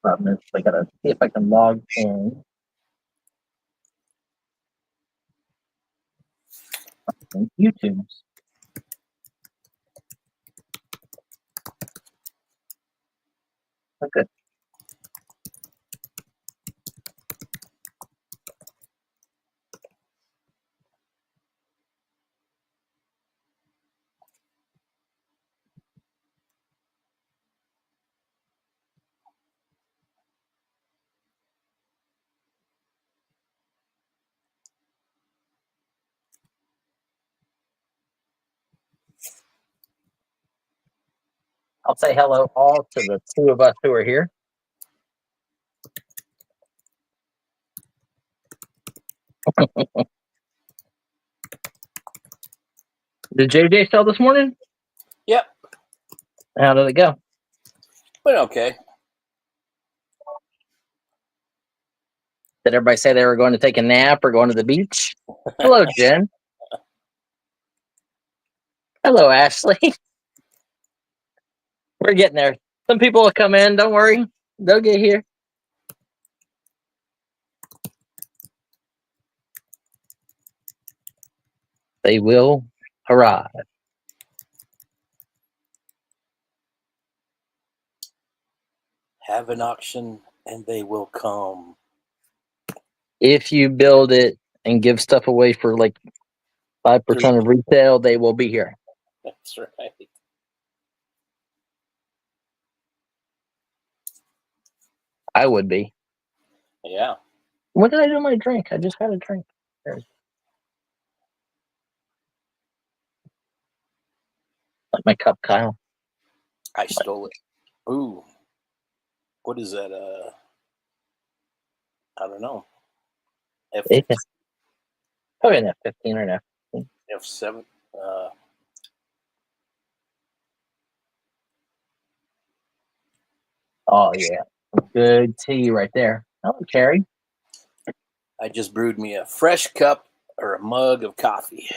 problem is I gotta see if I can log in. YouTube. Okay. I'll say hello all to the two of us who are here. Did JJ sell this morning? Yep. How did it go? But okay. Did everybody say they were going to take a nap or going to the beach? Hello, Jen. Hello, Ashley. We're getting there. Some people will come in. Don't worry. They'll get here. They will arrive. Have an auction and they will come. If you build it and give stuff away for like 5% of retail, they will be here. That's right. I would be. Yeah. What did I do with my drink? I just had a drink. Like my cup, Kyle. I stole it. Ooh. What is that? I don't know. Probably an F-15 or an F-15. F7. Oh, yeah. Good tea right there. Oh, Carrie. I just brewed me a fresh cup or a mug of coffee.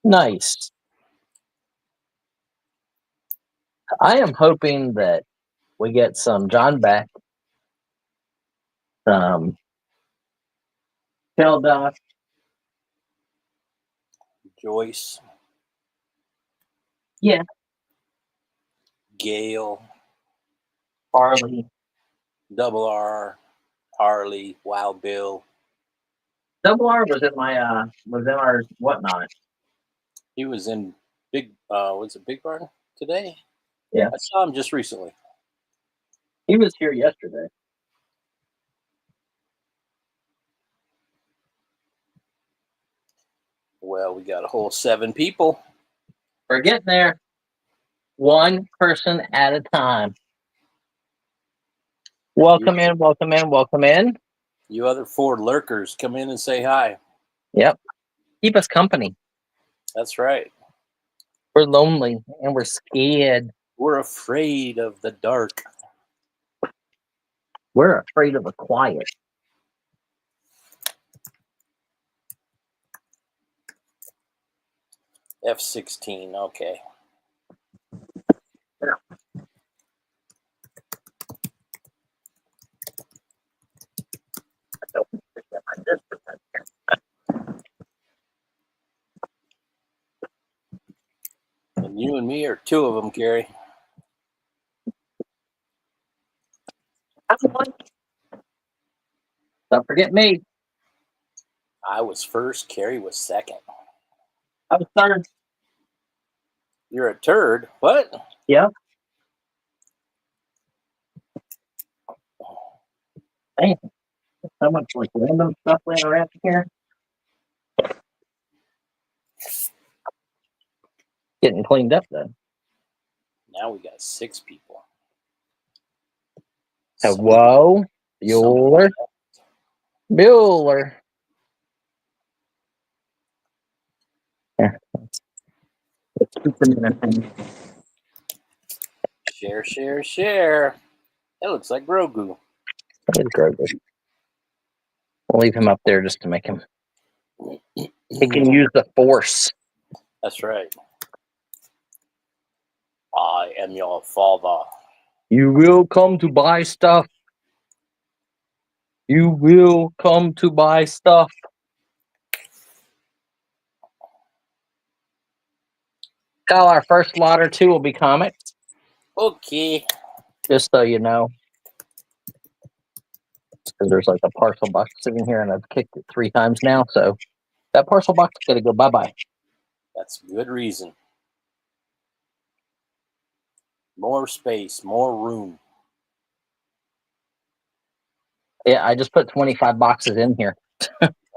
Nice. I am hoping that we get some John back, some Doc, Joyce. Yeah. Gail. Harley. Double R. Harley. Wild Bill. Double R was in my was in our whatnot. He was in was it Big Barn today? Yeah. I saw him just recently. He was here yesterday. Well, we got a whole 7 people. We're getting there. One person at a time. Welcome in, welcome in, welcome in. You other 4 lurkers, come in and say hi. Yep. Keep us company. That's right. We're lonely and we're scared. We're afraid of the dark. We're afraid of the quiet. F-16, okay. Yeah. And you and me are 2 of them, Gary. Don't forget me. I was first, Carrie was second. I was third. You're a turd? What? Yeah. Damn. So much like random stuff laying around here. Getting cleaned up though. Now we got 6 people. Whoa. Bueller. Bueller. Yeah. Let's keep them in a thing. Share, share, share. That looks like Grogu. That is Grogu. We'll leave him up there just to make him. He can use the Force. That's right. I am your father. You will come to buy stuff. You will come to buy stuff. Kyle, our first lot or two will be comics, Okay. just so you know. Because there's like a parcel box sitting here, and I've kicked it 3 times now, so that parcel box is going to go bye-bye. That's a good reason. More space, more room. Yeah, I just put 25 boxes in here.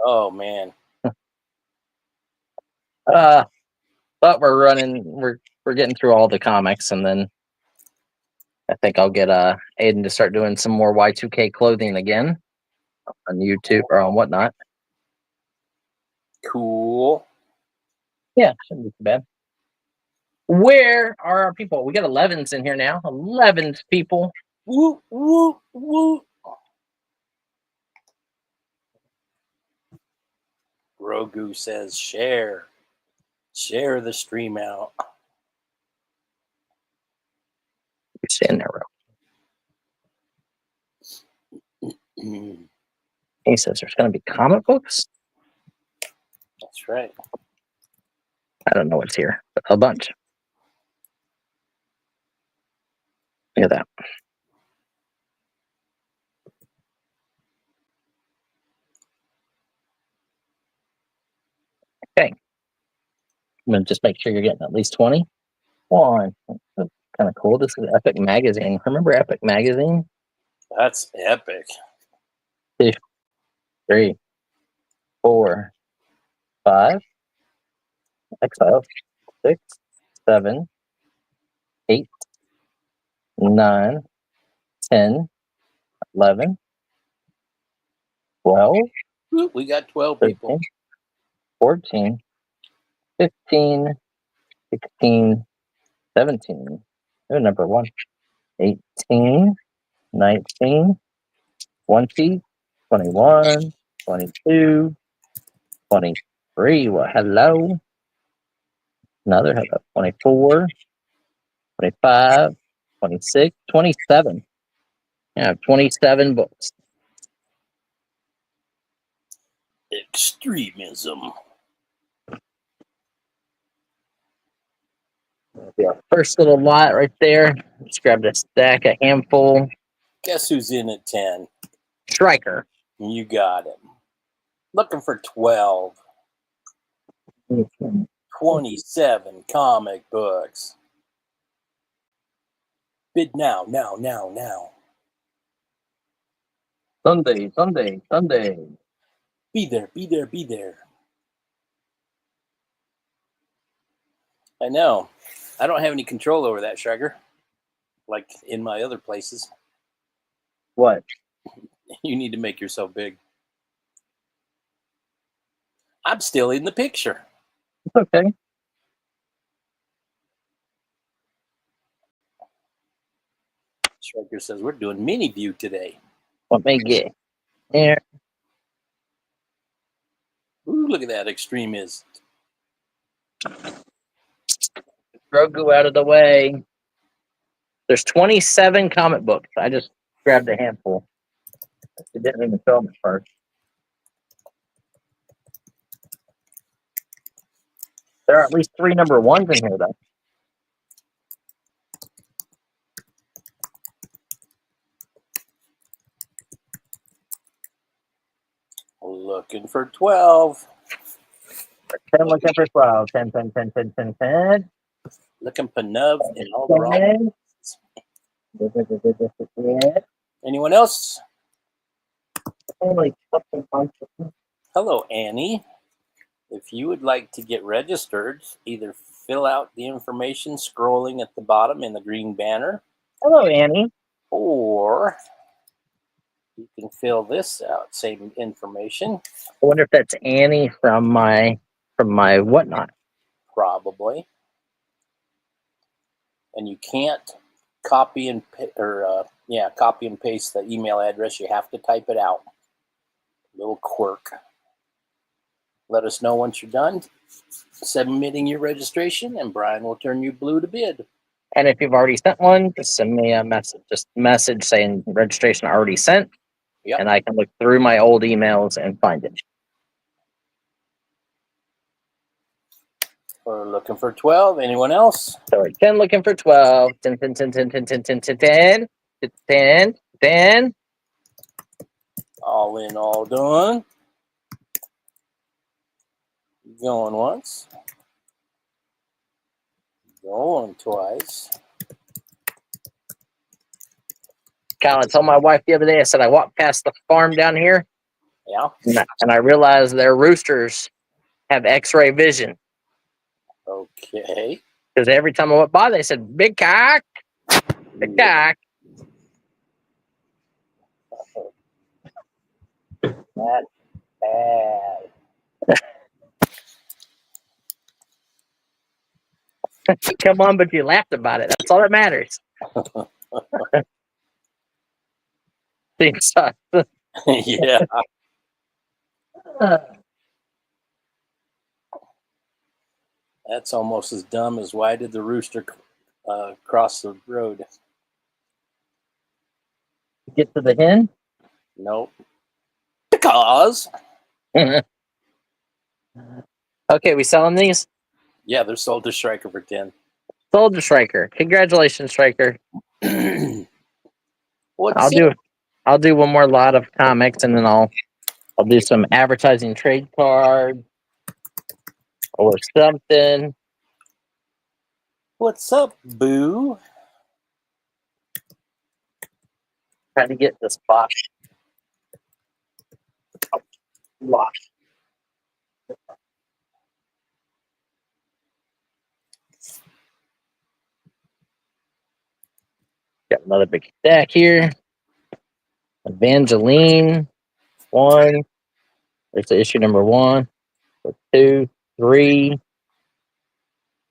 Oh, man. But we're getting through all the comics, and then I think I'll get Aiden to start doing some more Y2K clothing again on YouTube or on whatnot. Cool. Yeah, shouldn't be too bad. Where are our people? We got 11s in here now. 11s people. Woo, woo, woo. Grogu says share. Share the stream out. You're sitting there, bro. He says there's going to be comic books. That's right. I don't know what's here, but a bunch. Look at that. Okay. I'm going to just make sure you're getting at least 20. One. That's kind of cool. This is Epic Magazine. Remember Epic Magazine? That's epic. 2, 3, 4, 5, XL, 6, 7, 8, 9, 10, 11, 12, Woo, we got 12 13, people. 14, 15, 16, 17. Oh, number 1. 18, 19, 20, 21, 22, 23. Well, hello. Another hello. 24, 25, 26, 27. Yeah, 27 books. Extremism. That'll be our first little lot right there. Just grabbed a stack, a handful. Guess who's in at 10? Striker. You got him. Looking for 12. 27 comic books. Bid now. Sunday. Be there. I know. I don't have any control over that, Shrugger. Like in my other places. What? You need to make yourself big. I'm still in the picture. It's okay. Shrugger says we're doing mini view today. Let me get here. Ooh, look at that extremist. Grogu out of the way. There's 27 comic books. I just grabbed a handful. It didn't even film at first. There are at least 3 number 1s in here, though. Looking for 12. 10 looking for 12. 10. Looking for nub in all the wrong. Anyone else? Hello, Annie. If you would like to get registered, either fill out the information scrolling at the bottom in the green banner. Hello, Annie. Or you can fill this out, same information. I wonder if that's Annie from my whatnot. Probably. And you can't copy and paste the email address. You have to type it out. Little quirk. Let us know once you're done submitting your registration, and Brian will turn you blue to bid. And if you've already sent one, just send me a message. Just message saying registration already sent. Yep. and I can look through my old emails and find it. We're looking for 12. Anyone else? So we're 10 looking for 12. 10, 10, 10, 10, 10, 10, 10, 10, 10, 10, 10. All in, all done. Going once. Going twice. Kyle, I told my wife the other day, I said I walked past the farm down here, Yeah. and I realized their roosters have X-ray vision. Okay. Because every time I went by, they said, big cock, big cock. That's bad. Come on, but you laughed about it. That's all that matters. Things suck. Yeah. That's almost as dumb as why did the rooster cross the road? Get to the hen. Nope. Because. Okay, we selling these? Yeah, they're sold to Striker for 10. Sold to Striker. Congratulations, Striker. What's I'll do one more lot of comics, and then I'll do some advertising trade cards or something. What's up, boo? Trying to get this box locked. Got another big stack here. Evangeline, 1. There's the issue number 1, 2, 3,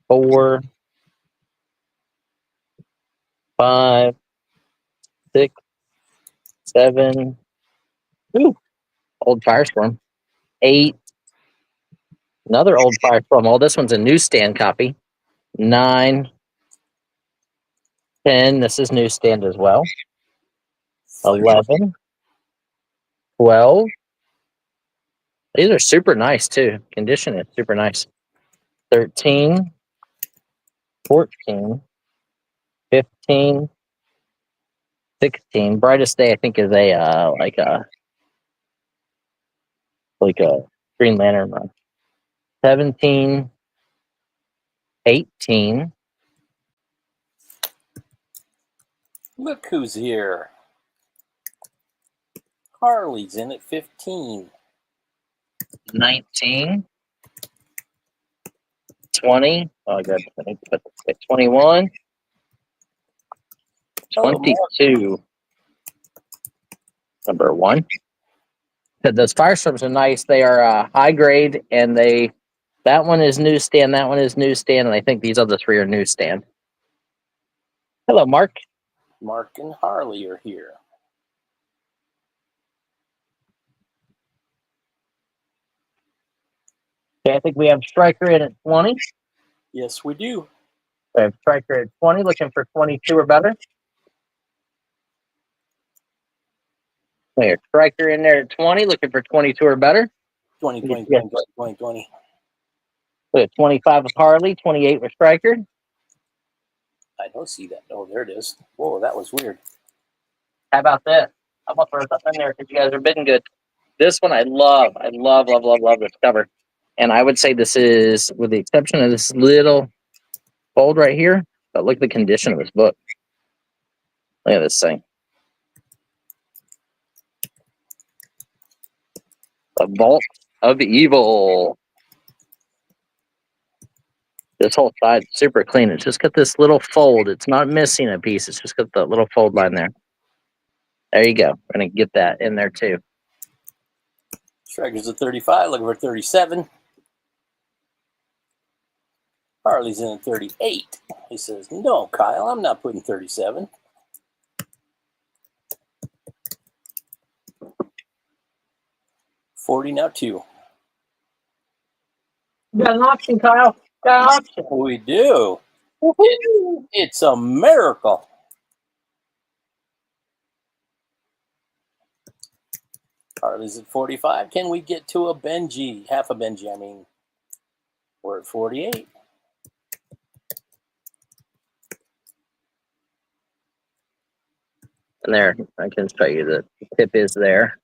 4, 5, 6, 7. Ooh, old Firestorm. 8. Another old Firestorm. Oh, this one's a newsstand copy. 9, 10. This is newsstand as well. 11, 12. These are super nice too. Condition is super nice. 13, 14, 15, 16. Brightest Day, I think, is a like a Green Lantern run. 17, 18, Look who's here. Harley's in at 15. 19, 20. Oh, good. I need to put this at 21, Oh, 22. Number 1. Those Firestorms are nice. They are high grade, and that one is newsstand, that one is newsstand, and I think these other 3 are newsstand. Hello, Mark. Mark and Harley are here. Okay, I think we have Striker in at 20. Yes, we do. We have Striker at 20, looking for 22 or better. We have Striker in there at 20, looking for 22 or better. 20, 20, Yeah. 20, 20, 20. We have 25 with Harley, 28 with Striker. I don't see that. Oh, there it is. Whoa, that was weird. How about this? I'm going to throw something in there because you guys are bidding good. This one I love. I love this cover. And I would say this is, with the exception of this little fold right here, but look at the condition of this book. Look at this thing. The Vault of Evil. This whole side's super clean. It's just got this little fold. It's not missing a piece. It's just got the little fold line there. There you go. We're going to get that in there too. Striker's at 35, looking for 37. Harley's in at 38. He says, no, Kyle, I'm not putting 37. $40 now, 2. You got an option, Kyle. Got an option. We do. Woo-hoo. It's a miracle. Harley's at 45. Can we get to a Benji? Half a Benji, I mean. We're at 48. And there, I can show you the tip is there.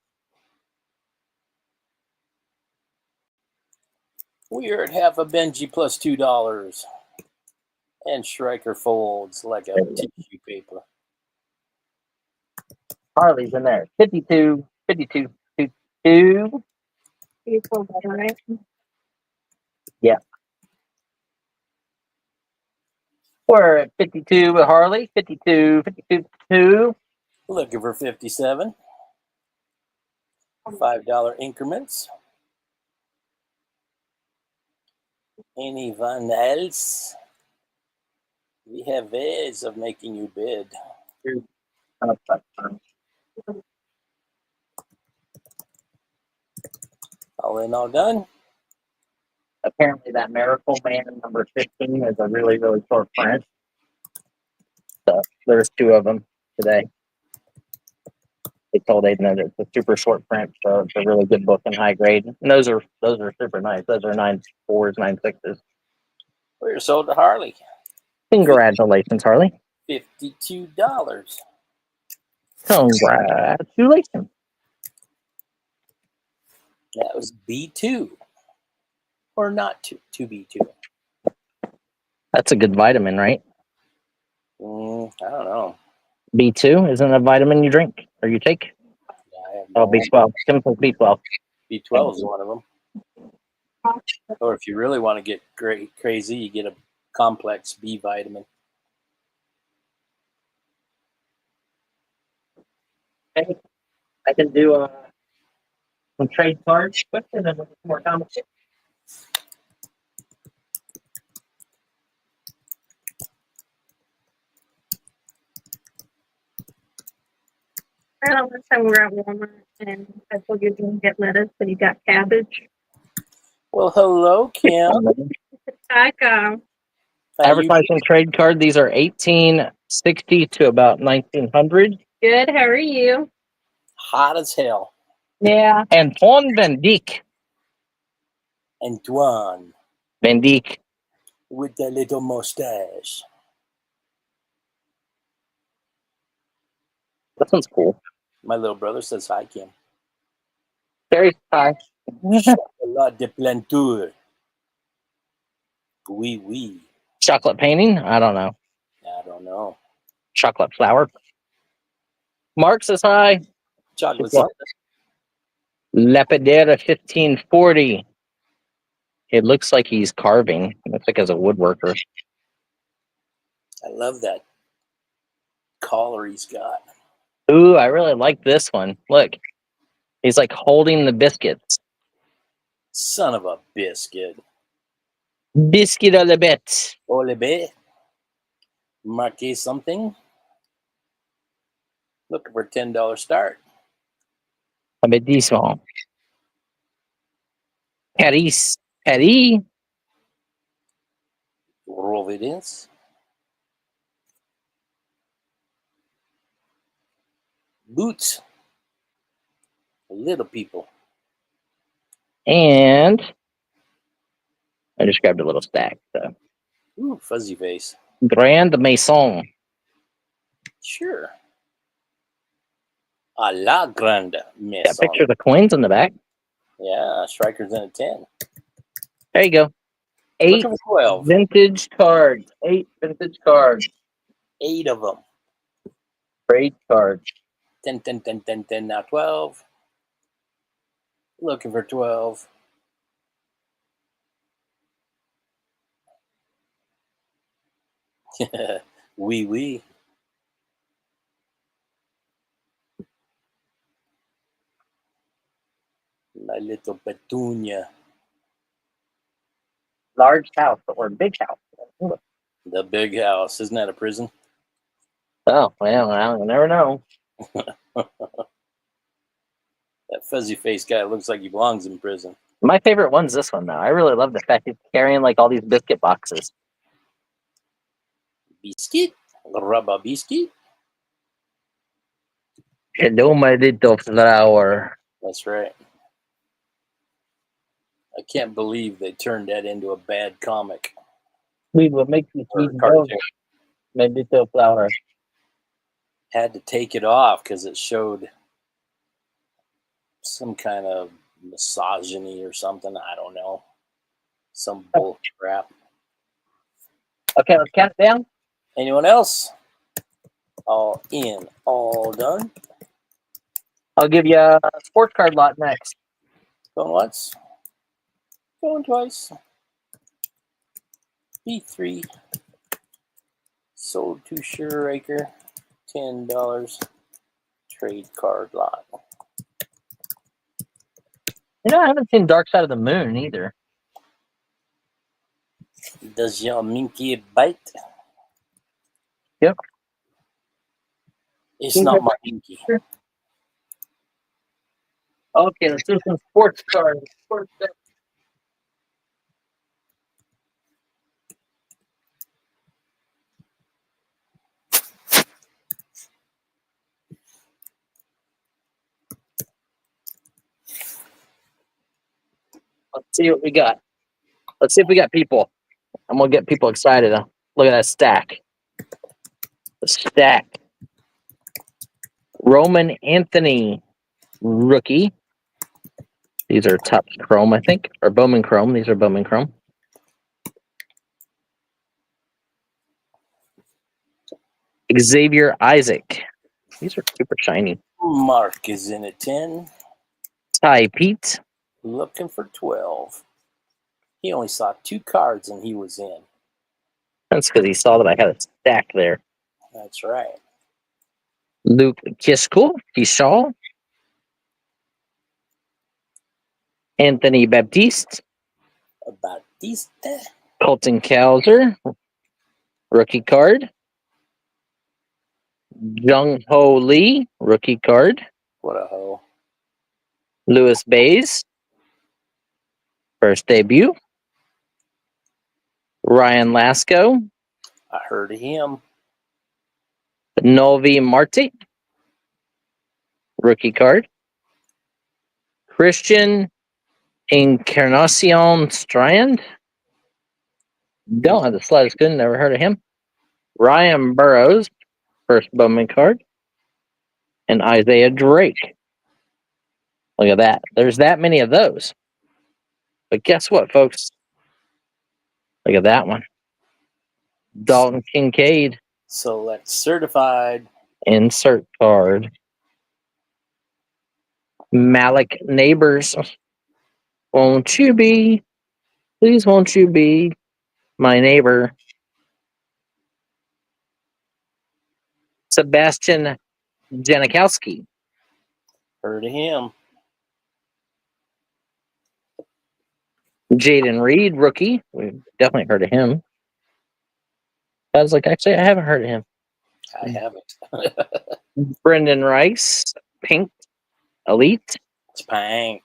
We are at half a Benji plus $2. And Striker folds like a tissue paper. Harley's in there. 52, 52, 52. You feel better, right? Yeah. We're at 52 with Harley. 52, 52, 52. Looking for 57. $5 increments. Anyone else? We have ways of making you bid. All in, all done. Apparently that Miracle Man number 15 is a really, really short print. So there's two of them today. They told Aiden that it's a super short print, so it's a really good book in high grade. And those are super nice. Those are 9.4s, 9.6s. We're sold to Harley. Congratulations, Harley. $52. Congratulations. That was B2. Or not 2B2. That's a good vitamin, right? I don't know. B2 isn't a vitamin you drink or you take? I have Oh, no B12. Chemical B12. B12 is one of them. Or if you really want to get crazy, you get a complex B vitamin. Okay. I can do some trade cards quick and then more conversation. I know one time we were at Walmart and I told you didn't get lettuce, but you got cabbage. Well, hello, Kim. Hi, Advertising trade card. These are 1860 to about 1900. good. How are you? Hot as hell. Yeah. Antoine Van Dyck. Antoine Van Dyck. with the little mustache. That one's cool. My little brother says hi, Kim. Very high. Chocolat de planture. Oui, oui. Chocolate painting? I don't know. I don't know. Chocolate flower. Mark says hi. Chocolate Well, something. Lepidera 1540. It looks like he's carving. It looks like as a woodworker. I love that collar he's got. Ooh, I really like this one. Look. He's like holding the biscuits. Son of a biscuit. Biscuit a la bête. Olive. Marquez something. Looking for $10 start. Abedisson. Paris. Paris. Providence. Boots. Little people. And I just grabbed a little stack. So. Ooh, fuzzy face. Grand Maison. Sure. A la grande maison. Got a picture of the coins in the back. Yeah, Striker's in a 10. There you go. 8 Looking for 12. vintage cards. 8 vintage cards. 8 of them. Great cards. 10, 10, 10, 10, 10, now 12. Looking for 12. Oui, oui. My little petunia. Large house or big house. The big house. Isn't that a prison? Oh, well, you never know. That fuzzy face guy looks like he belongs in prison. My favorite one's this one, though. I really love the fact he's carrying like all these biscuit boxes. Biscuit? Rubber biscuit? Hello, my little flower. That's right. I can't believe they turned that into a bad comic. We will make you Or sweet cartoon. dough. Maybe till flour. Had to take it off because it showed some kind of misogyny or something. I don't know. Some bull crap. Okay, let's count it down. Anyone else? All in, all done. I'll give you a sports card lot next. Going once. Going twice. B3. Sold to Sure-Raker. $10. Trade card lot. You know, I haven't seen Dark Side of the Moon either. Does your minky bite? Yep. It's not my minky. Okay, let's do some sports cards. Let's see what we got. Let's see if we got people. I'm gonna get people excited. Look at that stack. The stack. Roman Anthony, rookie. These are top chrome, I think, or Bowman chrome. These are Bowman chrome. Xavier Isaac. These are super shiny. Mark is in at 10. Ty Pete. Looking for 12. He only saw 2 cards and he was in. That's because he saw that I had a stack there. That's right. Luke Kiskell. Kishaw. Anthony Baptiste. Batista. Colton Cowser. Rookie card. Jung Ho Lee. Rookie card. What a hoe. Lewis Bays. First debut. Ryan Lasco. I heard of him. Novi Marte. Rookie card. Christian Encarnacion Strand. Don't have the slightest good. Never heard of him. Ryan Burrows. First Bowman card. And Isaiah Drake. Look at that. There's that many of those. But guess what, folks? Look at that one. Dalton Kincaid. Select certified. Insert card. Malik Neighbors. Won't you be? Please won't you be my neighbor? Sebastian Janikowski. Heard of him. Jaden Reed, rookie. We've definitely heard of him. I was like, actually, I haven't heard of him. I haven't. Brendan Rice, pink, elite. Spank.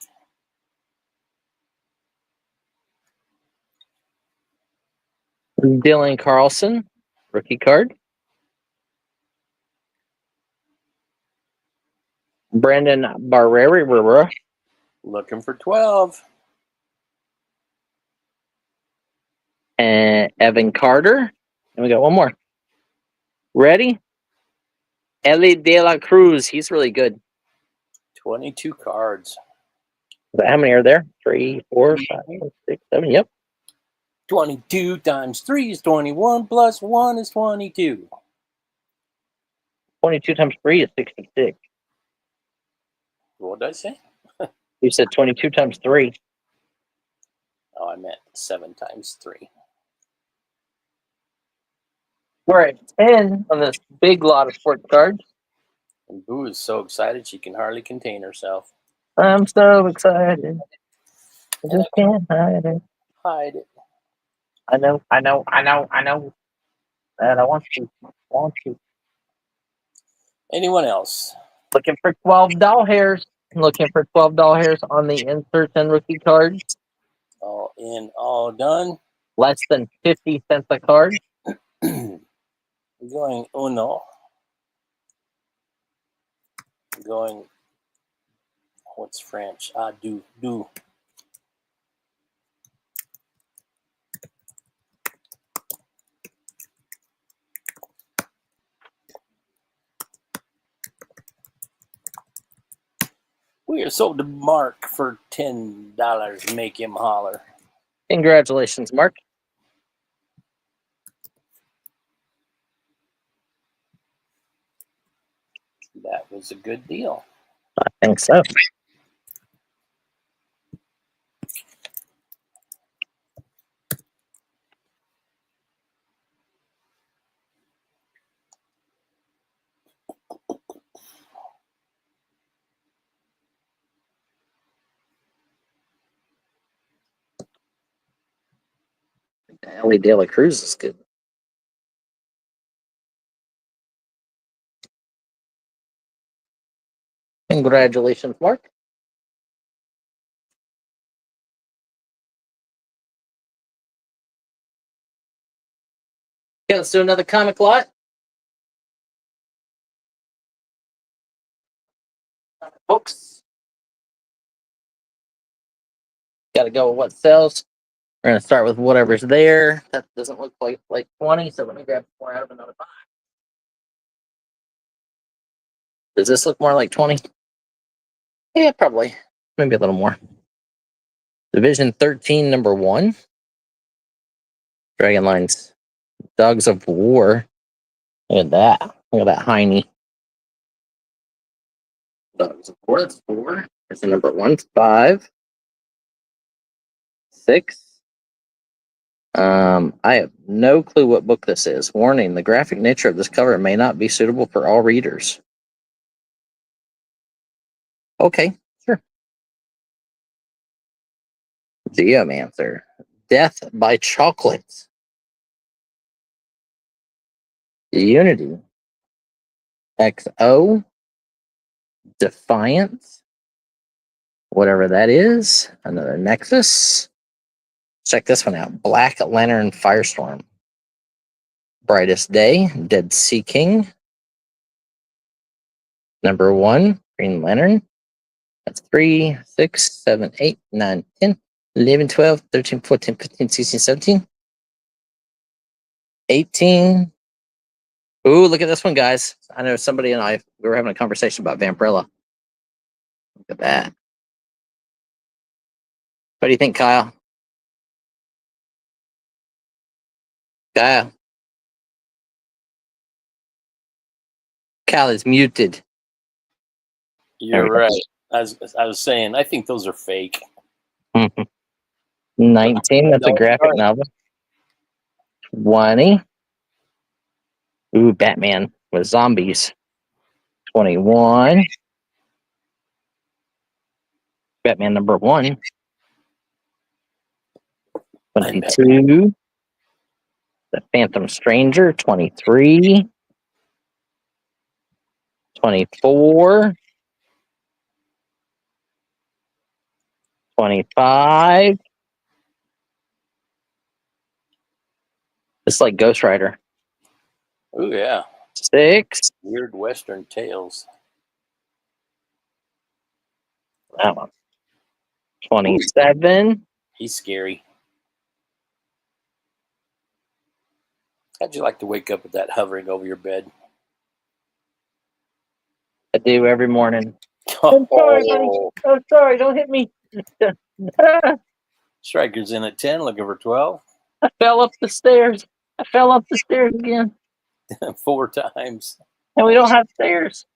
Dylan Carlson, rookie card. Brandon Barrera. Looking for 12. And Evan Carter. And we got one more. Ready? Ellie De La Cruz. He's really good. 22 cards. How many are there? 3, 4, 5, 6, 7. Yep. 22 times 3 is 21 plus 1 is 22. 22 times 3 is 66. What did I say? You said 22 times 3. Oh, I meant 7 times 3. We're at 10 on this big lot of sports cards. And Boo is so excited she can hardly contain herself. I'm so excited. I just can't hide it. Hide it. I know. And I want you. Anyone else? Looking for 12 doll hairs. Looking for 12 doll hairs on the inserts and rookie cards. All in, all done. Less than 50 cents a card. Going uno. Going What's French? Do. We are sold to Mark for $10. Make him holler. Congratulations, Mark. That was a good deal. I think so. Ellie De La Cruz is good. Congratulations, Mark. Okay, let's do another comic lot. Books. Got to go with what sells. We're going to start with whatever's there. That doesn't look like 20, so let me grab more out of another box. Does this look more like 20? Yeah, probably. Maybe a little more. Division 13, number 1. Dragon Lines. Dogs of War. Look at that. Look at that Heine. Dogs of War, that's 4. There's the number 1. 5. 6. I have no clue what book this is. Warning, the graphic nature of this cover may not be suitable for all readers. Okay, sure. Geomancer. Death by Chocolate. Unity. XO. Defiance. Whatever that is. Another Nexus. Check this one out. Black Lantern Firestorm. Brightest Day. Dead Sea King. Number 1. Green Lantern. That's 3, 6, 7, 8, 9, 10, 11, 12, 13, 14, 15, 16, 17, 18. Ooh, look at this one, guys. I know somebody and I, we were having a conversation about Vampirella. Look at that. What do you think, Kyle? Kyle is muted. You're right. I was saying, I think those are fake. 19, that's a graphic novel. 20. Ooh, Batman with zombies. 21. Batman number 1. 22. The Phantom Stranger. 23. 24. 25. It's like Ghost Rider. Oh, yeah. 6. Weird Western tales. That one. 27. He's scary. How'd you like to wake up with that hovering over your bed? I do every morning. I'm sorry, buddy. I'm sorry. Don't hit me. Striker's in at 10, looking for 12. I fell up the stairs. I fell up the stairs again. 4 times. And we don't have stairs.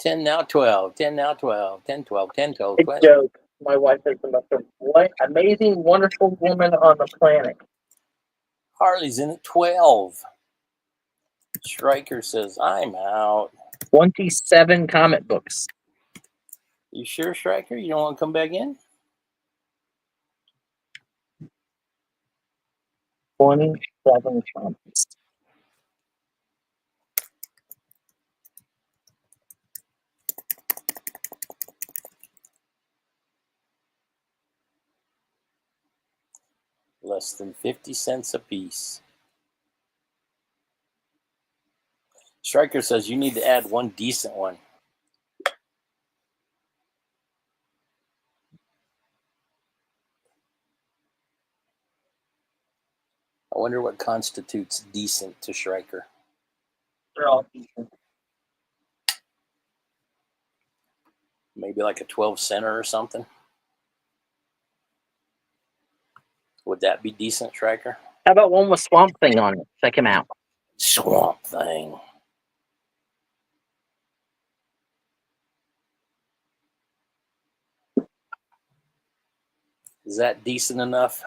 $10 now, 12. 10 now, 12. 10, 12, 10, 12, It's 12. a joke. My wife is the most amazing, wonderful woman on the planet. Harley's in at 12. Striker says, I'm out. 27 comic books. You sure, Striker? You don't want to come back in? 27 comics. Less than 50 cents a piece. Striker says you need to add one decent one. I wonder what constitutes decent to Striker. They're all decent. Maybe like a 12 center or something. Would that be decent, Striker? How about one with Swamp Thing on it? Check him out. Swamp Thing. Is that decent enough?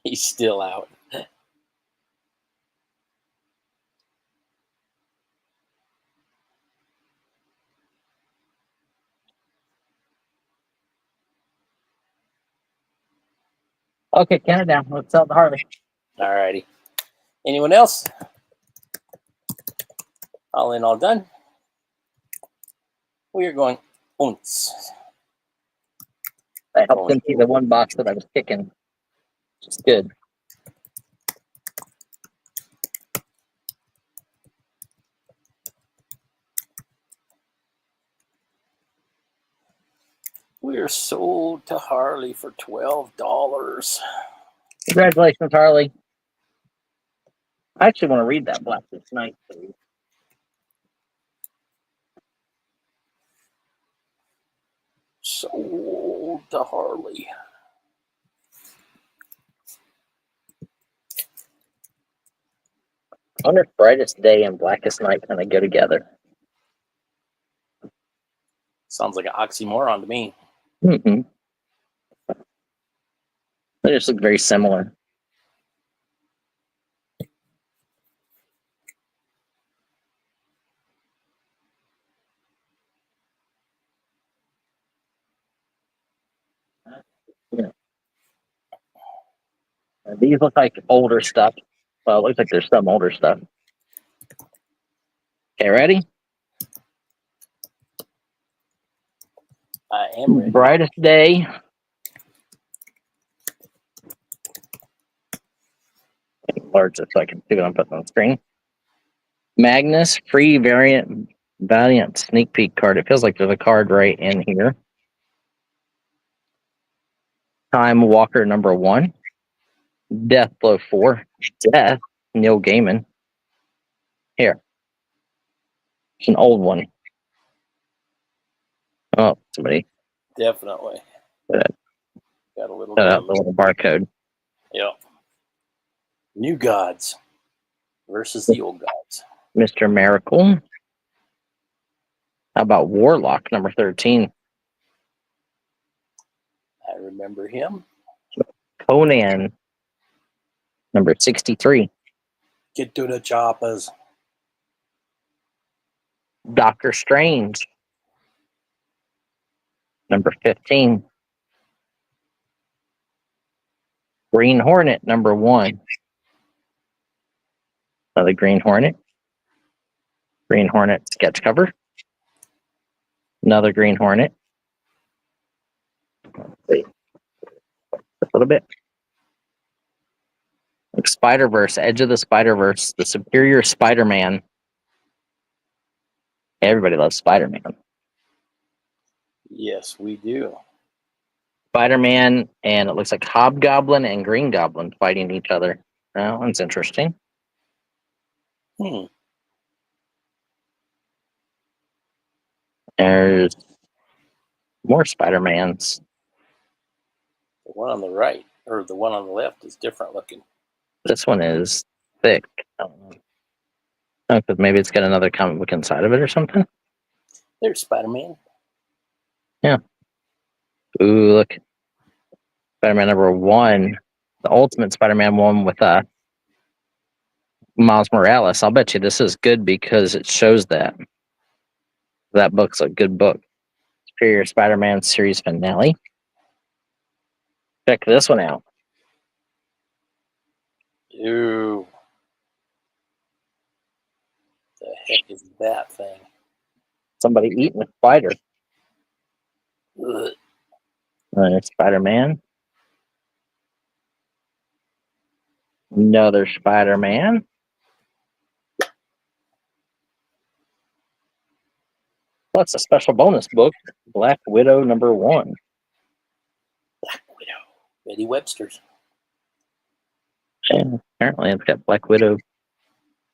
He's still out. Okay, count it down. Let's sell the Harley. All righty. Anyone else? All in, all done. We are going once. I helped empty the one box that I was kicking. Which is good. We are sold to Harley for $12. Congratulations, Harley. I actually want to read that Blackest Night. Sold to Harley. I wonder if Brightest Day and Blackest Night kind of go together. Sounds like an oxymoron to me. Mm-hmm. They just look very similar. Yeah. These look like older stuff. Well, it looks like there's some older stuff. Okay, ready? I am ready. Brightest Day. Enlarge it so I can see what I'm putting on the screen. Magnus free Valiant sneak peek card. It feels like there's a card right in here. Time Walker #1. Deathblow 4. Death. Neil Gaiman. Here. It's an old one. Oh, somebody Definitely. got Got a little. out the little barcode. Yeah. New Gods versus the old gods. Mr. Miracle. How about Warlock #13? I remember him. Conan #63. Get to the choppers. Doctor Strange #15. Green Hornet #1. Another Green Hornet. Green Hornet sketch cover. Another Green Hornet. Wait. A little bit. Like Spider-Verse, Edge of the Spider-Verse, the Superior Spider-Man. Everybody loves Spider-Man. Yes, we do. Spider-Man, and it looks like Hobgoblin and Green Goblin fighting each other. That one's interesting. There's more Spider-Mans. The one on the right, or the one on the left, is different looking. This one is thick. I don't know. Oh, because maybe it's got another comic book inside of it or something. There's Spider-Man. Yeah. Ooh, look. Spider-Man #1. The Ultimate Spider-Man one with Miles Morales. I'll bet you this is good because it shows that. That book's a good book. Superior Spider-Man series finale. Check this one out. Ew. The heck is that thing? Somebody eating a spider. Ugh. There's Spider-Man. Another Spider-Man. Plus a special bonus book, Black Widow #1. Black Widow. Betty Webster's. And apparently it's got Black Widow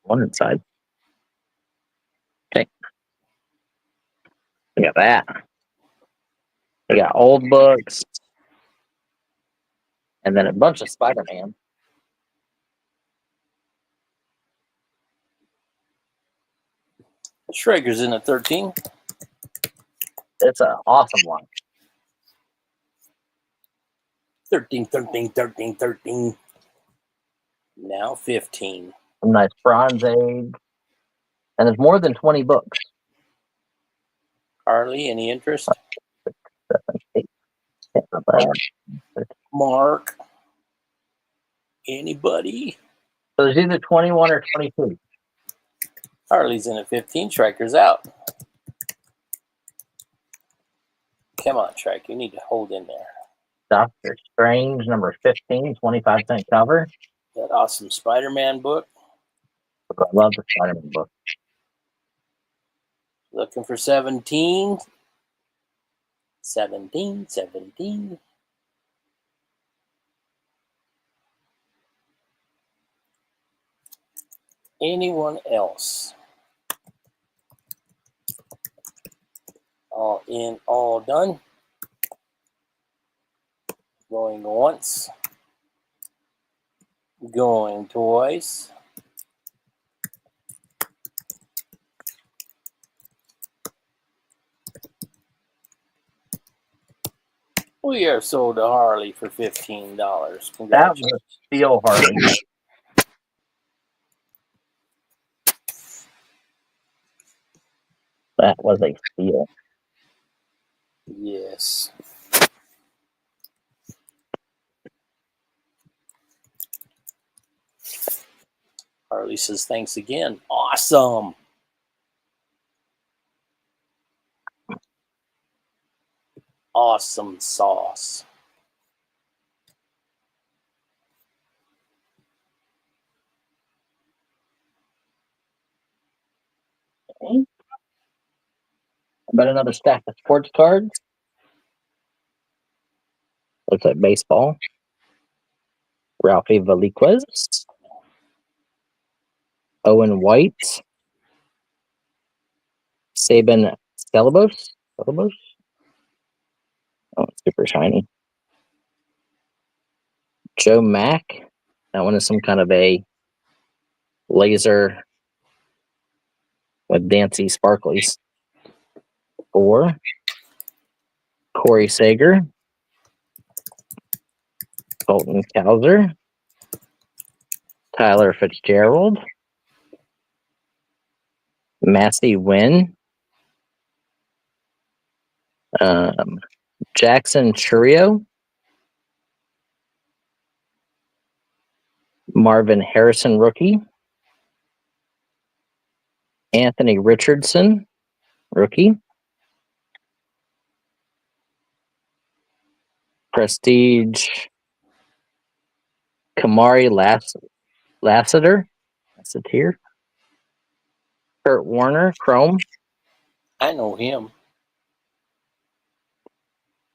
1 inside. Okay. We got that. We got old books. And then a bunch of Spider-Man. Schrager's in at 13. It's an awesome one. 13, 13, 13, 13. Now 15. Some nice Bronze Age. And there's more than 20 books. Harley, any interest? 7, 8, 10, 11. Mark. Anybody? So there's either 21 or 22. Harley's in at 15. Striker's out. Come on, Shrike. You need to hold in there. Doctor Strange #15, 25-cent cover. That awesome Spider-Man book. I love the Spider-Man book. Looking for 17. 17, 17. Anyone else? All in, all done. Going once. Going twice. We are sold a Harley for $15. That Congratulations. was a steal, Harley. That was a steal. Yes. Harley says thanks again. Awesome. Awesome sauce. Okay. How about another stack of sports cards? Looks like baseball. Ralphie Valiquez. Owen White. Saban Stelbos. Oh, it's super shiny. Joe Mack. That one is some kind of a laser with dancy sparklies. 4. Corey Sager. Colton Cowser. Tyler Fitzgerald. Massey Wynn. Jackson Churio. Marvin Harrison, rookie. Anthony Richardson, rookie. Prestige Kamari Lassiter. That's it here. Kurt Warner, Chrome. I know him.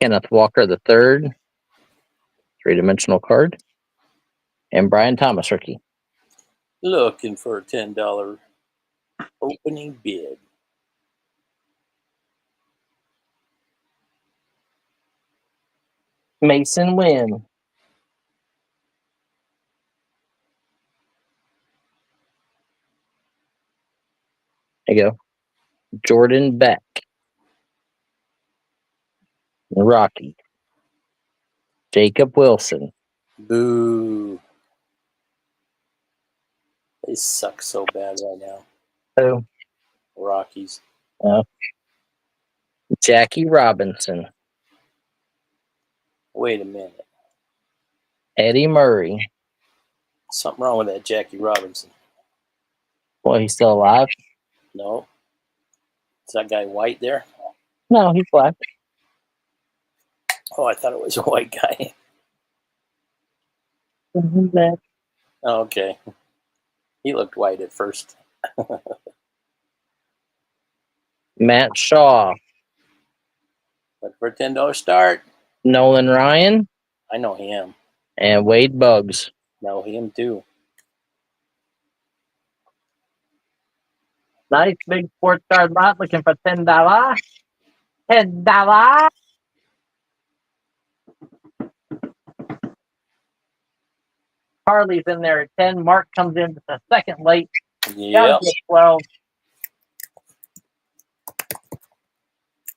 Kenneth Walker III, 3-dimensional card. And Brian Thomas, rookie. Looking for a $10 opening bid. Mason Wynn. There you go. Jordan Beck. Rocky. Jacob Wilson. Boo. They suck so bad right now. Oh, Rockies. Jackie Robinson. Wait a minute. Eddie Murray. Something wrong with that Jackie Robinson. Well, he's still alive? No. Is that guy white there? No, he's black. Oh, I thought it was a white guy. Oh, okay. He looked white at first. Matt Shaw, But for a $10 start, Nolan Ryan, I know him. and Wade Bugs. Know him too. Nice big sports card lot looking for $10. $10. Harley's in there at 10. Mark comes in with a second late. Yep. 12.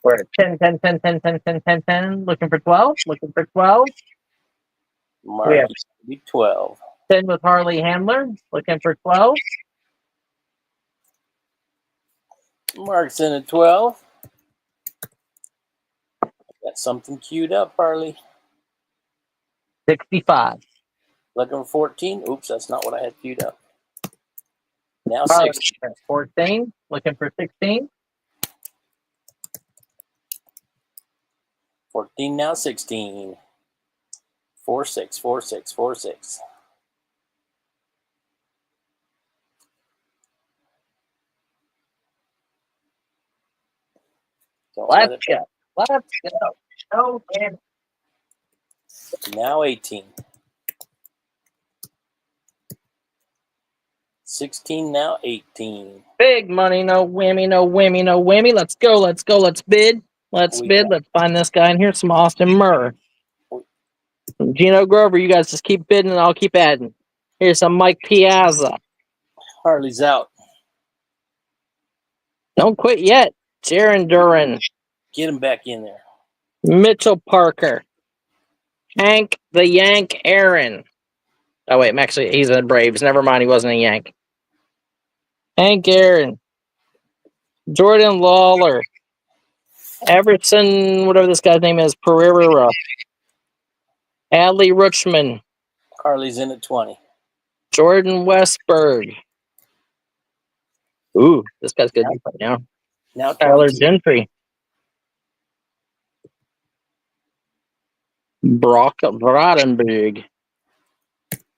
We're at 10, 10, 10, 10, 10, 10, 10, 10. Looking for 12. Looking for 12. Mark We have be 12. 10 with Harley Handler. Looking for 12. Mark's in at 12. Got something queued up, Harley. 65. Looking for 14. Oops, that's not what I had queued up. Now Harley 16. 14. Looking for 16. 14, now 16. 4, 6, 4, 6, 4, 6. Don't let Let's it. go. Let's go. Oh, man. Now 18. 16, now 18. Big money, no whammy, no whammy, no whammy. Let's go, let's go, let's bid. Let's We bid. got- Let's find this guy in here. Some Austin Murr. Gino Grover, you guys just keep bidding and I'll keep adding. Here's some Mike Piazza. Harley's out. Don't quit yet. Jaron Duran. Get him back in there. Mitchell Parker. Hank the Yank Aaron. Oh, wait, actually, he's a Braves. Never mind, he wasn't a Yank. Hank Aaron. Jordan Lawler. Everson, whatever this guy's name is, Pereira. Adley Rutschman. Harley's in at 20. Jordan Westberg. Ooh, this guy's good right now. Now Tyler 22. Gentry. Brock Brodenberg.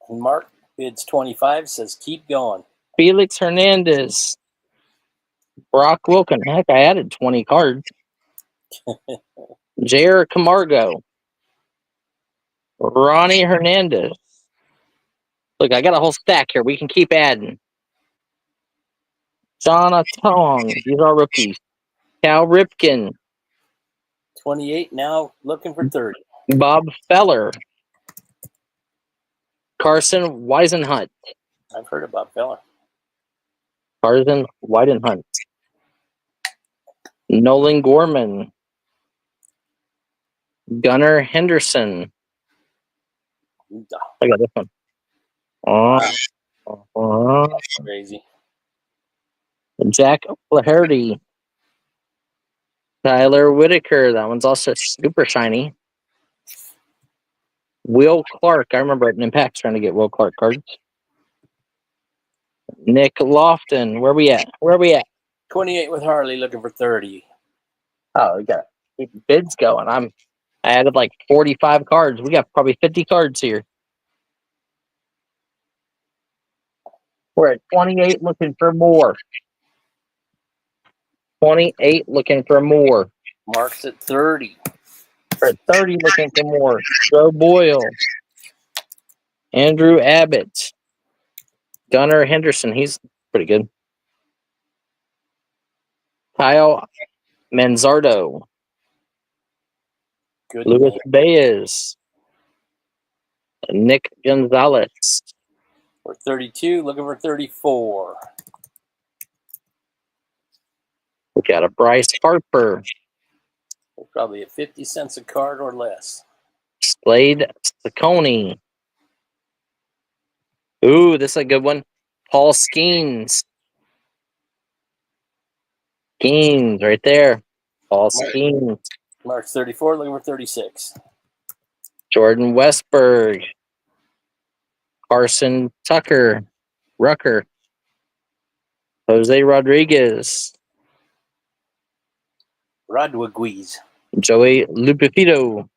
And Mark bids 25, says keep going. Felix Hernandez. Brock Wilkin. Heck, I added 20 cards. Jair Camargo. Ronnie Hernandez. Look, I got a whole stack here. We can keep adding. Shauna Tong. These are rookies. Cal Ripken. 28, now looking for 30. Bob Feller. Carson Weisenhunt. I've heard about Feller. Carson Weidenhunt. Nolan Gorman. Gunnar Henderson. I got this one. Crazy. Jack Flaherty. Tyler Whitaker. That one's also super shiny. Will Clark. I remember at Impact trying to get Will Clark cards. Nick Lofton. Where we at? 28 with Harley, looking for 30. Oh, we got keep bids going. I added like 45 cards. We got probably 50 cards here. We're at 28 looking for more. 28 looking for more. Mark's at 30. We're at 30 looking for more. Joe Boyle. Andrew Abbott. Gunnar Henderson. He's pretty good. Kyle Manzardo. Good Luis name. Baez. Nick Gonzalez. For 32, looking for 34. We got a Bryce Harper. We're probably at 50 cents a card or less. Slade Saccone. Ooh, this is a good one. Paul Skeens. Skeens, right there. Paul Skeens. Mark's 34, looking for 36. Jordan Westberg. Carson Tucker. Rucker. Jose Rodriguez. Rodriguez. Joey Lupifito.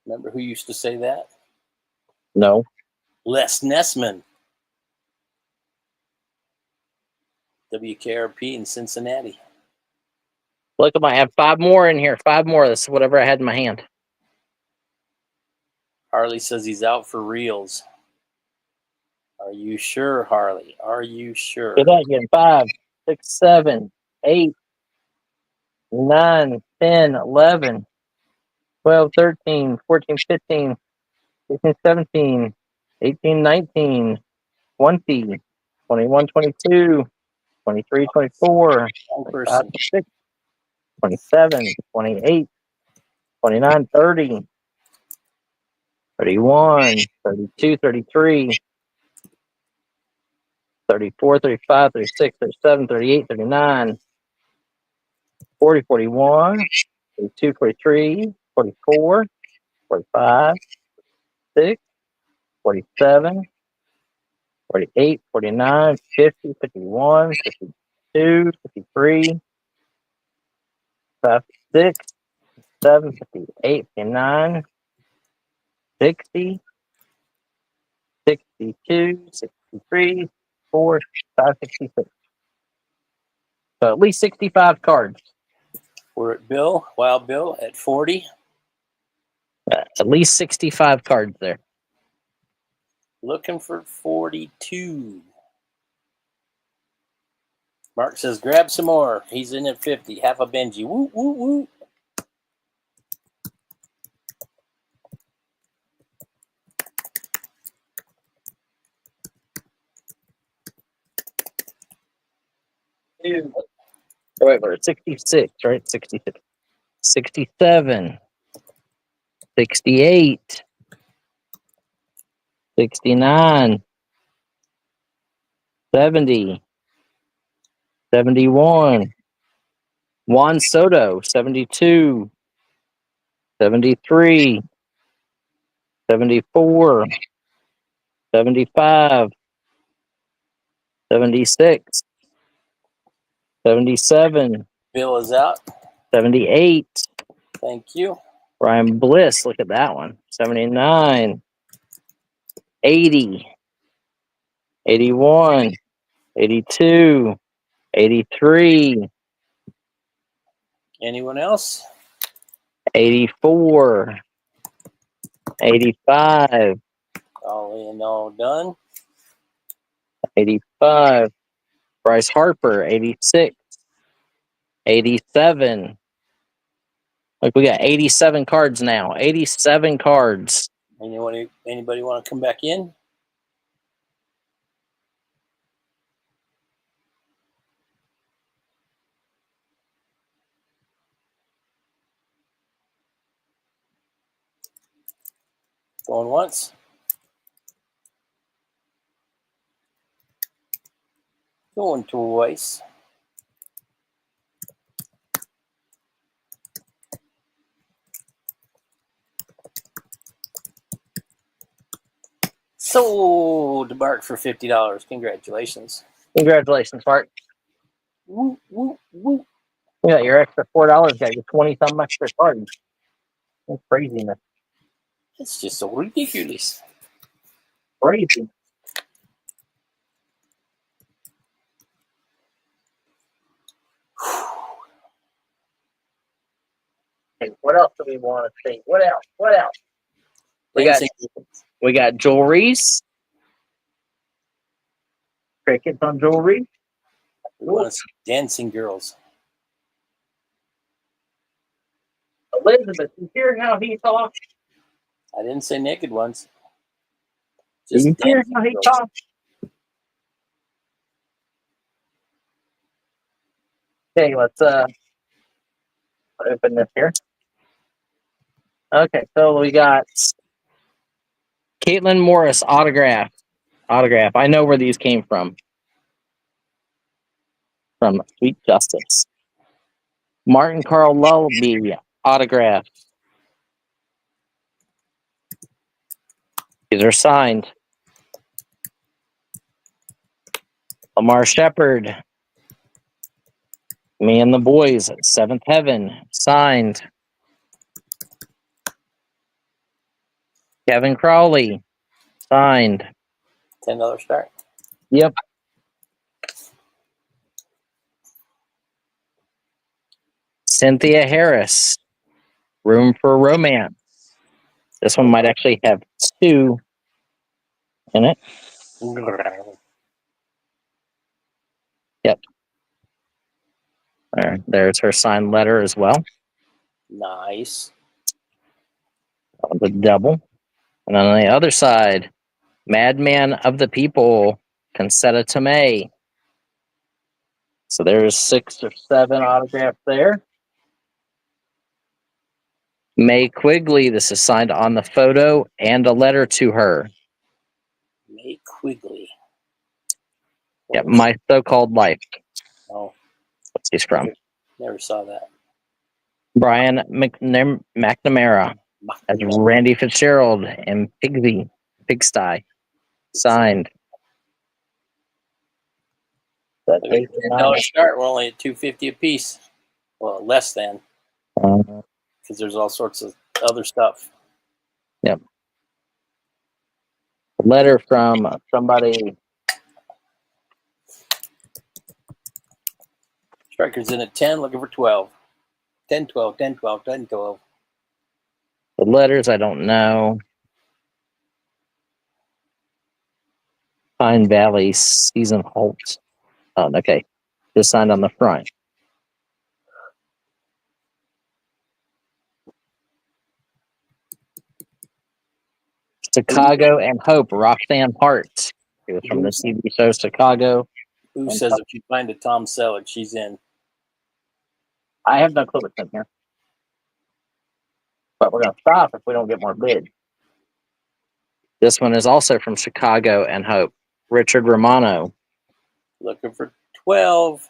Remember who used to say that? No. Les Nessman. WKRP in Cincinnati. Look, I might have 5 more in here. 5 more. This is whatever I had in my hand. Harley says he's out for reals. Are you sure, Harley? Are you sure? Good night, again. 5, 6, 7, 8, 9, 10, 11, 12, 13, 14, 15, 16, 17, 18, 19, 20, 21, 22, 23, 24, One 25, person. 26, 27, 28, 29, 30, 31, 32, 33, 34, 35, 36, 37, 38, 39, 40, 41, 42, 43, 44, 45, 6, 47, 48, 49, 50, 51, 52, 53, 56, 7, 58, 59, 60, 62, 63, 4, 5, 66. So at least 65 cards. We're at Bill, Wild Bill, at 40. At least 65 cards there. Looking for 42. Mark says, grab some more. He's in at 50. Half a Benji. Woo, woo, woo. Oh, wait, we're at 66, right? 66. 67. 68. 69. 70. 71. Juan Soto, 72. 73. 74. 75. 76. 77. Bill is out. 78. Thank you. Ryan Bliss, look at that one. 79. 80. 81. 82. 83. Anyone else? 84. 85. All in, all done. 85. Bryce Harper, 86. 87. Look, we got 87 cards now. 87 cards. Anybody want to come back in? Going once. Going twice. Sold Bart for $50. Congratulations. Congratulations, Bart. Woo, woo, woo. You got your extra $4. Got your 20-some extra cards. That's craziness. It's just so ridiculous. Crazy. Hey, what else do we want to see? What else? What else? We got jewelries. Crickets on jewelry. We want to see dancing girls. Elizabeth, you hear how he talks? I didn't say naked ones. Just you hear how he girls. talks? Okay, let's open this here. Okay, so we got Caitlin Morris autograph. I know where these came from. From Sweet Justice. Martin Carl Lullaby autograph. These are signed. Lamar Shepard. Me and the Boys at Seventh Heaven. Signed. Kevin Crowley. Signed. $10 start. Yep. Cynthia Harris, Room for Romance. This one might actually have 2 in it. Yep. There's her signed letter as well. Nice. The double. And on the other side, Madman of the People, Concetta Tomei. So there's 6 or 7 autographs there. May Quigley, this is signed on the photo and a letter to her. May Quigley. Yep, My So-Called Life. Oh, What's he's from? never saw that. Brian McNamara as Randy Fitzgerald and Pigsty. Signed. Look at $10 start. We're only at $2.50 a piece. Well, less than, because there's all sorts of other stuff. Yep. A letter from somebody. Striker's in at 10, looking for 12. 10, 12, 10, 12, 10, 12. The letters I don't know. Pine Valley Season Holt. Oh, okay. Just signed on the front. Chicago and Hope, Roxanne Hart. It was from the TV show Chicago. Who says if you find a Tom Selleck, she's in? I have no clue what's in here. But we're going to stop if we don't get more bids. This one is also from Chicago and Hope. Richard Romano. Looking for 12.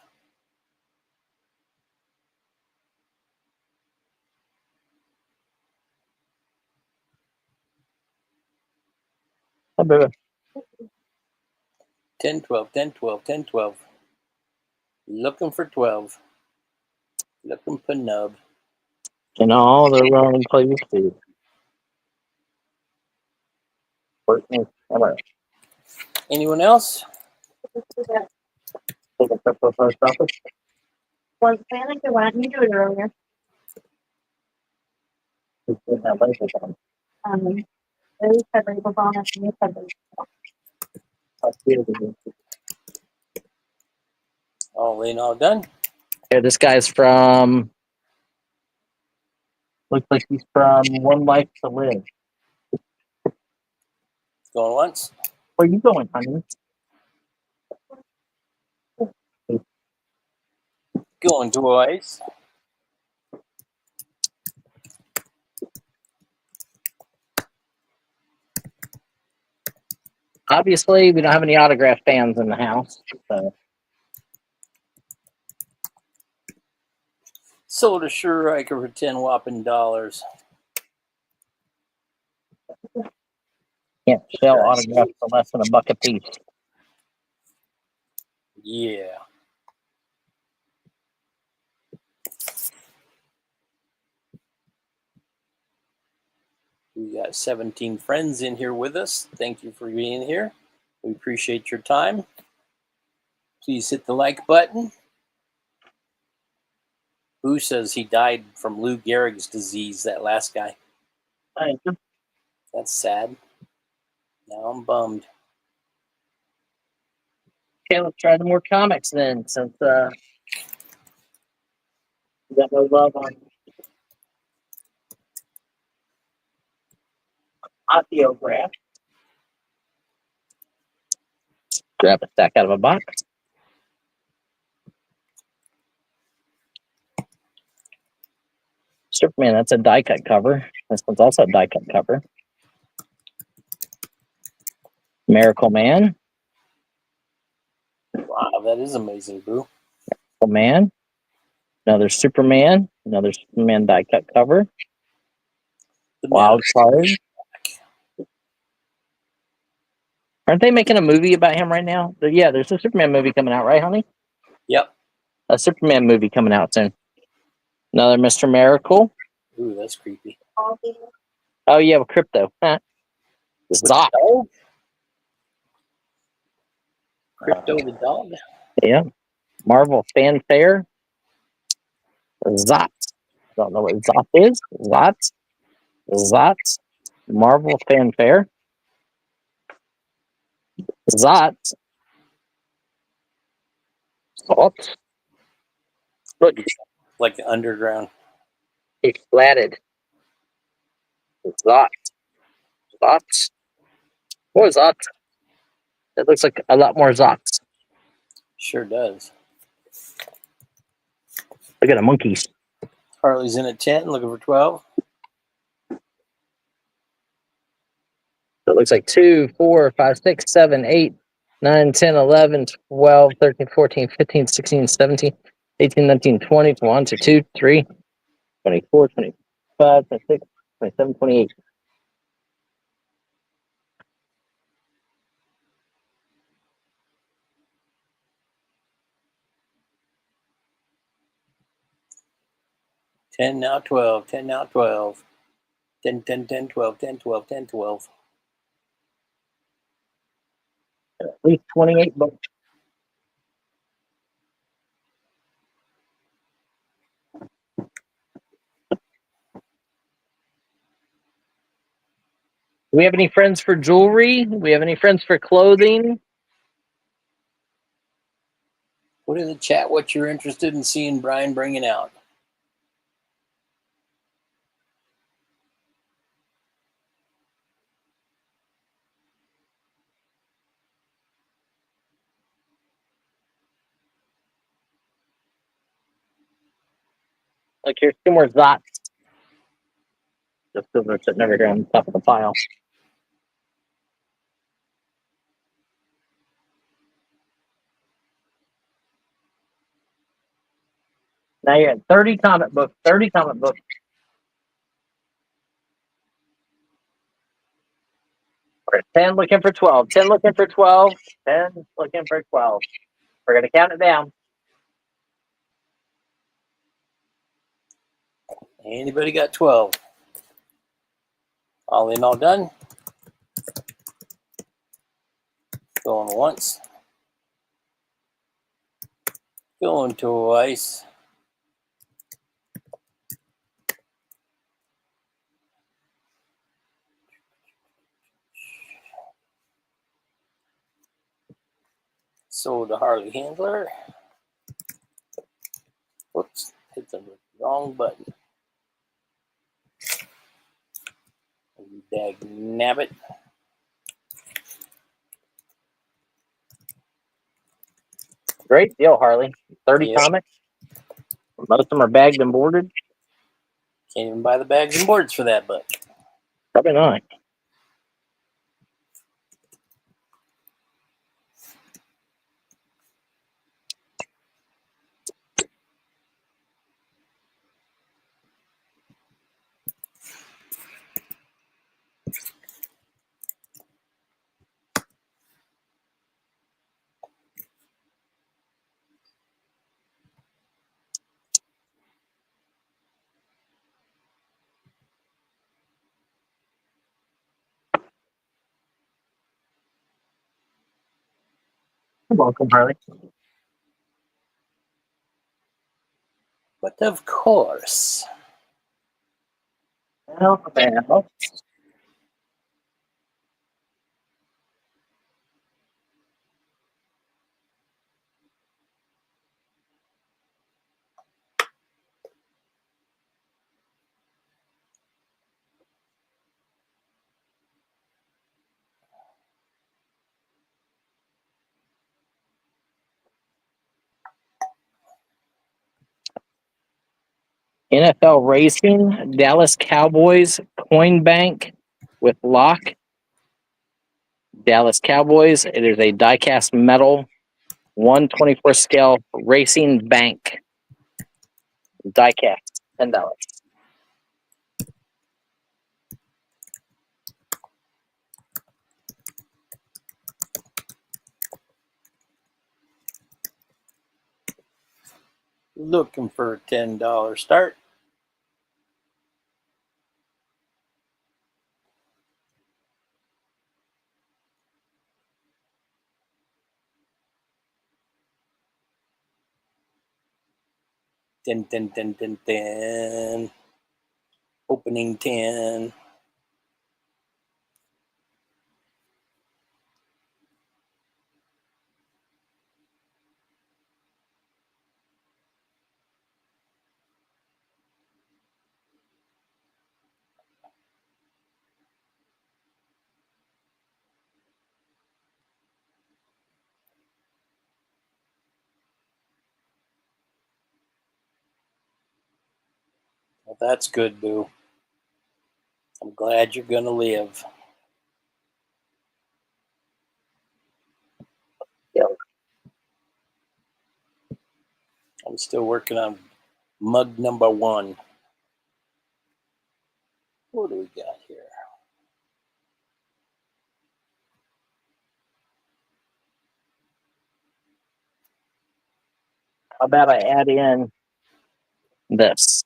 Oh, baby. 10, 12, 10, 12, 10, 12. Looking for 12. Looking for nub. In all the wrong places. Anyone else? Was panic or why didn't you do it earlier? Those had labels on it and these had labels. Oh, ain't all done. Here, this guy's from. Looks like he's from One Life to Live. Going once. Where are you going, honey? Going twice. Obviously, we don't have any autograph fans in the house. So. Sold a Striker for 10 whopping dollars. Can't sell autographs for less than $1 a piece. Yeah. We got 17 friends in here with us. Thank you for being here. We appreciate your time. Please hit the like button. Boo says he died from Lou Gehrig's disease, that last guy. Thank you. That's sad. Now I'm bummed. Okay, let's try the more comics then, since we got no love on Osteograph. Grab a stack out of a box. Superman, that's a die cut cover. This one's also a die cut cover. Miracle Man. Wow, that is amazing, Boo. Miracle Man. Another Superman. Another Superman die cut cover. The Wild Card. Aren't they making a movie about him right now? Yeah, there's a Superman movie coming out, right, honey? Yep. A Superman movie coming out soon. Another Mr. Miracle. Ooh, that's creepy. Oh, yeah, with Crypto. Huh. Zot. Crypto the dog. Yeah. Marvel Fanfare. Zot. Don't know what Zot is. Zot. Marvel Fanfare. Zot. Salt. Look, Like the underground. it's flatted. Zot. Zot. What is Zot? It looks like a lot more Zots. Sure does. Look at the monkeys. Harley's in at 10, looking for 12. So it looks like 2, 4, 5, 6, 7, 8, 9, 10, 11, 12, 13, 14, 15, 16, 17, 18, 19, 20, 21, 22, 23, 24, 25, 26, 27, 28. Ten now 12. 10 now 12. 10, 10, 10, 12, 10, 12, 10, 12. At least 28 books. Do we have any friends for jewelry? Do we have any friends for clothing? Put in the chat what you're interested in seeing Brian bringing out. Like here's 2 more Zots. Just because they're sitting over here on top of the pile. Now you're at 30 comic books. 30 comic books. We're at 10 looking for 12. 10 looking for 12. 10 looking for 12. We're going to count it down. Anybody got 12? All in, all done. Going once. Going twice. Sold the Harley Handler. Whoops, hit the wrong button. Dag nabbit. Great deal, Harley. 30 Yep. comics. Most of them are bagged and boarded. Can't even buy the bags and boards for that, but Probably not. You're welcome, Harley. of course. Well. NFL Racing, Dallas Cowboys, Coin Bank with lock. Dallas Cowboys. It is a die-cast metal 124 scale racing bank. Die-cast, $10. Looking for a $10 start. 10. Opening 10. Well, that's good, Boo. I'm glad you're going to live. Yep. I'm still working on mug number 1. What do we got here? How about I add in this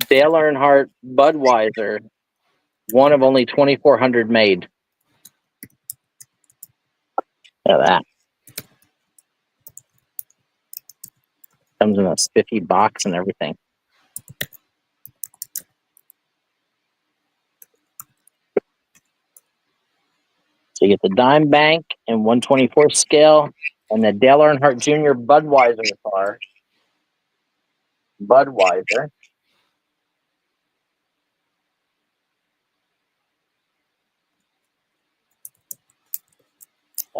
Dale Earnhardt Budweiser, one of only 2,400 made. Look at that. Comes in a spiffy box and everything. So you get the dime bank and 1/24 scale, and the Dale Earnhardt Jr. Budweiser car. Budweiser.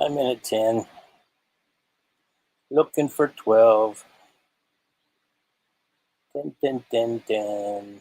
I'm in at 10. Looking for 12. 10. 10. 10.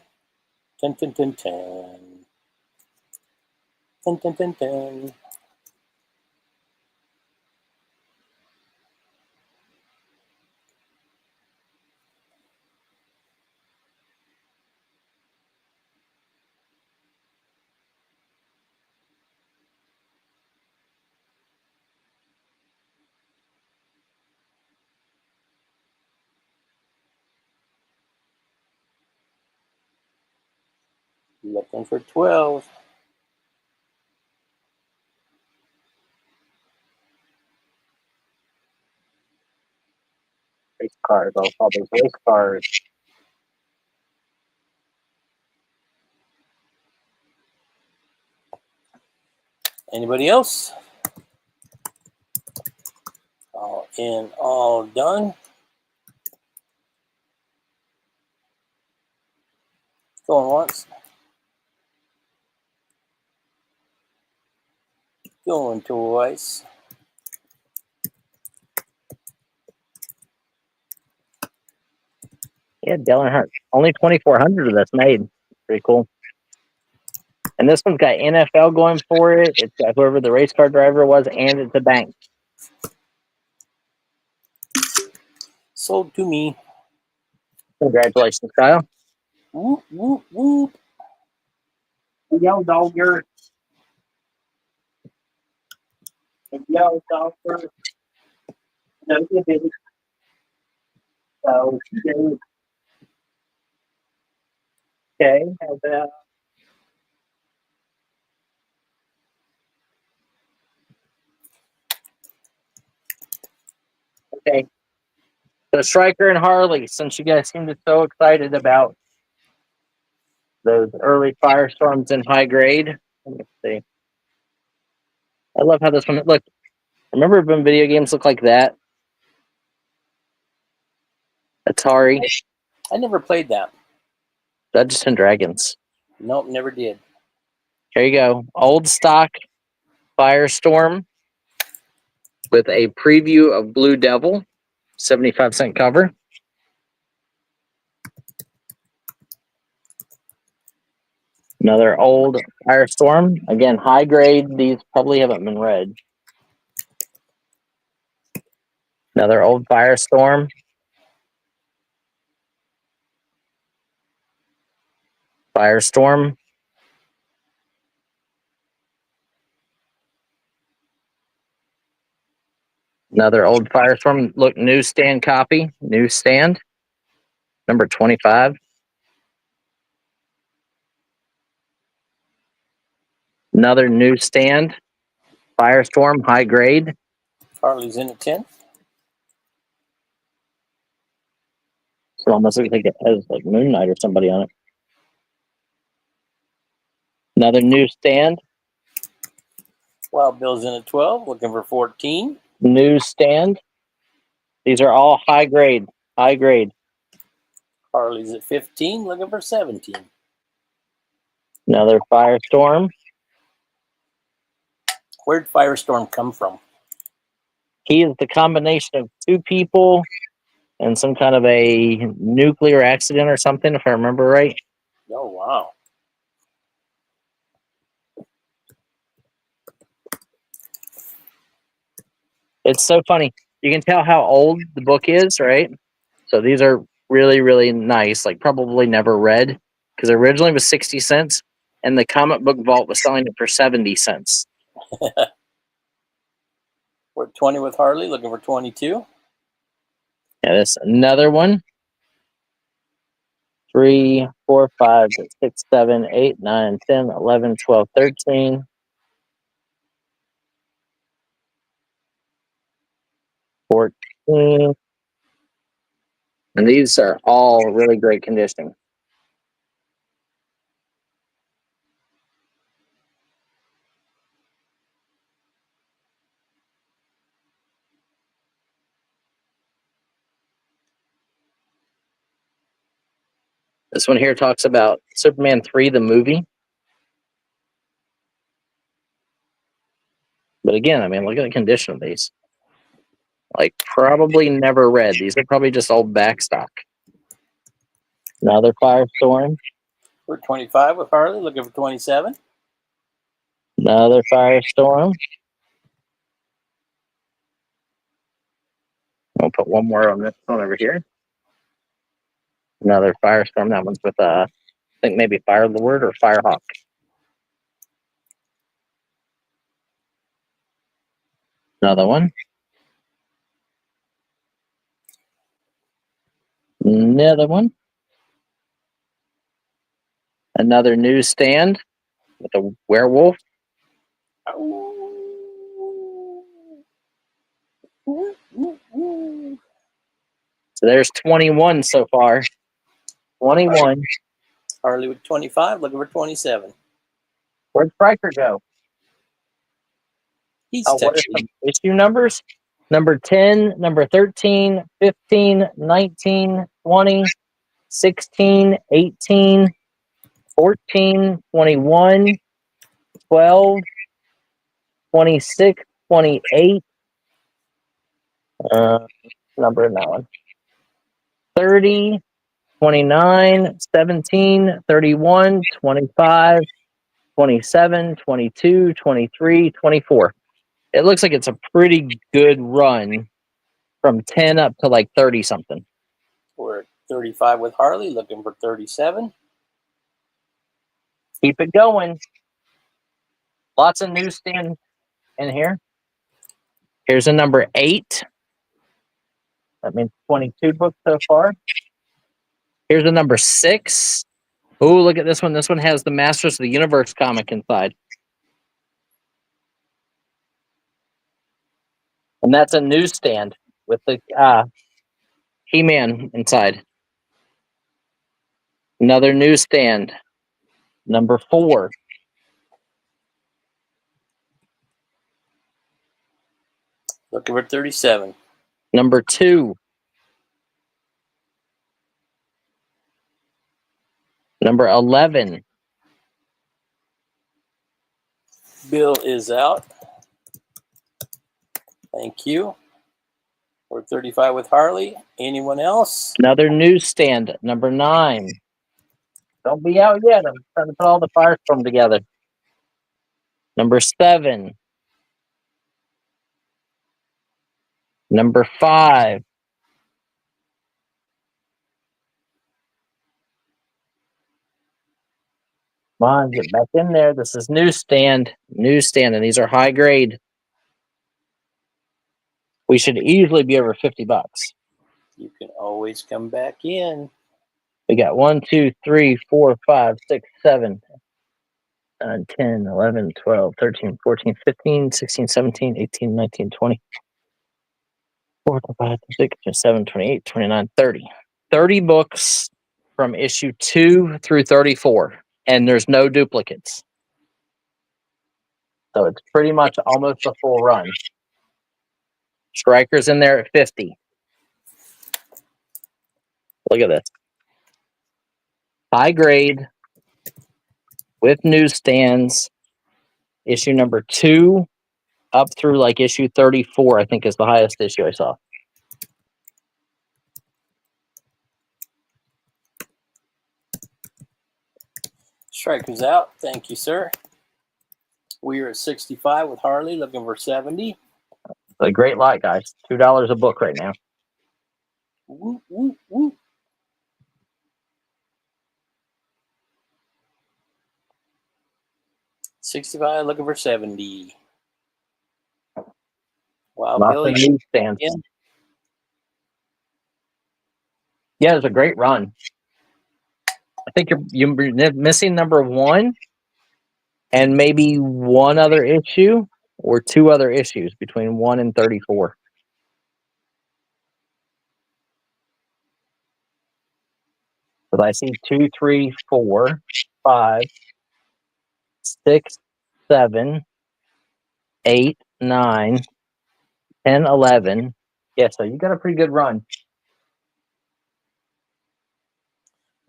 Looking for 12. Race cars. I'll call those race cars. Anybody else? All in, all done. Going once. Going twice. Yeah, Dale Earnhardt. Only 2,400 of that's made. Pretty cool. And this one's got NFL going for it. It's got whoever the race car driver was, and it's a bank. Sold to me. Congratulations, Kyle. Whoop, whoop, whoop. Yo, dogger. Yo, dogger. No, you didn't. So, okay. How about okay. So Stryker and Harley, since you guys seem so excited about those early firestorms in high grade. Let me see. I love how this one look. Remember when video games look like that? Atari, I never played that. Dungeons and Dragons. Nope, never did. Here you go. Old stock Firestorm with a preview of Blue Devil, 75-cent cover. Another old Firestorm. Again, high grade. These probably haven't been read. Another old Firestorm. Firestorm. Another old Firestorm. Look, newsstand copy. Newsstand. Number 25. Another newsstand. Firestorm, high grade. Harley's in at 10. It almost looks like it has like Moon Knight or somebody on it. Another newsstand. Wild Bill's in at 12, looking for 14. Newsstand. These are all high grade. High grade. Harley's at 15, looking for 17. Another Firestorm. Where'd Firestorm come from? He is the combination of two people and some kind of a nuclear accident or something, if I remember right. Oh, wow. It's so funny. You can tell how old the book is, right? So these are really, really nice, like probably never read, because originally it was 60 cents, and the comic book vault was selling it for 70 cents. We're at 20 with Harley, looking for 22. Yeah, that's another one. 3, 4, 5, 6, 7, 8, 9, 10, 11, 12, 13. 14. And these are all really great condition. This one here talks about Superman 3, the movie. But again, I mean, look at the condition of these. Like, probably never read. These are probably just old backstock. Another Firestorm. We're at 25 with Harley, looking for 27. Another Firestorm. I'll put one more on this one over here. Another Firestorm. That one's with, I think maybe Firelord or Firehawk. Another one. Another one. Another newsstand with a werewolf. So there's 21 so far. 21. Harley with 25, looking for 27. Where'd Stryker go? He's What are texting. some issue numbers? Number 10, number 13, 15, 19, 20, 16, 18, 14, 21, 12, 26, 28. Number in that one. 30, 29, 17, 31, 25, 27, 22, 23, 24. It looks like it's a pretty good run from 10 up to like 30 something. We're at 35 with Harley, looking for 37. Keep it going. Lots of newsstand in here. Here's a number 8. That means 22 books so far. Here's a number 6. Oh, look at this one. This one has the Masters of the Universe comic inside. And that's a newsstand with the He-Man inside. Another newsstand. Number 4. Looking for 37. Number 2. Number 11. Bill is out. Thank you. We're at 35 with Harley. Anyone else? Another newsstand. Number 9. Don't be out yet. I'm trying to put all the Firestorm together. Number 7. Number 5. Come on, get back in there. This is newsstand, and these are high grade. We should easily be over $50. You can always come back in. We got 1, 2, 3, 4, 5, 6, 7, 9, 10, 11, 12, 13, 14, 15, 16, 17, 18, 19, 20, 4, 5, 6, 7, 28, 29, 30. 30 books from issue 2 through 34, and there's no duplicates. So it's pretty much almost a full run. Striker's in there at 50. Look at this. High grade with newsstands. Issue number 2 up through like issue 34, I think is the highest issue I saw. Strikers out. Thank you, sir. We are at 65 with Harley, looking for 70. A great lot, guys. $2 a book right now. Woo, woo, woo. $65, looking for 70. Wow, Lots Billy. of newsstands. Yeah. Yeah, it was a great run. I think you're missing number 1 and maybe one other issue or 2 other issues between 1 and 34. But I see 2, 3, 4, 5, 6, 7, 8, 9, 10, 11. Yeah, so you got a pretty good run.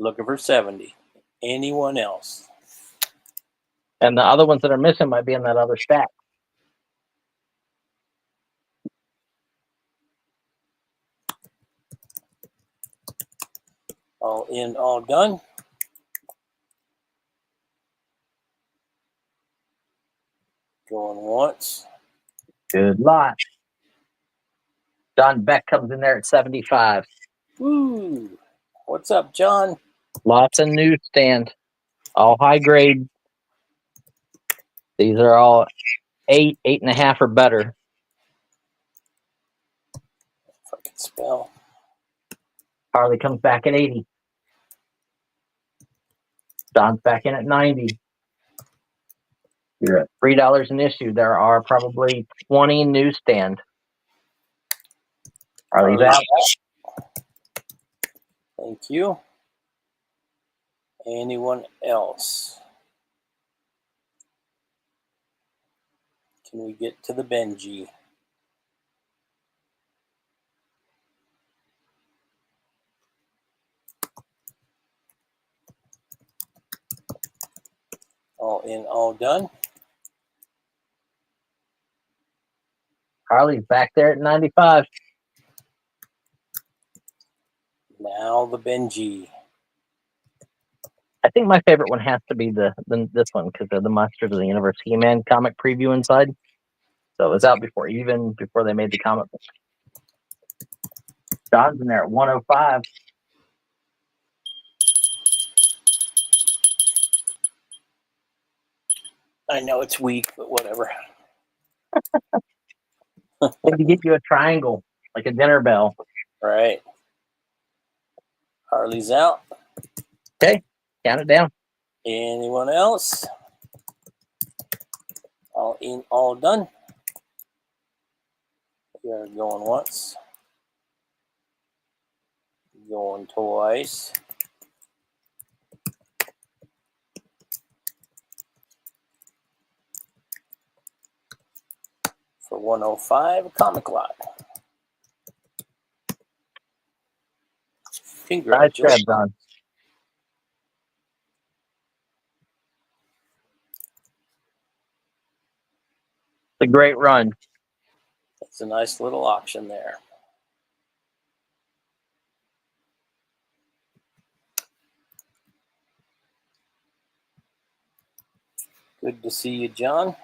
Looking for 70. Anyone else? And the other ones that are missing might be in that other stack. All in, all done. Going once. Good lot. John Beck comes in there at 75. Woo. What's up, John? Lots of newsstand. All high grade. These are all 8, 8.5 or better. If I can spell. Harley comes back at 80. John's back in at 90. You're at $3 an issue. There are probably 20 newsstand. Harley's out. Thank you. Anyone else? Can we get to the Benji? All in, all done. Harley's back there at 95. Now the Benji. I think my favorite one has to be this one because they're the Masters of the Universe He-Man comic preview inside. So it was out before they made the comic book. John's in there at 105. I know it's weak, but whatever. Maybe get you a triangle, like a dinner bell. Right. Harley's out. Okay, count it down. Anyone else? All in, all done. We are going once. Going twice. For 105, a comic lot. Nice Congratulations. job, John. It's a great run. It's a nice little auction there. Good to see you, John.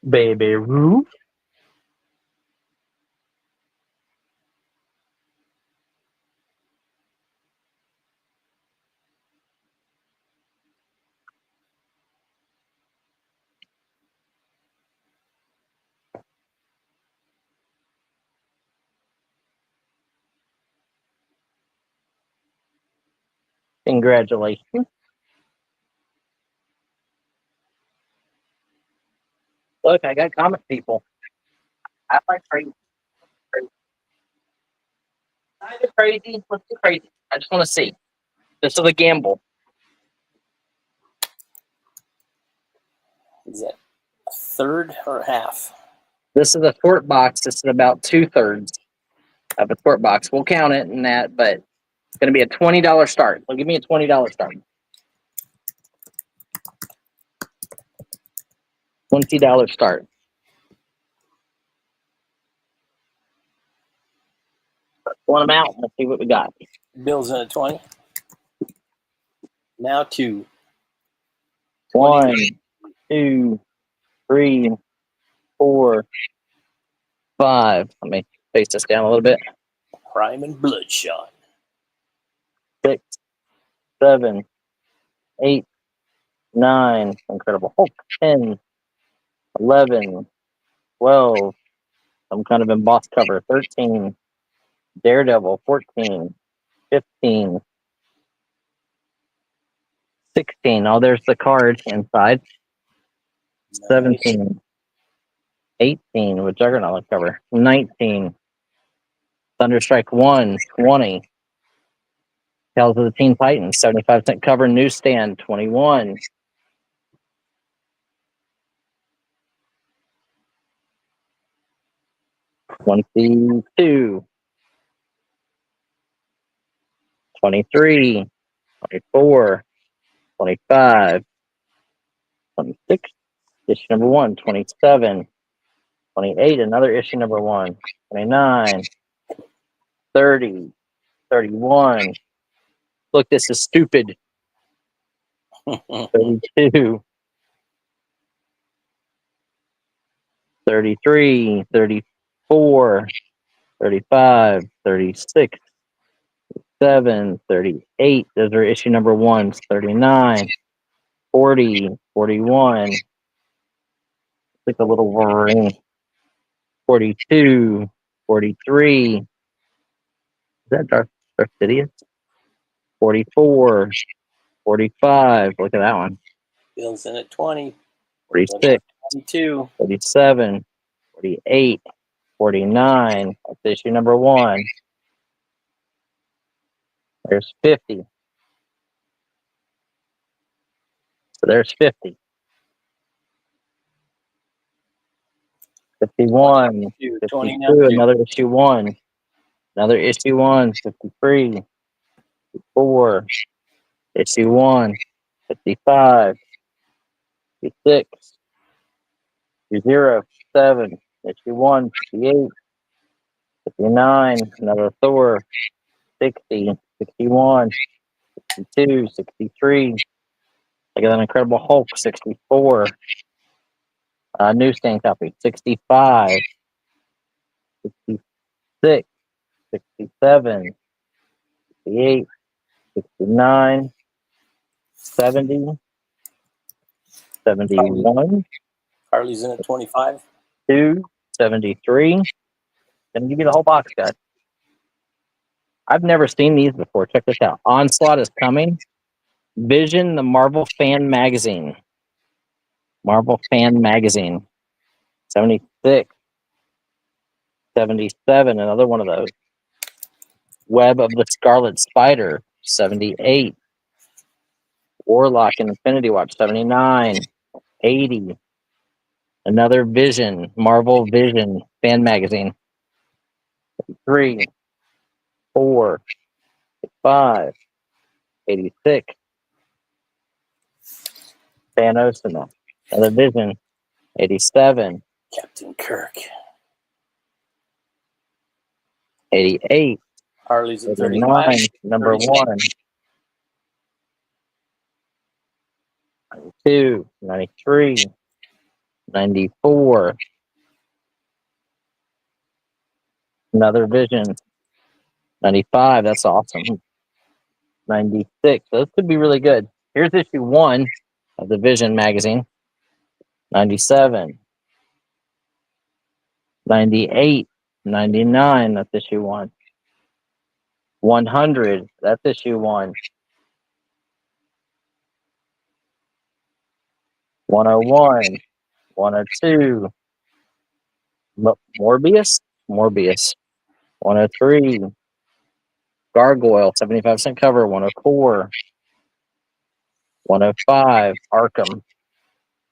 Baby Ruth. Congratulations. Look, I got comic people. I like crazy. Either crazy. Let's do crazy. I just want to see. This is a gamble. Is that a third or half? This is a quart box. This is about 2/3 of a quart box. We'll count it in that, but it's going to be a $20 start. Well, give me a $20 start. $20 start. Pull them out. Let's see what we got. Bill's in at 20. Now 2. 1, 2, 3, 4, 5. Let me face this down a little bit. Prime and Bloodshot. 6, 7, 8, 9. Incredible Hulk. 10, 11, 12. Some kind of embossed cover. 13. Daredevil. 14, 15, 16. Oh, there's the card inside. 17, 18 with Juggernaut cover. 19. Thunderstrike 1, 20. Tales of the Teen Titans, 75-cent cover newsstand, 21. 22. 23. 24. 25. 26. Issue number 1. 27. 28. Another issue number 1. 29. 30. 31. Look, this is stupid. 32. 33. 34. 35. 36. 37, 38. Those are issue number 1s. 39. 40. 41. Like a little Wolverine. 42. 43. Is that Darth Sidious? 44. 45. Look at that one. Bill's in at 20. 46. 22. 47. 48. 49. That's issue number 1. There's 50. So there's 50. 51. 52. Another issue 1. Another issue 1. 53. 54. Issue 1. 55. 56. Issue 0. 7. Issue 1. 58. 59. Another Thor. 60. 61. 62. 63. Look at that Incredible Hulk. 64. Newsstand copy. 65. 66. 67. 68. 69. 70. 71. Harley's in at 25. 2. 73. Gonna give you the whole box, guys. I've never seen these before. Check this out. Onslaught is coming. Vision, the Marvel Fan Magazine. Marvel Fan Magazine. 76. 77. Another one of those. Web of the Scarlet Spider. 78. Warlock and Infinity Watch. 79. 80. Another Vision. Marvel Vision Fan Magazine. 3. 4. 5. 86. Thanos and another Vision. 87. Captain Kirk. 88. Harley's at 39. 35. Number 36. 1. 92. 93. 94. Another Vision. 95. That's awesome. 96. Those could be really good. Here's issue 1 of the Vision magazine. 97. 98. 99. That's issue 1. 100. That's issue 1. 101. 102. Morbius. 103. Gargoyle, 75-cent cover. 104. 105. Arkham.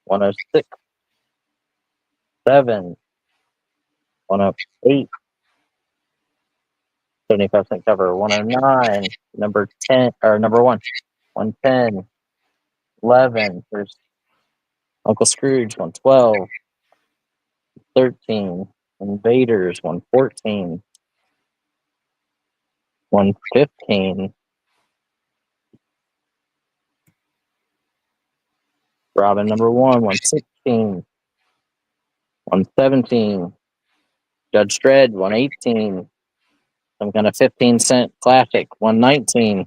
106. 7. 108. 75-cent cover. 109. Number 10 or number 1. 110. 11. There's Uncle Scrooge. 112. 13. Invaders. 114. 115. Robin number 1. 116. 117. Judge Dredd. 118. Some kind of 15-cent classic. 119.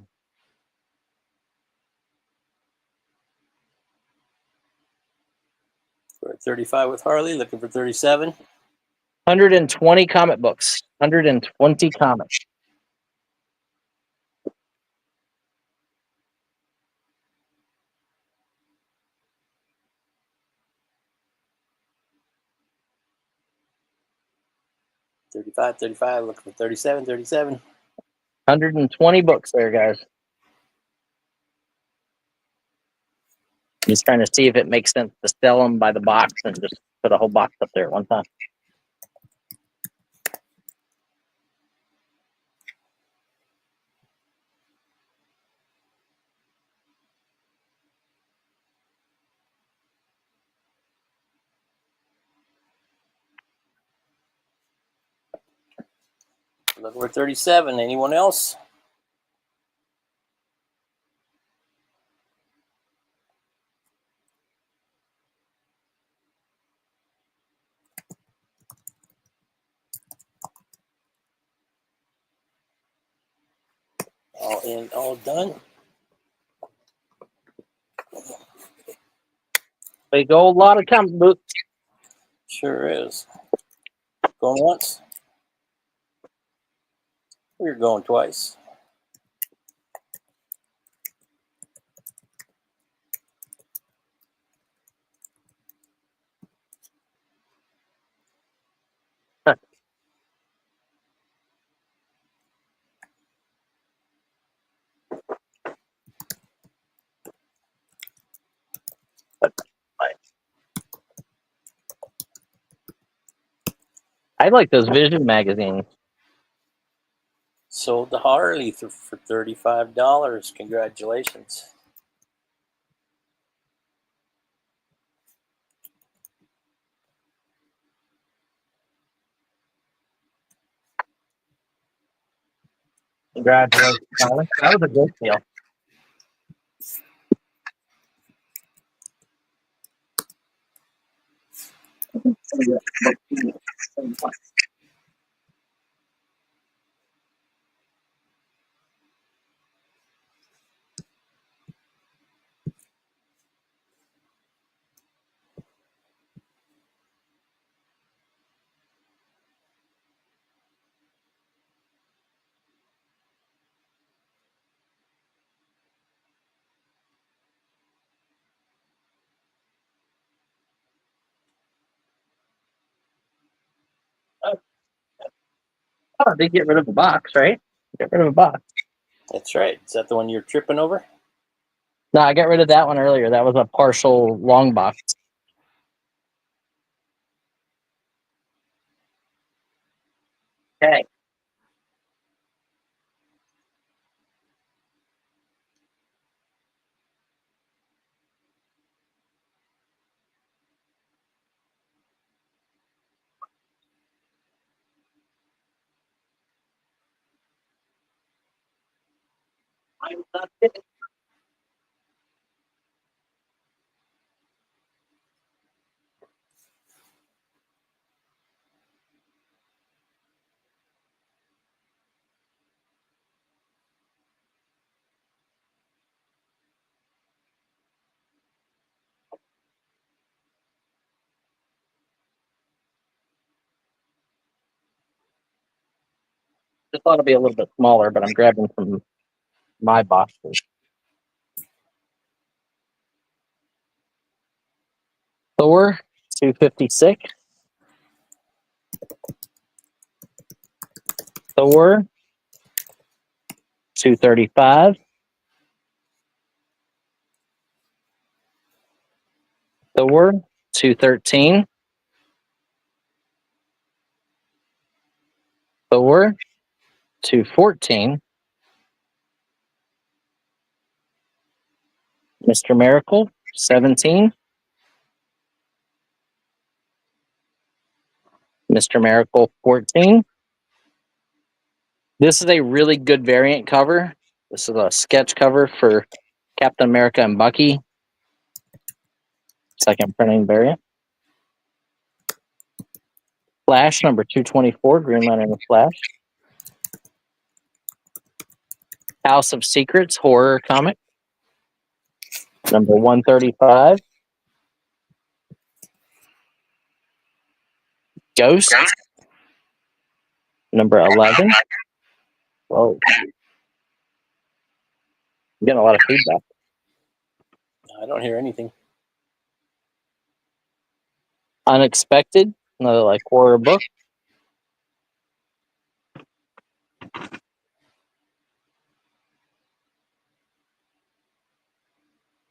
We're at 35 with Harley, looking for 37. 120 comic books. 120 comics. $35, looking for 37, 37. 120 books there, guys. Just trying to see if it makes sense to sell them by the box and just put a whole box up there at one time. Looking for 37. Anyone else? All in, all done. Big old lot of comic books. Sure is. Going once. We're going twice. I like those Vision magazines. Sold to Harley for $35. Congratulations. Congratulations, Colin. That was a good deal. Oh, they get rid of the box, right? Get rid of a box. That's right. Is that the one you're tripping over? No, I got rid of that one earlier. That was a partial long box. Okay. Just thought it'd be a little bit smaller, but I'm grabbing from my boxes. Thor, 256. Thor, 235. Thor, 213. Thor, 214. Mr. Miracle, 17. Mr. Miracle, 14. This is a really good variant cover. This is a sketch cover for Captain America and Bucky. Second printing variant. Flash, number 224, Green Lantern and Flash. House of Secrets, horror comic. Number 135. Ghost, number 11. Whoa. I'm getting a lot of feedback. I don't hear anything. Unexpected, another like horror book.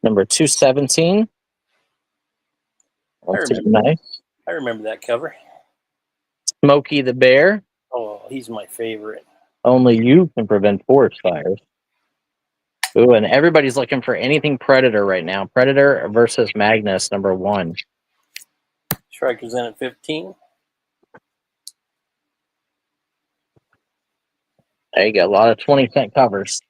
Number 217. That's nice. I remember that cover. Smokey the Bear. Oh, he's my favorite. Only you can prevent forest fires. Ooh, and everybody's looking for anything Predator right now. Predator versus Magnus, number 1. Striker's in at 15. There you go. A lot of 20-cent covers.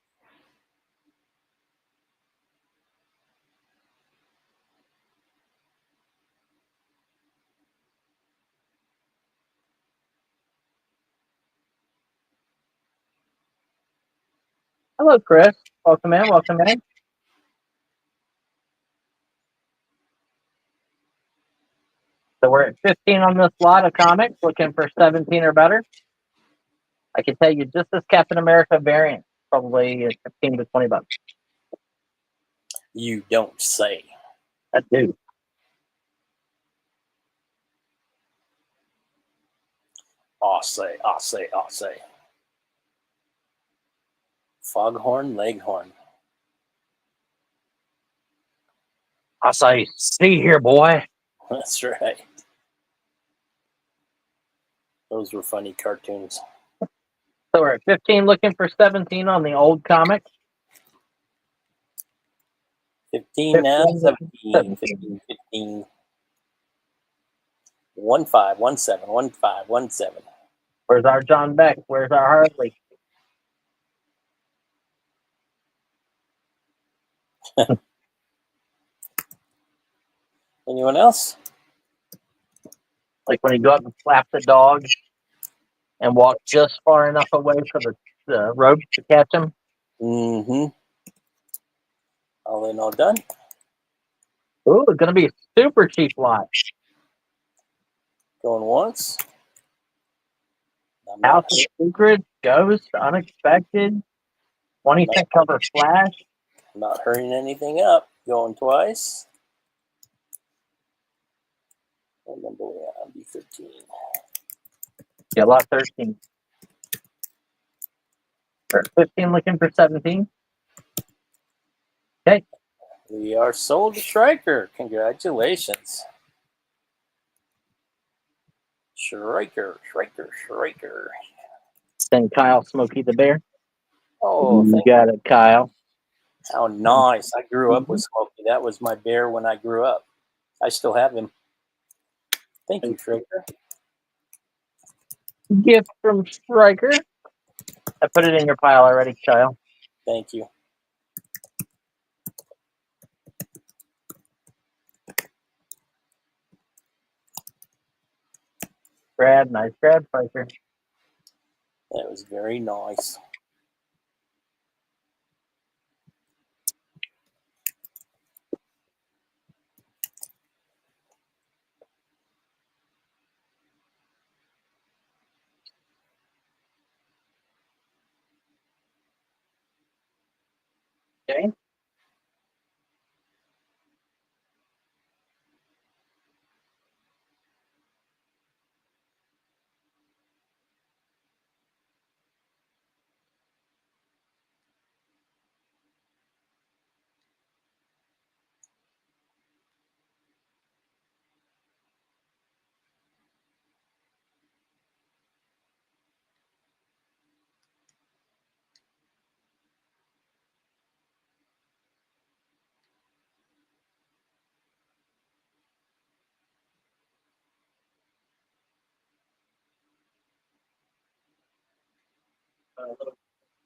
Hello, Chris. Welcome in. Welcome in. So we're at 15 on this lot of comics, looking for 17 or better. I can tell you just this Captain America variant, probably 15 to 20 bucks. You don't say. I do. I'll say. Foghorn Leghorn. I say, see here, boy. That's right. Those were funny cartoons. So we're at 15 looking for 17 on the old comics. 15 now, 17, 15, 15. 15, 17, 15, 17. Where's our John Beck? Where's our Harley? Anyone else? Like when you go up and slap the dog and walk just far enough away for the rope to catch him. Mm-hmm. All in, all done. Ooh, it's going to be a super cheap lot. Going once. House of Secrets, Ghost, Unexpected, 20-cent cover Flash. Not hurrying anything up. Going twice. What number we on? B13. Yeah, lot 13. Or 15 looking for 17. Okay. We are sold to Striker. Congratulations. Striker. Send Kyle Smokey the Bear. Oh, you got it, Kyle. How nice. I grew up with Smokey. That was my bear when I grew up. I still have him. Thank you, Striker. Gift from Striker. I put it in your pile already, Kyle. Thank you. Grab, nice grab, Striker. That was very nice. Okay.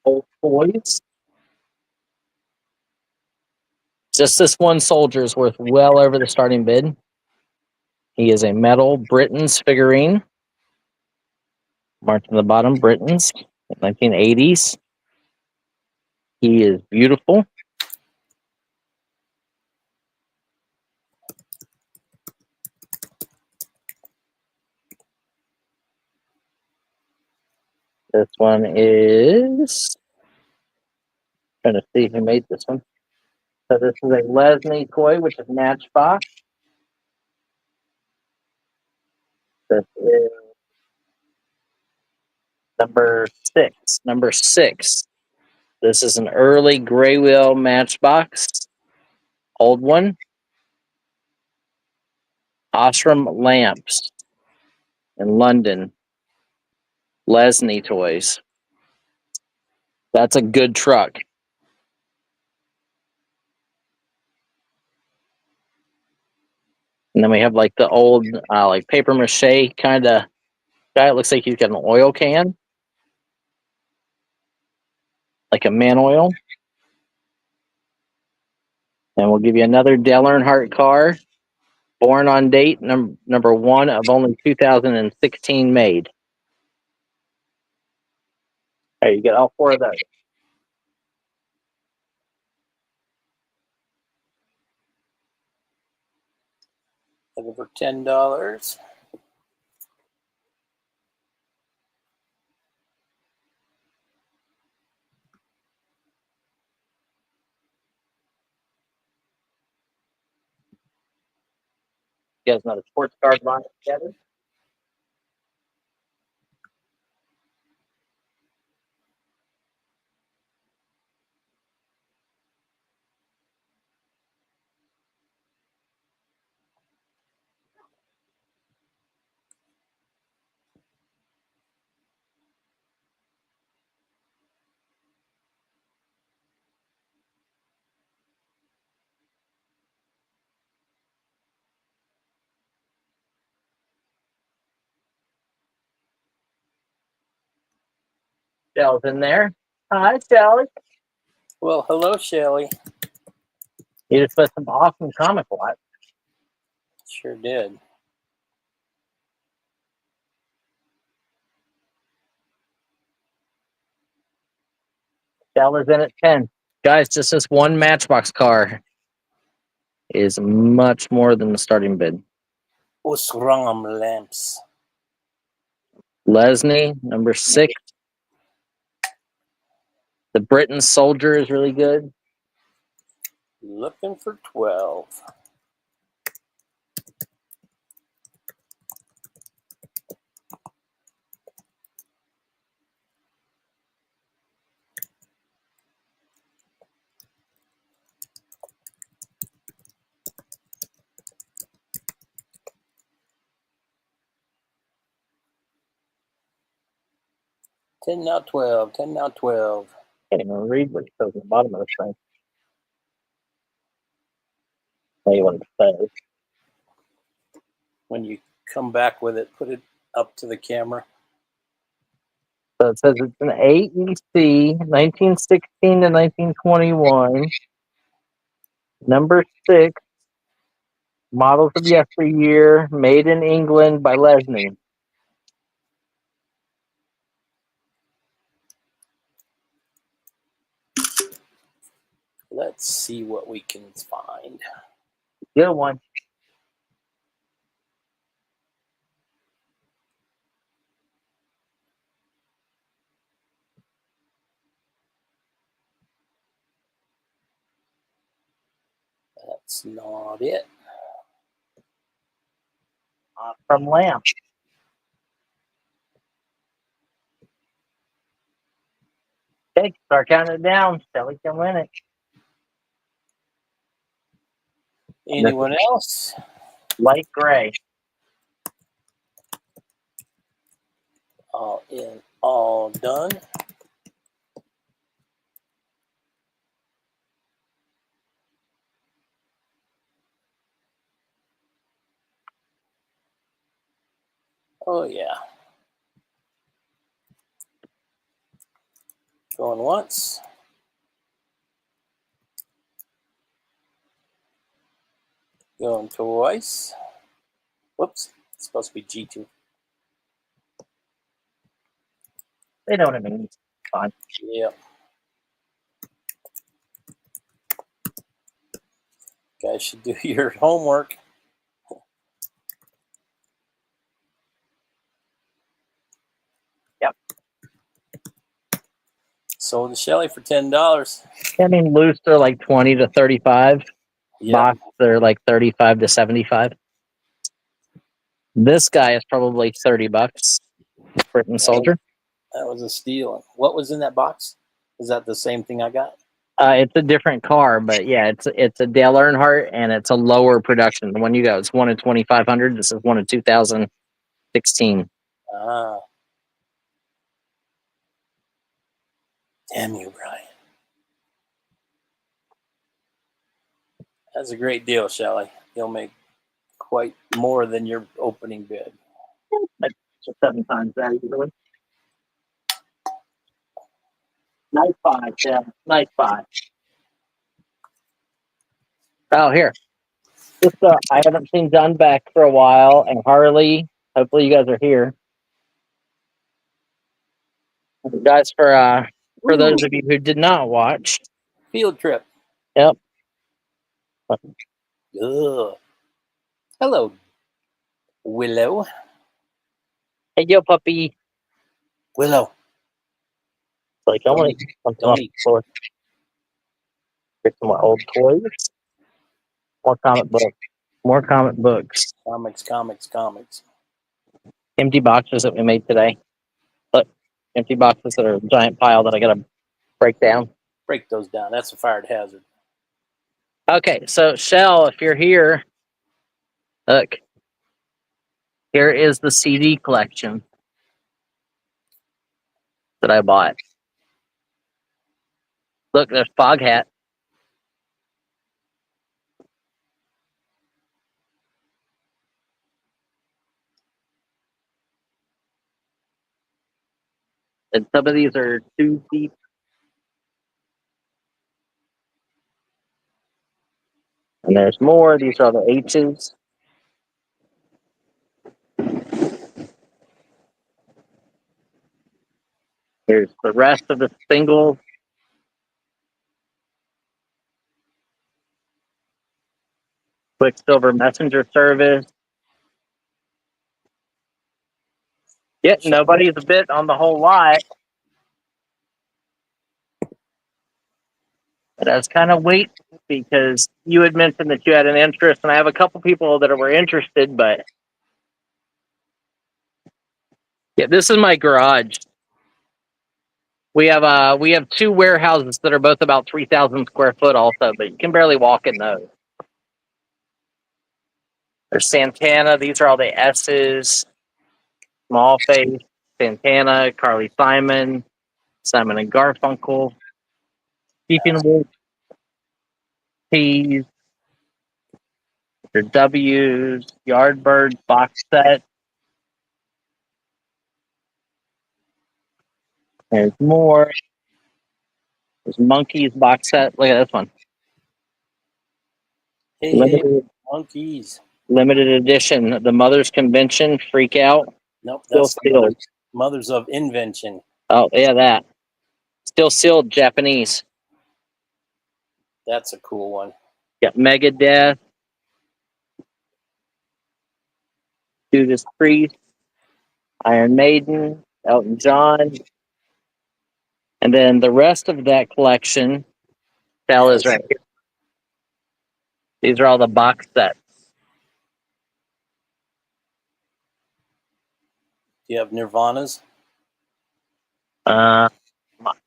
Old toys. Just this one soldier is worth well over the starting bid. He is a metal Britons figurine. Marked on the bottom, Britons, 1980s. He is beautiful. This one is trying to see who made this one. So this is a Lesney toy, which is Matchbox. This is number 6. Number 6. This is an early gray wheel Matchbox. Old one. Osram Lamps in London. Lesney toys. That's a good truck. And then we have like the old like paper mache kind of guy. It looks like he's got an oil can. Like a man oil. And we'll give you another Dale Earnhardt car. Born on date, number 1 of only 2016 made. Hey, you get all 4 of those. Looking for $10. You guys know the sports card line together? Shell's in there. Hi, Shelly. Well, hello, Shelly. You just put some awesome comic lot. Sure did. Shell is in at 10. Guys, just this one Matchbox car is much more than the starting bid. Osram Lamps. Lesney, number 6. The Britain Soldier is really good. Looking for 12. $10 now, 12. $10 now, 12. Can't even read what it says at the bottom of this thing. Tell you what it says. When you come back with it, put it up to the camera. So it says it's an AEC 1916 to 1921. Number 6. Models of yesteryear. Made in England by Lesney. Let's see what we can find. Good one. That's not it. From Lamp. Okay, start counting it down. Shelly can win it. Anyone else? Light gray. All in, all done. Oh, yeah. Going once. Going twice. Whoops. It's supposed to be G2. They know what I mean. It's fine. Yep. Guys should do your homework. Yep. Sold to Shelly for $10. I mean, loose they're like 20 to 35. Yeah. Box they're like 35 to 75. This guy is probably $30. Britain Soldier. That was a steal. What was in that box? Is that the same thing I got? It's a different car, but yeah, it's a Dale Earnhardt, and it's a lower production. The one you got is one in 2,500. This is one in 2016. Ah. Damn you, Brian. That's a great deal, Shelly. You'll make quite more than your opening bid. That's 7 times that usually. Nice 5, yeah. Nice 5. Oh, here. Just I haven't seen John back for a while, and Harley. Hopefully, you guys are here, guys. For those of you who did not watch, Field trip. yep. Ugh. Hello, Willow. Hey, yo, puppy. Willow. Like, I Don't want eat. to Don't eat. get some more old toys. More comic books. More comic books. Comics. Empty boxes that we made today. Look, empty boxes that are a giant pile that I got to break down. Break those down. That's a fired hazard. Okay, so Shell, if you're here, look. Here is the CD collection that I bought. Look, there's Foghat. And some of these are 2 deep. And there's more. These are the H's. Here's the rest of the singles. Quicksilver Messenger Service. Yet nobody's a bit on the whole lot. But I was kind of waiting because you had mentioned that you had an interest, and I have a couple people that were interested, but yeah, this is my garage. We have 2 warehouses that are both about 3,000 square foot also, but you can barely walk in those. There's Santana. These are all the S's. Small Face, Santana, Carly Simon, Simon and Garfunkel, Keeping Wolf, P's, your W's, Yardbird box set. There's more. There's Monkeys box set. Look at this one. Hey, monkeys. Limited edition. The Mother's Convention Freak Out. Nope, Still that's sealed. Mothers of Invention. Oh, yeah, that. Still sealed Japanese. That's a cool one. Got Megadeth. Judas Priest. Iron Maiden. Elton John. And then the rest of that collection, is right here. These are all the box sets. Do you have Nirvanas? I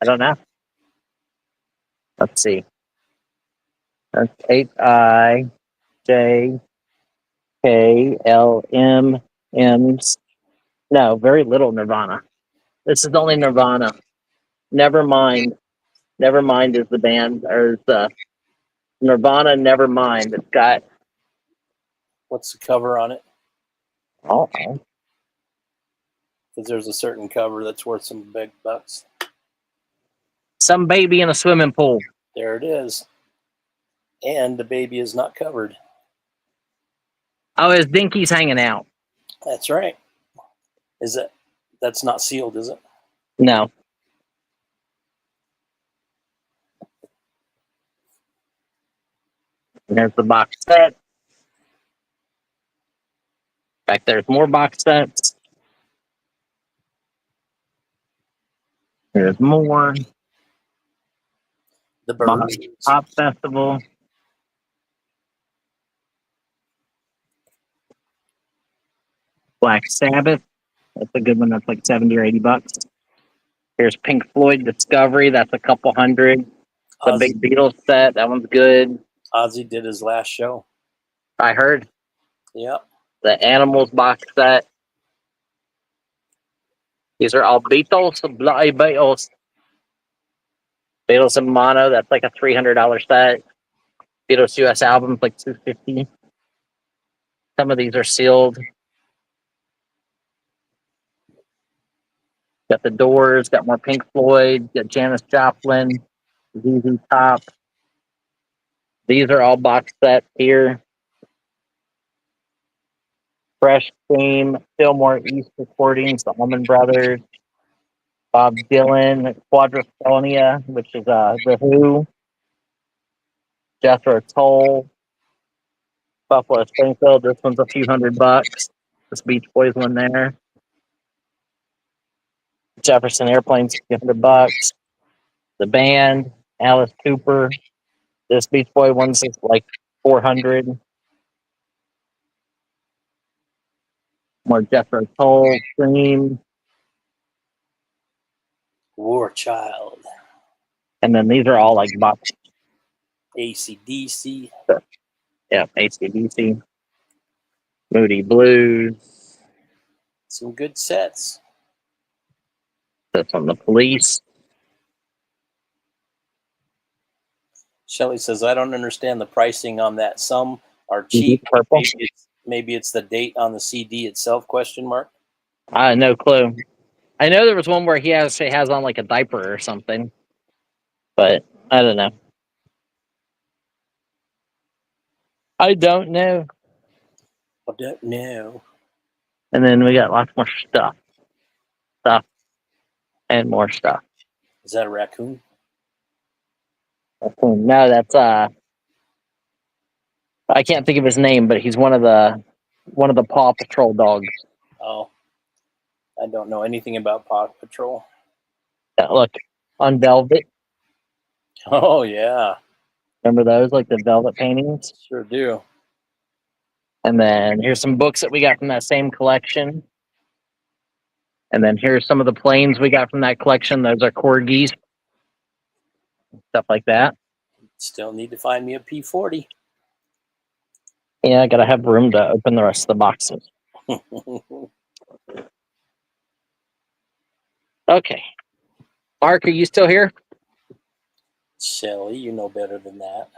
don't know. Let's see. That's HIJKLMMs. No, very little Nirvana. This is only Nirvana. Nevermind. Nevermind is the band, or the Nirvana Nevermind. It's got. What's the cover on it? Oh, Because there's a certain cover that's worth some big bucks. Some baby in a swimming pool. There it is. And the baby is not covered. Oh, his dinky's hanging out. That's right. That's not sealed, is it? No. And there's the box set. Back there's more box sets. There's more. The birds. Pop Festival. Black Sabbath. That's a good one. That's like 70 or 80 bucks. Here's Pink Floyd Discovery. That's a couple hundred. The Ozzy, Big Beatles set. That one's good. Ozzy did his last show. I heard. Yep. The Animals box set. These are all Beatles. Beatles. Beatles in mono. That's like a $300 set. Beatles US albums like $250. Some of these are sealed. Got the Doors. Got more Pink Floyd. Got Janis Joplin. ZZ Top. These are all box sets here. Fresh Cream, Fillmore East Recordings, the Allman Brothers, Bob Dylan, Quadrophonia, which is The Who, Jethro Tull, Buffalo Springfield. This one's a few $100. This Beach Boys one there. Jefferson Airplane's a few $100. The Band, Alice Cooper. This Beach Boy one's like $400. More Jethro Tull, Cream. War Child. And then these are all like box. AC/DC. Yeah, AC/DC. Moody Blues. Some good sets. That's on the Police. Shelly says, I don't understand the pricing on that. Some are cheap. Purple. Maybe it's the date on the CD itself, question mark. No clue. I know there was one where he actually has on like a diaper or something. But I don't know. I don't know. I don't know. And then we got lots more stuff. And more stuff. Is that a raccoon? No, that's I can't think of his name, but he's one of the Paw Patrol dogs. Oh. I don't know anything about Paw Patrol. Look, on Velvet. Oh, yeah. Remember those, like the Velvet paintings? Sure do. And then here's some books that we got from that same collection. And then here's some of the planes we got from that collection. Those are corgis. Stuff like that. Still need to find me a P40. Yeah, I gotta have room to open the rest of the boxes. Okay. Mark, are you still here? Shelly, you know better than that.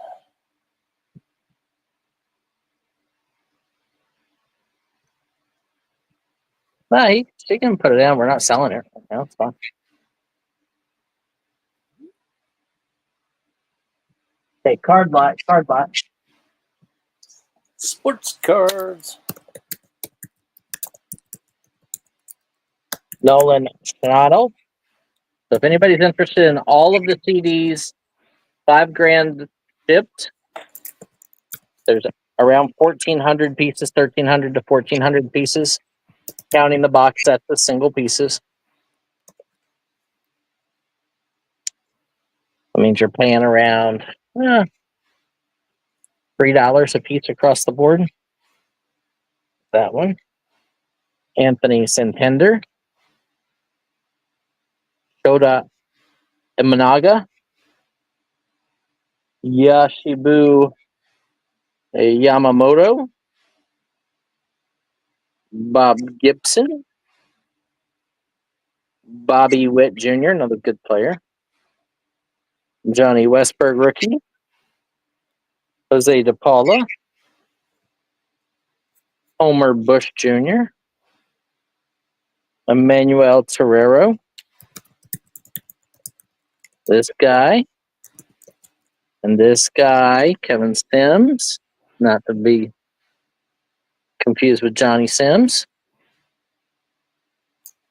No, she can put it down. We're not selling it. No, it's fine. Okay, card lot. Sports cards. Nolan Schnottel. So if anybody's interested in all of the CDs, $5,000 shipped. There's around 1,400 pieces, 1,300 to 1,400 pieces, counting the box sets as single pieces. That means you're paying around $3 a piece across the board. That one. Anthony Santender. Shota Imanaga. Yashibu Yamamoto. Bob Gibson. Bobby Witt Jr., another good player. Johnny Westberg, rookie. Jose De Paula. Homer Bush Jr. Emmanuel Torrero. this guy, and this guy, Kevin Sims, not to be confused with Johnny Sims.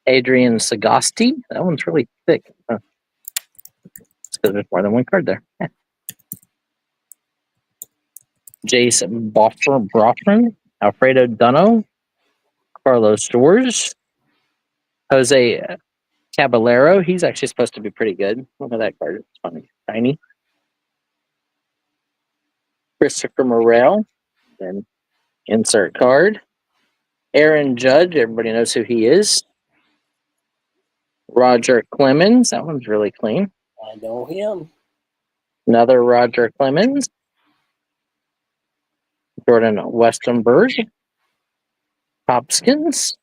Adrian Sagasti, that one's really thick. Huh. It's because there's more than one card there. Jason Brofman, Alfredo Duno, Carlos Stores, Jose Caballero. He's actually supposed to be pretty good. Look at that card. It's funny. Tiny. Christopher Morel. Then insert card. Aaron Judge. Everybody knows who he is. Roger Clemens. That one's really clean. I know him. Another Roger Clemens. Jordan Westenberg. Hopkins.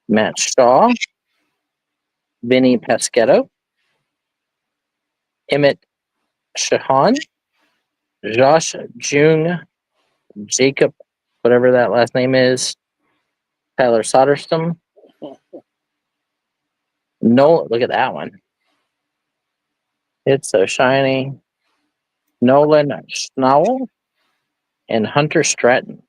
Matt Shaw. Vinny Pescetto. Emmett Shahan. Josh Jung. Jacob, whatever that last name is. Tyler Soderstrom. No, look at that one. It's so shiny. Nolan Schnowell and Hunter Stratton.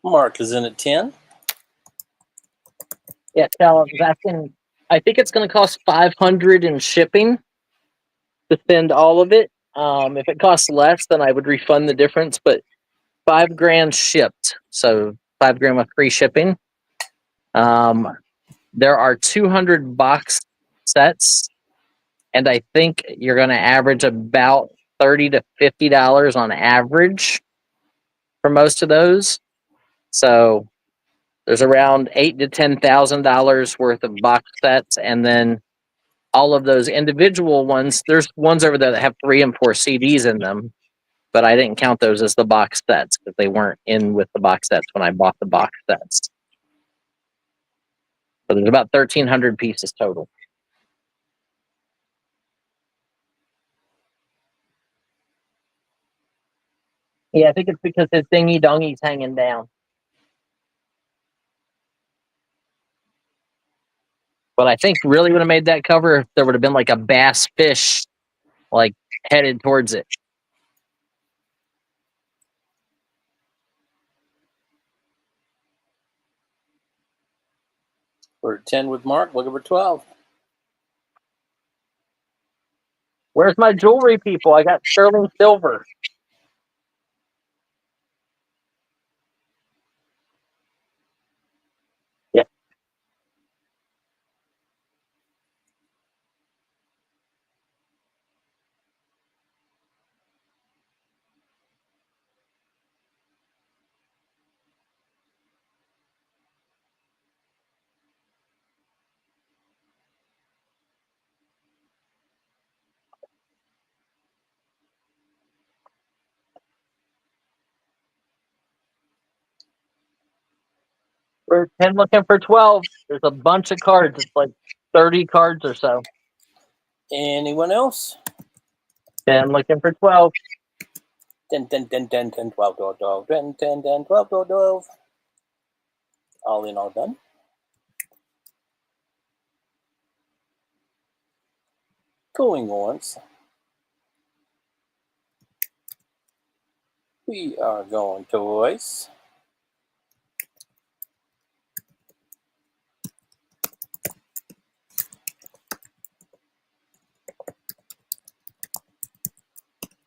Mark is in at 10. Yeah, tell asking. I think it's going to cost $500 in shipping to send all of it. If it costs less, then I would refund the difference. But $5,000 shipped, so $5,000 with free shipping. There are 200 box sets, and I think you're going to average about $30 to $50 on average for most of those. So there's around $8,000 to $10,000 worth of box sets, and then all of those individual ones. There's ones over there that have 3 and 4 CDs in them, but I didn't count those as the box sets because they weren't in with the box sets when I bought the box sets. So there's about 1,300 pieces total. Yeah, I think it's because his dingy dongy's hanging down. But I think really would have made that cover if there would have been like a bass fish like headed towards it. We're at 10 with Mark. Looking for 12. Where's my jewelry, people? I got sterling silver. Yeah. We're 10 looking for 12. There's a bunch of cards. It's like 30 cards or so. Anyone else? 10 looking for 12. 10, 10, 10, 10, 10, 12, 12, 12, 10, 10, 10, 12, 12, 12. All in, all done. Going once. We are going twice.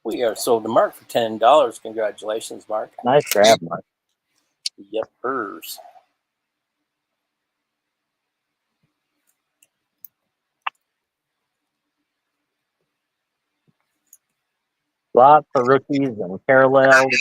We are sold to Mark for $10. Congratulations, Mark. Nice grab, Mark. Yepers. Lots of rookies and parallels.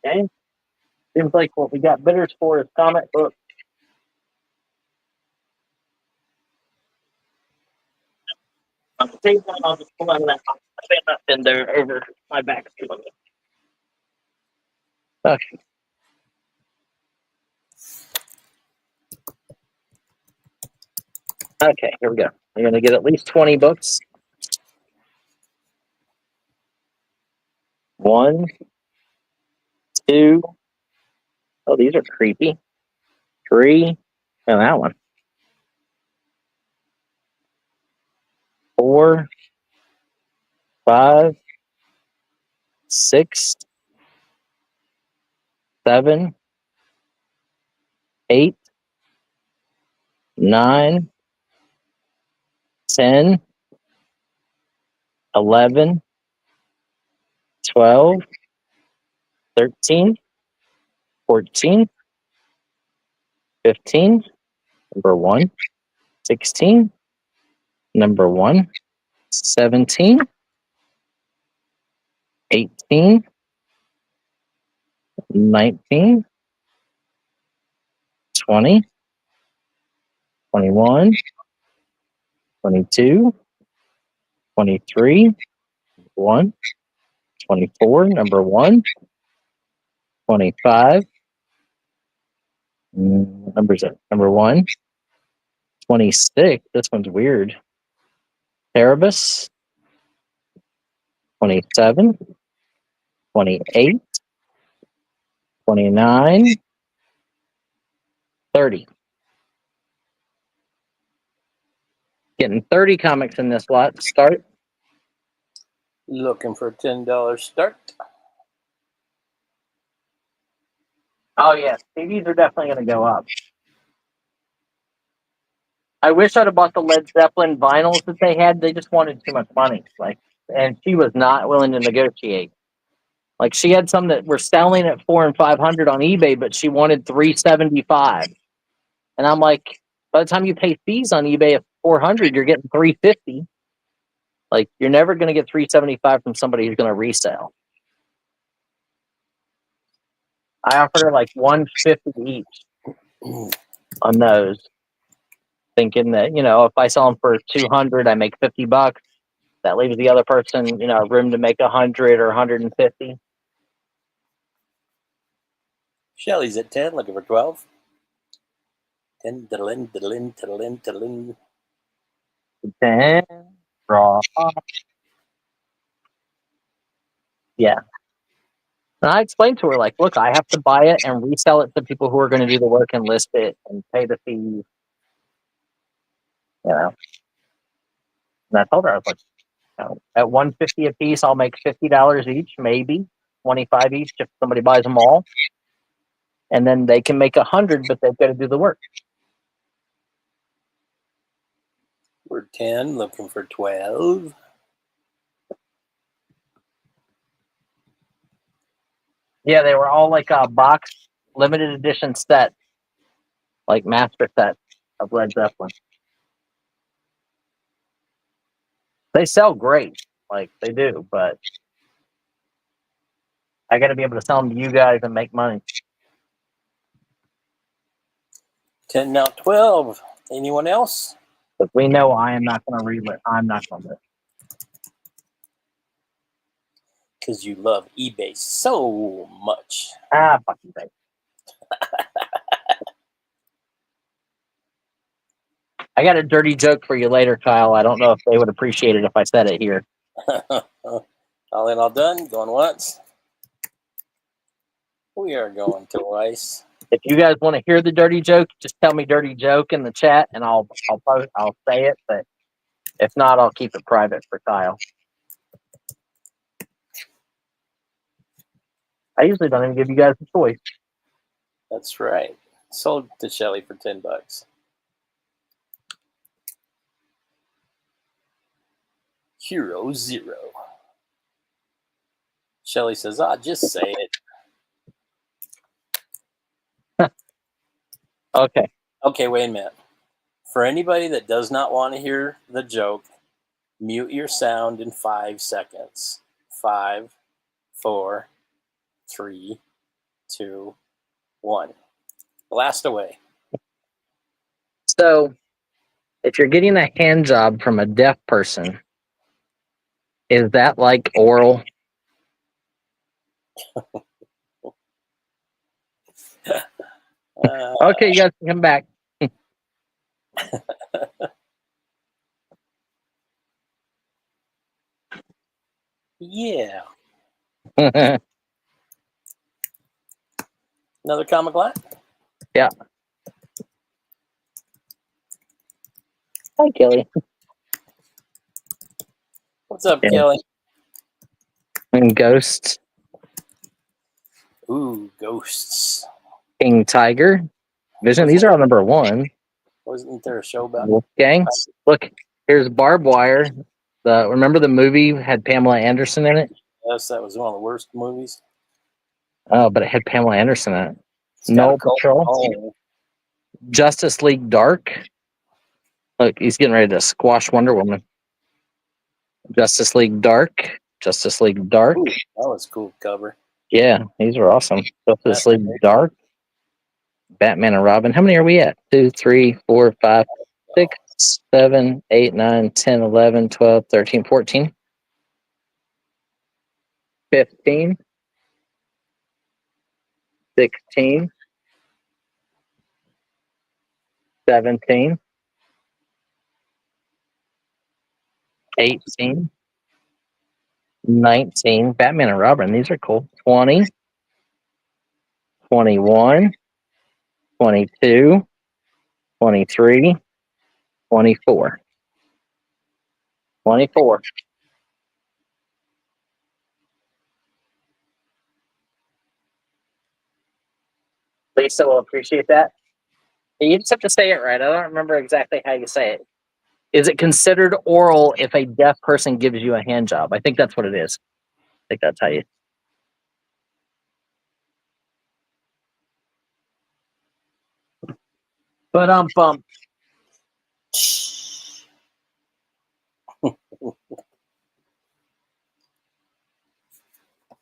Okay. Seems like what we got bidders for is comic book. I'll take one. I'll just pull out of that box. I've been there over my back. Okay. Okay, here we go. You're going to get at least 20 books. 1, 2. Oh, these are creepy. 3. Oh, that one. 4, 5, 6, 7, 8, 9, 10, 11, 12, 13, 14, 15, number 1, 16, number 1, 17, 18, 19, 20, 21, 22, 23, 1, 24, number 1, 25, numbers up, number 1, 26, this one's weird, Erebus, 27, 28, 29, 30. Getting 30 comics in this lot to start. Looking for $10 start. Oh, yeah. CDs are definitely going to go up. I wish I'd have bought the Led Zeppelin vinyls that they had. They just wanted too much money. And she was not willing to negotiate. Like, she had some that were selling at $400 and $500 on eBay, but she wanted $375. And I'm like, by the time you pay fees on eBay at $400, you're getting $350. Like, you're never going to get $375 from somebody who's going to resell. I offered her like $150 each on those, thinking that, if I sell them for $200, I make $50. That leaves the other person, room to make $100 or $150. Shelly's at 10, looking for 12. 10, diddle-in, diddle-in, diddle-in, diddle-in. 10, draw. Yeah. And I explained to her, like, look, I have to buy it and resell it to people who are going to do the work and list it and pay the fees. And I told her, I was like, at $150 a piece, I'll make $50 each, maybe 25 each if somebody buys them all. And then they can make 100, but they've got to do the work. We're 10, looking for 12. Yeah, they were all like a box limited edition set, like master set of Led Zeppelin. They sell great, like they do, but I got to be able to sell them to you guys and make money. 10, now 12. Anyone else? But we know I am not going to read it. I'm not going to. Because you love eBay so much. Fucking thing. I got a dirty joke for you later, Kyle. I don't know if they would appreciate it if I said it here. All in, all done. Going once. We are going twice. If you guys want to hear the dirty joke, just tell me dirty joke in the chat, and I'll say it. But if not, I'll keep it private for Kyle. I usually don't even give you guys a choice. That's right. Sold to Shelly for $10. Hero 0. Shelly says, just say it. Okay. Okay, wait a minute. For anybody that does not want to hear the joke, mute your sound in 5 seconds. 5, 4, 3, 2, 1. Blast away. So, if you're getting a hand job from a deaf person, is that like oral? Okay, you guys can come back. Yeah. Another comic line? Yeah. Hi, Kelly. What's up, Yeah. Kelly? And Ghosts, Ooh, ghosts. King Tiger, Vision. These are all number 1. Wasn't there a show about Wolfgang. Look, here's Barbed Wire. Remember the movie had Pamela Anderson in it? Yes, that was one of the worst movies. Oh, but it had Pamela Anderson in it. It's got No a cult Patrol. following. Justice League Dark. Look, he's getting ready to squash Wonder Woman. Justice League Dark. Justice League Dark. Ooh, that was a cool cover. Yeah, these are awesome. Justice League Dark. Batman and Robin. How many are we at? 2, 3, 4, 5, 6, 7, 8, 9, 10, 11, 12, 13, 14, 15, 16, 17, 18, 19. Batman and Robin. These are cool. 20, 21, 22, 23, 24. 24. Lisa will appreciate that. You just have to say it right. I don't remember exactly how you say it. Is it considered oral if a deaf person gives you a hand job? I think that's what it is. I think that's how you. But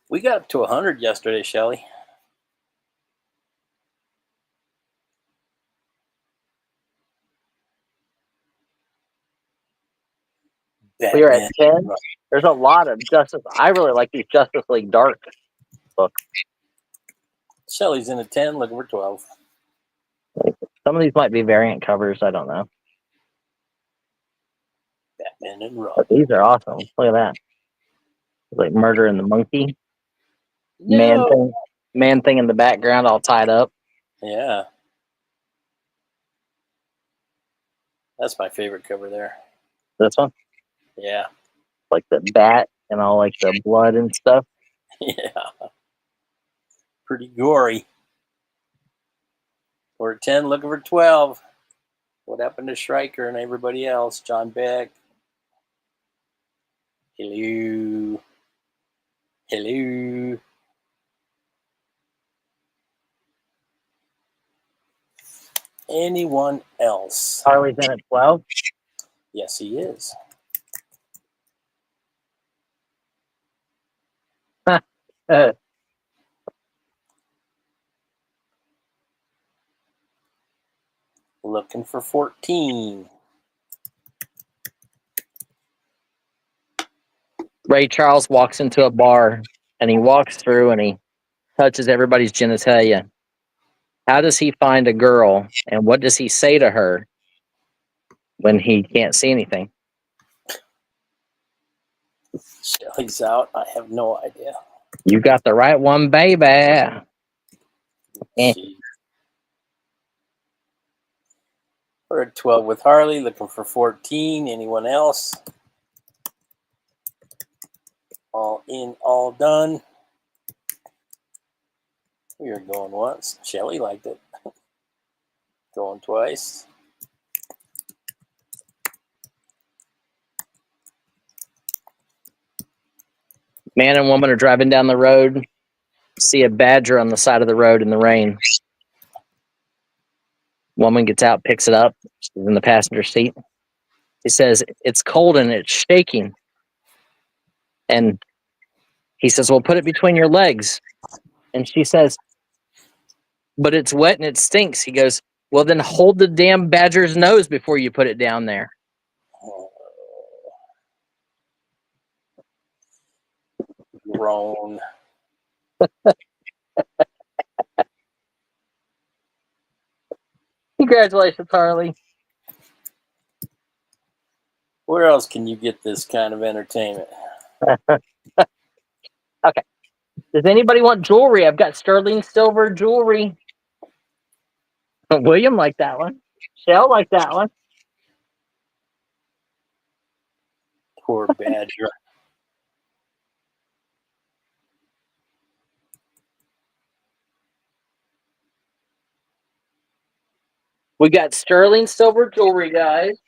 We got up to 100 yesterday, Shelly. we are at 10. There's a lot of Justice. I really like these Justice League Dark books. Shelly's in a 10, looking for 12. Some of these might be variant covers. I don't know. Batman and Robin. But these are awesome. Look at that. It's like Murder and the Monkey. No. Man thing in the background all tied up. Yeah. That's my favorite cover there. This one? Yeah. Like the bat and all like the blood and stuff. Yeah. Pretty gory. We're at 10, looking for 12. What happened to Stryker and everybody else? John Beck. Hello. Hello. Anyone else? Harley's in at 12. Yes, he is. Looking for 14. Ray Charles walks into a bar and he walks through and he touches everybody's genitalia. How does he find a girl and what does he say to her when he can't see anything? Shelly's out. I have no idea. You got the right one, baby. Eh. We're at 12 with Harley, looking for 14. Anyone else? All in, all done. We were going once. Shelly liked it. Going twice. Man and woman are driving down the road, see a badger on the side of the road in the rain. Woman gets out, picks it up. She's in the passenger seat. He says, "It's cold and it's shaking." And he says, "Well, put it between your legs." And she says, but it's wet and it stinks. He goes, well, then hold the damn badger's nose before you put it down there. Grown. Congratulations, Harley. Where else can you get this kind of entertainment? Okay. Does anybody want jewelry? I've got sterling silver jewelry. William liked that one. Shell liked that one. Poor badger. We got sterling silver jewelry, guys.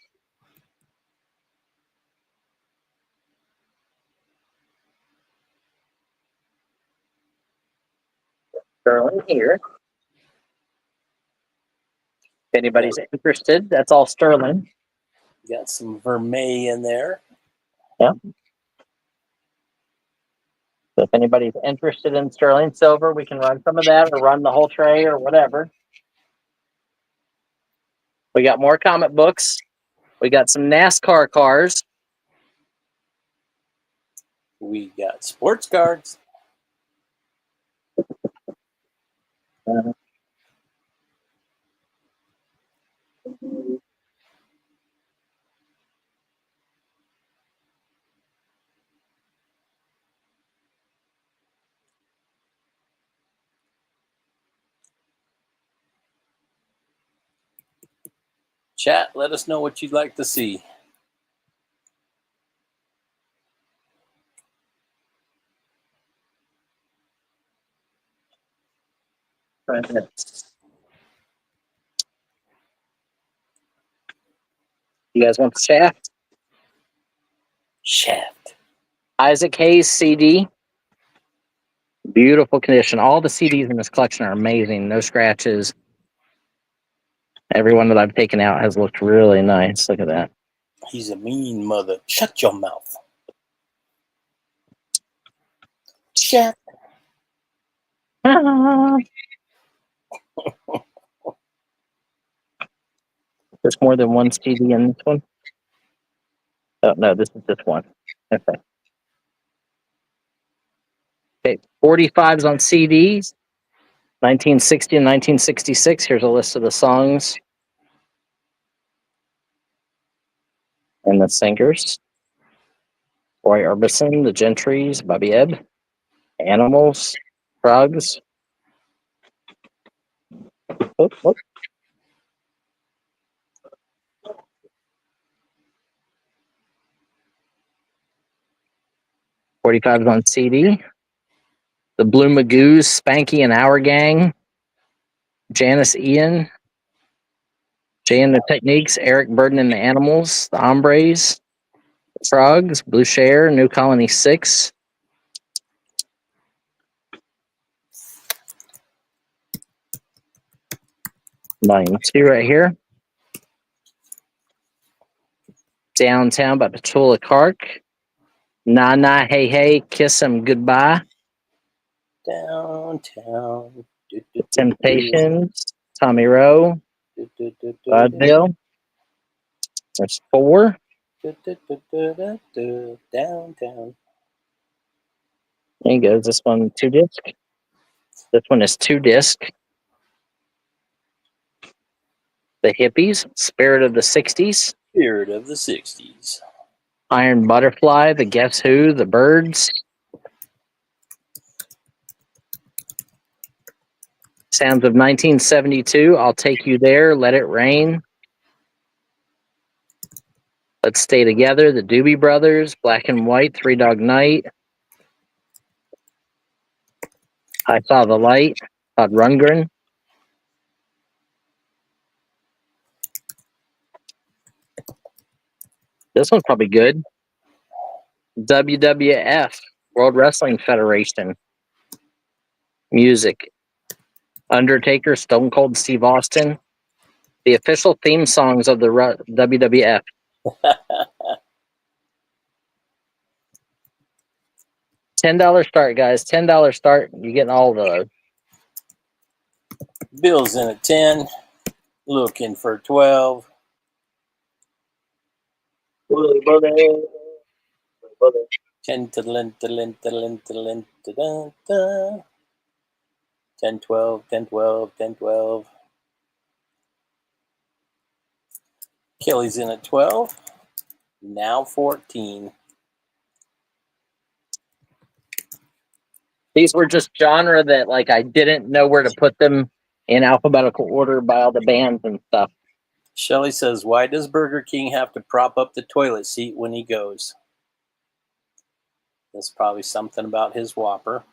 Sterling here. If anybody's interested, that's all sterling. Got some vermeil in there. Yeah. So if anybody's interested in sterling silver, we can run some of that or run the whole tray or whatever. We got more comic books. We got some NASCAR cars. We got sports cards. Chat, let us know what you'd like to see. You guys want the Shaft? Shaft. Isaac Hayes CD. Beautiful condition. All the CDs in this collection are amazing. No scratches. Every one that I've taken out has looked really nice. Look at that. He's a mean mother. Shut your mouth. Shaft. There's more than one CD in this one. Oh, no, this is just one. Okay. Okay, 45s on CDs. 1960 and 1966. Here's a list of the songs and the singers. Roy Orbison, The Gentrys, Bobby Ebb, Animals, Frogs. Oh, oh. $45 on CD. The Blue Magoos, Spanky and Our Gang, Janice Ian, Jay and the Techniques, Eric Burden and the Animals, the Hombres, the Frogs, Blue Share, New Colony 6. Volume 2 right here. Downtown by Petula Clark. Nah Nah Hey Hey, Kiss 'Em Goodbye. Downtown. Temptations, Tommy Rowe, Vaudeville. There's 4. Downtown. There you go. This one 2 disc. This one is 2 disc. The Hippies, Spirit of the 60s. Spirit of the 60s. Iron Butterfly, The Guess Who, The Birds. Sounds of 1972, I'll Take You There, Let It Rain. Let's Stay Together, The Doobie Brothers, Black and White, Three Dog Night. I Saw the Light, Todd Rundgren. This one's probably good. WWF, World Wrestling Federation. Music. Undertaker, Stone Cold Steve Austin. The official theme songs of the WWF. $10 start, guys. $10 start. You're getting all the. Bill's in at 10, looking for 12. Willy Buddy. 10 ta-da-lin, 10, 12, 10, 12, 10, 12. Kelly's in at 12, now 14. These were just genre that like I didn't know where to put them in alphabetical order by all the bands and stuff. Shelly says, why does Burger King have to prop up the toilet seat when he goes? That's probably something about his Whopper.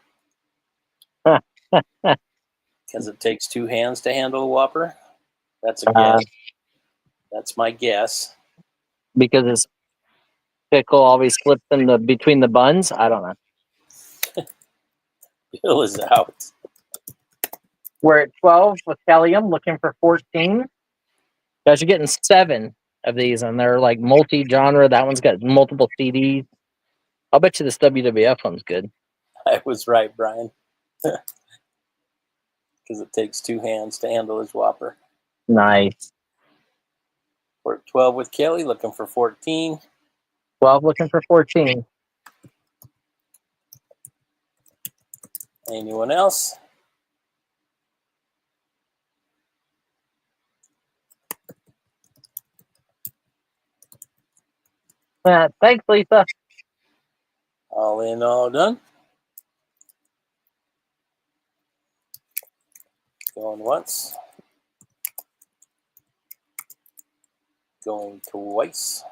Because it takes 2 hands to handle a Whopper? That's a guess. That's my guess. Because his pickle always slips in the between the buns. I don't know. Bill is out. We're at 12 with Kelly. I'm looking for 14. Guys, you're getting 7 of these, and they're like multi-genre. That one's got multiple CDs. I'll bet you this WWF one's good. I was right, Brian. Because it takes 2 hands to handle his Whopper. Nice. We're at 12 with Kelly, looking for 14. 12 looking for 14. Anyone else? Thanks, Lisa. All in, all done. Going once. Going twice.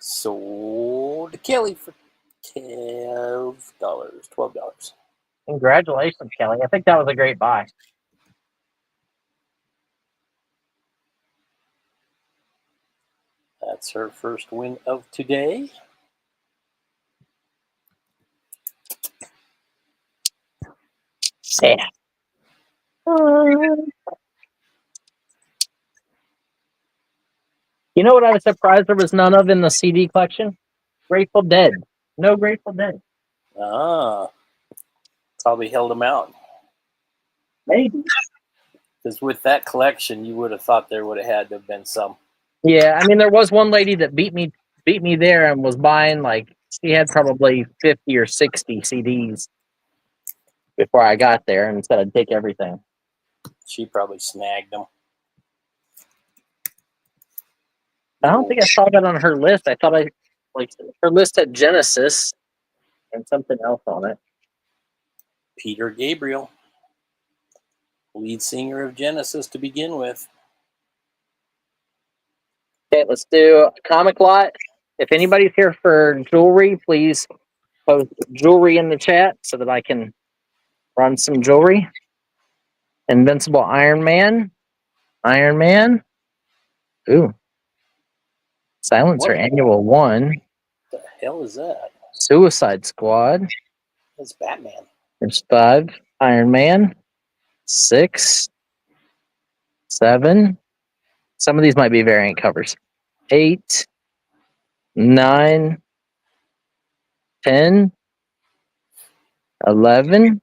Sold to Kelly for $12. Congratulations, Kelly. I think that was a great buy. That's her first win of today. Yeah. You know what I was surprised there was none of in the CD collection? Grateful Dead. No Grateful Dead. Ah, probably held them out. Maybe. Because with that collection, you would have thought there would have had to have been some. Yeah, I mean, there was one lady that beat me there and was buying like she had probably 50 or 60 CDs before I got there and said I'd take everything. She probably snagged them. I don't think I saw that on her list. I thought her list had Genesis and something else on it. Peter Gabriel, lead singer of Genesis to begin with. Okay, let's do a comic lot. If anybody's here for jewelry, please post jewelry in the chat so that I can run some jewelry. Invincible Iron Man. Ooh. Silencer What? Annual 1. What the hell is that? Suicide Squad. That's Batman. There's 5. Iron Man. 6. 7. Some of these might be variant covers. 8. 9. 10. 11.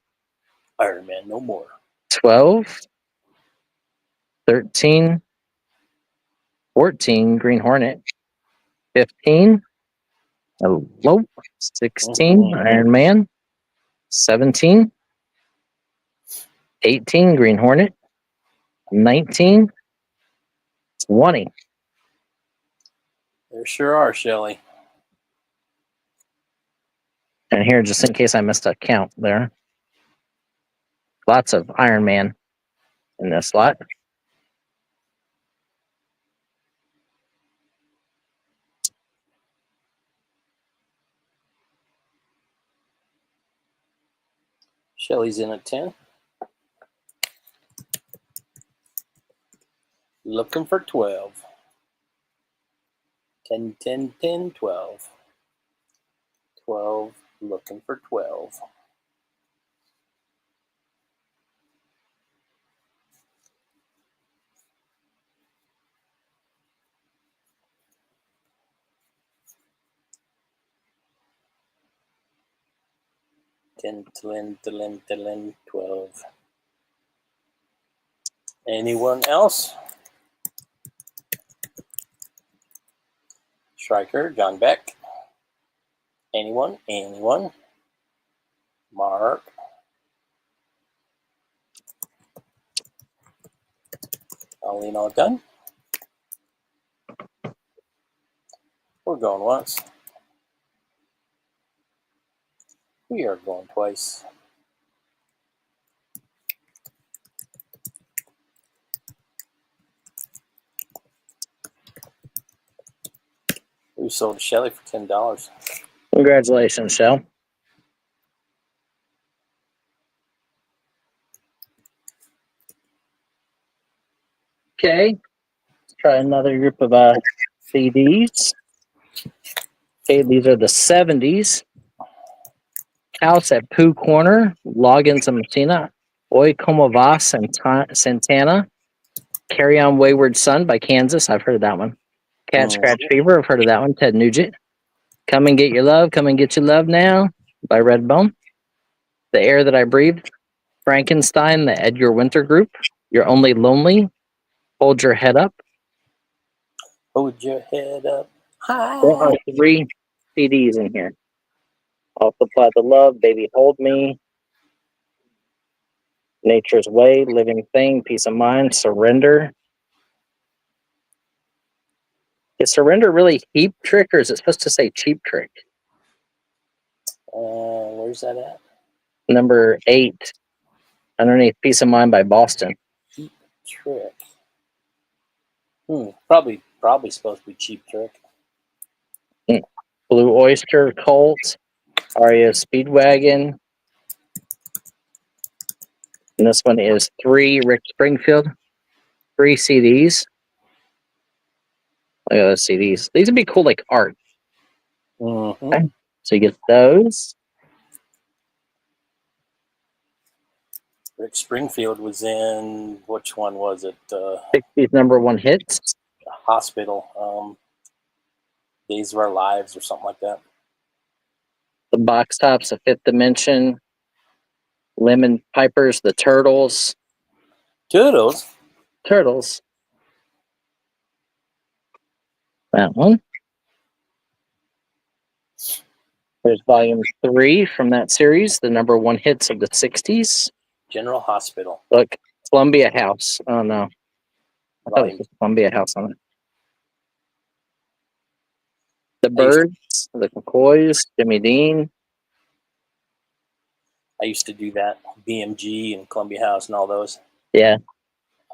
Iron Man, no more. 12. 13. 14. Green Hornet. 15. Hello. 16. Iron Man. 17. 18. Green Hornet. 19. 20. There sure are, Shelley. And here, just in case I missed a count there. Lots of Iron Man in this lot. Shelley's in at 10. Looking for 12. 10, 10, 10, 12. 12, looking for 12. 10, 12. Anyone else? Stryker, John Beck. Anyone? Anyone? Mark. Colleen, all done? We're going once. We are going twice. We sold Shelly for $10. Congratulations, Shell. Okay, let's try another group of CDs. Okay, these are the 70s. House at Pooh Corner, Loggins and Messina, Oi Como Va Santana, Carry On Wayward Son by Kansas. I've heard of that one. Cat Scratch Fever. I've heard of that one. Ted Nugent. Come and Get Your Love. Come and Get Your Love Now by Redbone. The Air That I Breathed. Frankenstein, the Edgar Winter Group. You're Only Lonely. Hold Your Head Up. Hold your head up high. There are 3 CDs in here. I'll Supply the Love, Baby Hold Me, Nature's Way, Living Thing, Peace of Mind, Surrender. Is Surrender really Cheap Trick, or is it supposed to say Cheap Trick? Where's that at? Number 8, underneath Peace of Mind by Boston. Cheap Trick. Probably supposed to be Cheap Trick. Blue Oyster Cult, Aria Speedwagon. And this one is 3 Rick Springfield, 3 CDs. Look at those CDs. These would be cool, like art. Okay. So you get those. Rick Springfield was in, which one was it? 60s number 1 hits. Hospital. Days of Our Lives or something like that. The Box Tops, The Fifth Dimension, Lemon Pipers, The Turtles. Toodles. That one. There's volume 3 from that series, the number 1 hits of the 60s. General Hospital. Look, Columbia House. Oh, no. I thought it was Columbia House on it. The Birds, The McCoys, Jimmy Dean. I used to do that. BMG and Columbia House and all those. Yeah.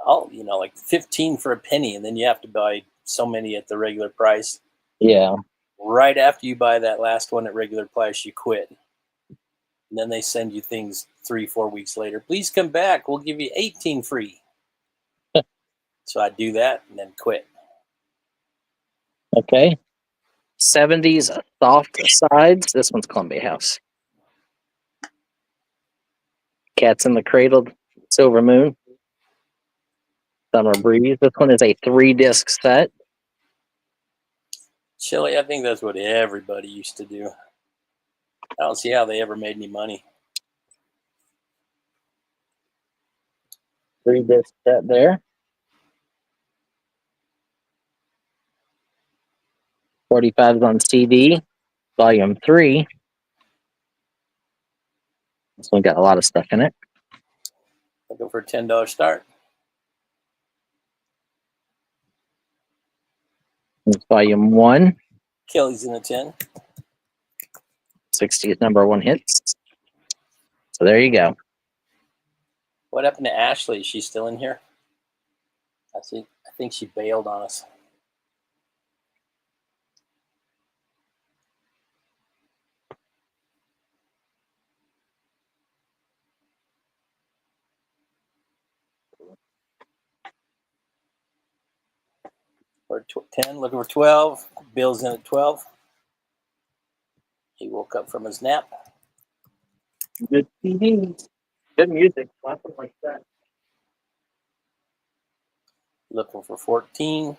Oh, like 15 for a penny, and then you have to buy so many at the regular price. Yeah. Right after you buy that last one at regular price, you quit. And then they send you things 3-4 weeks later. Please come back. We'll give you 18 free. So I do that and then quit. Okay. 70s Soft Sides. This one's Columbia House. Cats in the Cradle, Silver Moon, Summer Breeze. This one is a 3-disc set. Chili, I think that's what everybody used to do. I don't see how they ever made any money. 3-disc set there. 45s on CD, volume 3. This one got a lot of stuff in it. Looking for a $10 start. It's volume 1. Kelly's in a 10. 60s number 1 hits. So there you go. What happened to Ashley? Is she still in here? I think she bailed on us. We're 10, looking for 12. Bill's in at 12. He woke up from his nap. Good CDs. Good music. Lots of like that. Looking for 14.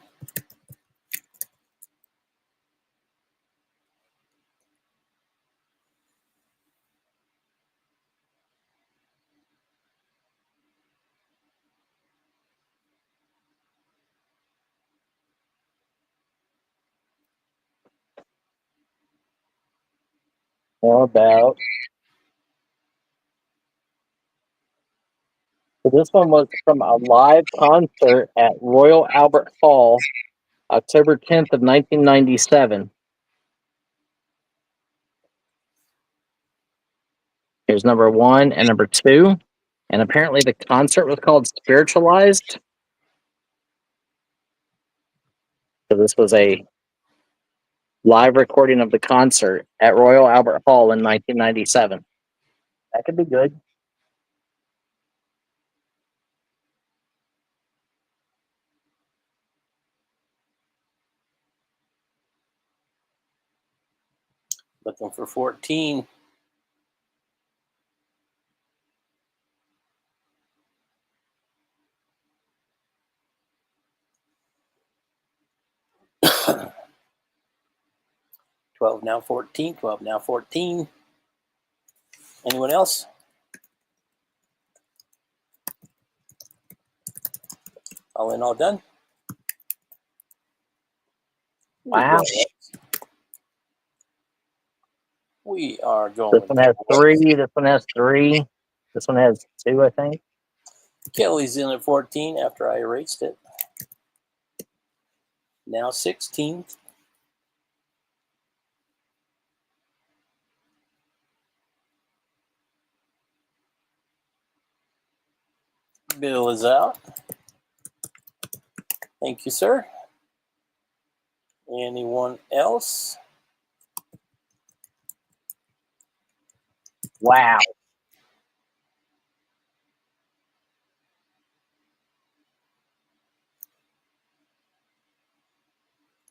How about? So this one was from a live concert at Royal Albert Hall, October 10th of 1997. Here's number 1 and number 2. And apparently the concert was called Spiritualized. So this was a live recording of the concert at Royal Albert Hall in 1997. That could be good. Looking for 14. $12 now 14. $12 now 14. Anyone else? All in, all done. Wow. We are going. This one has 3. This one has 3. This one has 2, I think. Kelly's in at 14 after I erased it. Now 16. Bill is out. Thank you, sir. Anyone else? Wow.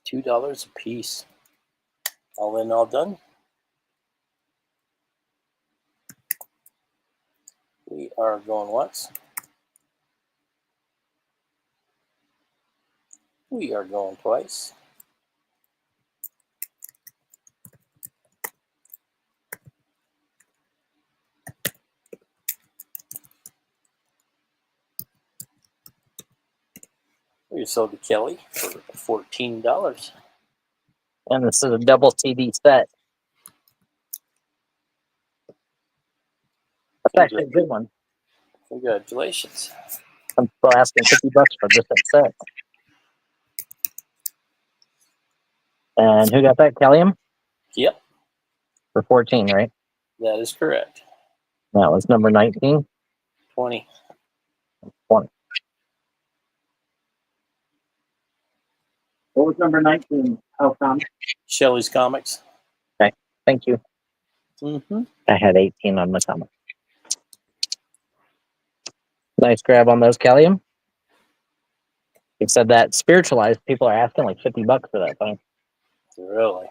$2 a piece. All in, all done. We are going once. We are going twice. We sold to Kelly for $14. And this is a double CD set. That's actually a good one. Congratulations. I'm still asking $50 for just that set. And who got that? Callium? Yep, For 14, right? that is correct. That was number 19. 20. 20. What was number 19? Oh, Tom. Shelley's Comics. Okay, thank you. Mm-hmm. I had 18 on my comic. Nice grab on those, Callium. You said that Spiritualized, people are asking like $50 for that thing. Really?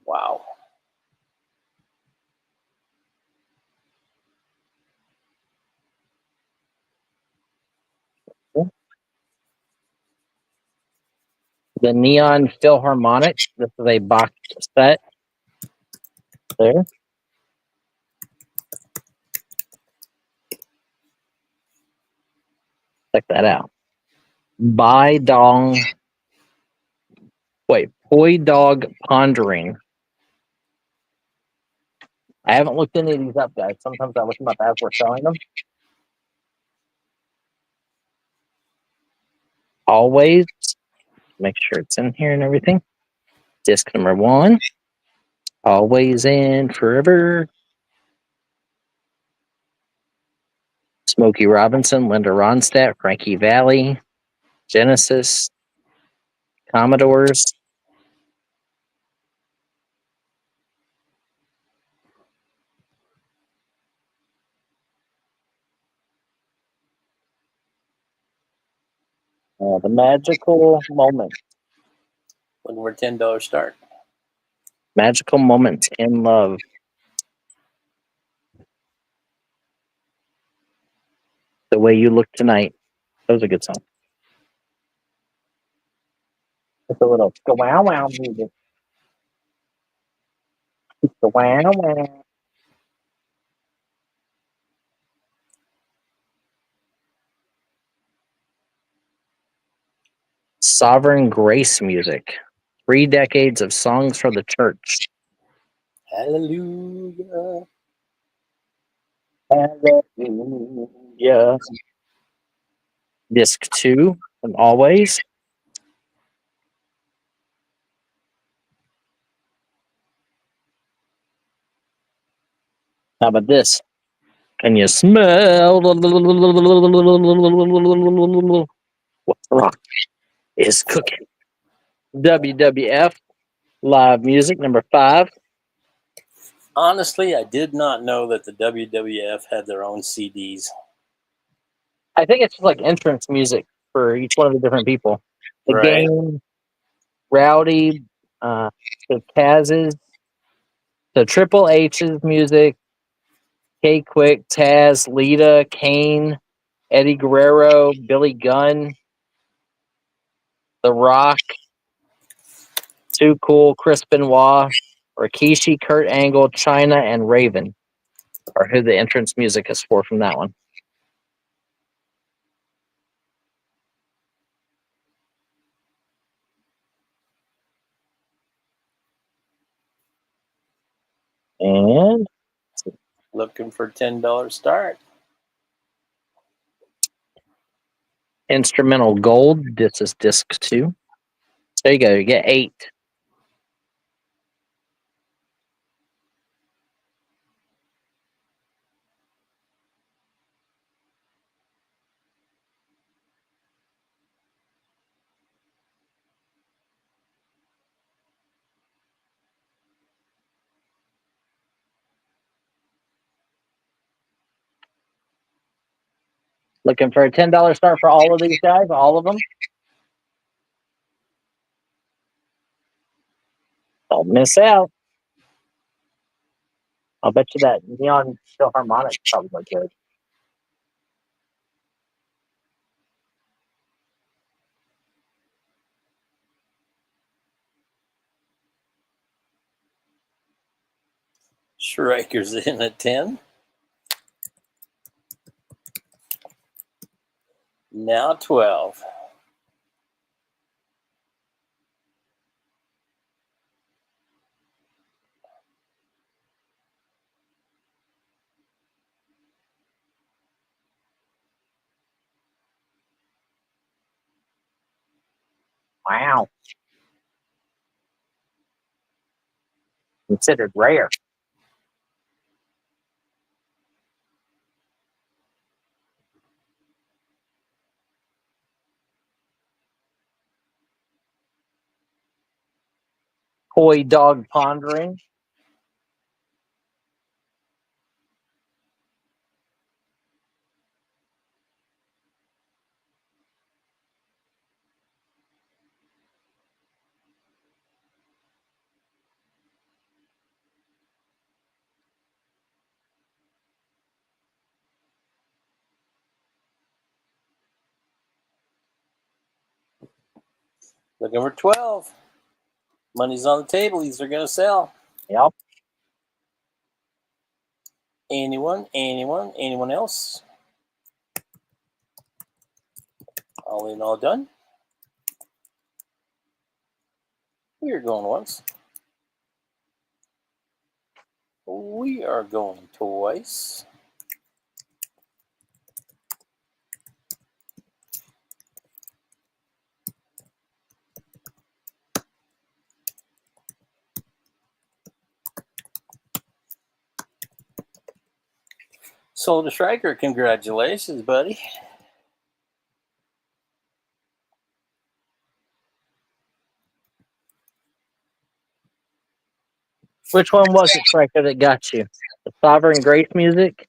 Wow. The Neon Philharmonic. This is a box set. There. Check that out. Poi Dog Pondering. I haven't looked any of these up, guys. Sometimes I look them up as we're selling them. Always. Make sure it's in here and everything. Disc number 1. Always and Forever. Smokey Robinson, Linda Ronstadt, Frankie Valli, Genesis, Commodores. The Magical Moment. Looking for $10 start. Magical Moments in Love. The Way You Look Tonight. That was a good song. It's a little wow wow music. Wow wow. Sovereign Grace music. 3 decades of songs for the church. Hallelujah. Hallelujah. Disc 2, and always. How about this? Can you smell what rock is cooking? WWF live music number 5. Honestly, I did not know that the WWF had their own CDs. I think it's just like entrance music for each one of the different people. The Right. Game, Rowdy, the Kaz's, the Triple H's music, K Quick, Taz, Lita, Kane, Eddie Guerrero, Billy Gunn, The Rock, Too Cool, Chris Benoit, Rikishi, Kurt Angle, China, and Raven are who the entrance music is for from that one. And Looking for $10 start. instrumental gold. This is disc 2. There you go. You get 8. Looking for a $10 start for all of these guys, all of them. Don't miss out. I'll bet you that Neon Philharmonic probably look good. Schreiker's in at 10. Now 12. Wow. Considered rare. Toy Dog Pondering. Looking for 12. Money's on the table. These are going to sell. Yep. Anyone else? All in, all done. We're going once. We are going twice. Sold a Striker. Congratulations, buddy. Which one was it, Striker, that got you? The Sovereign Grace music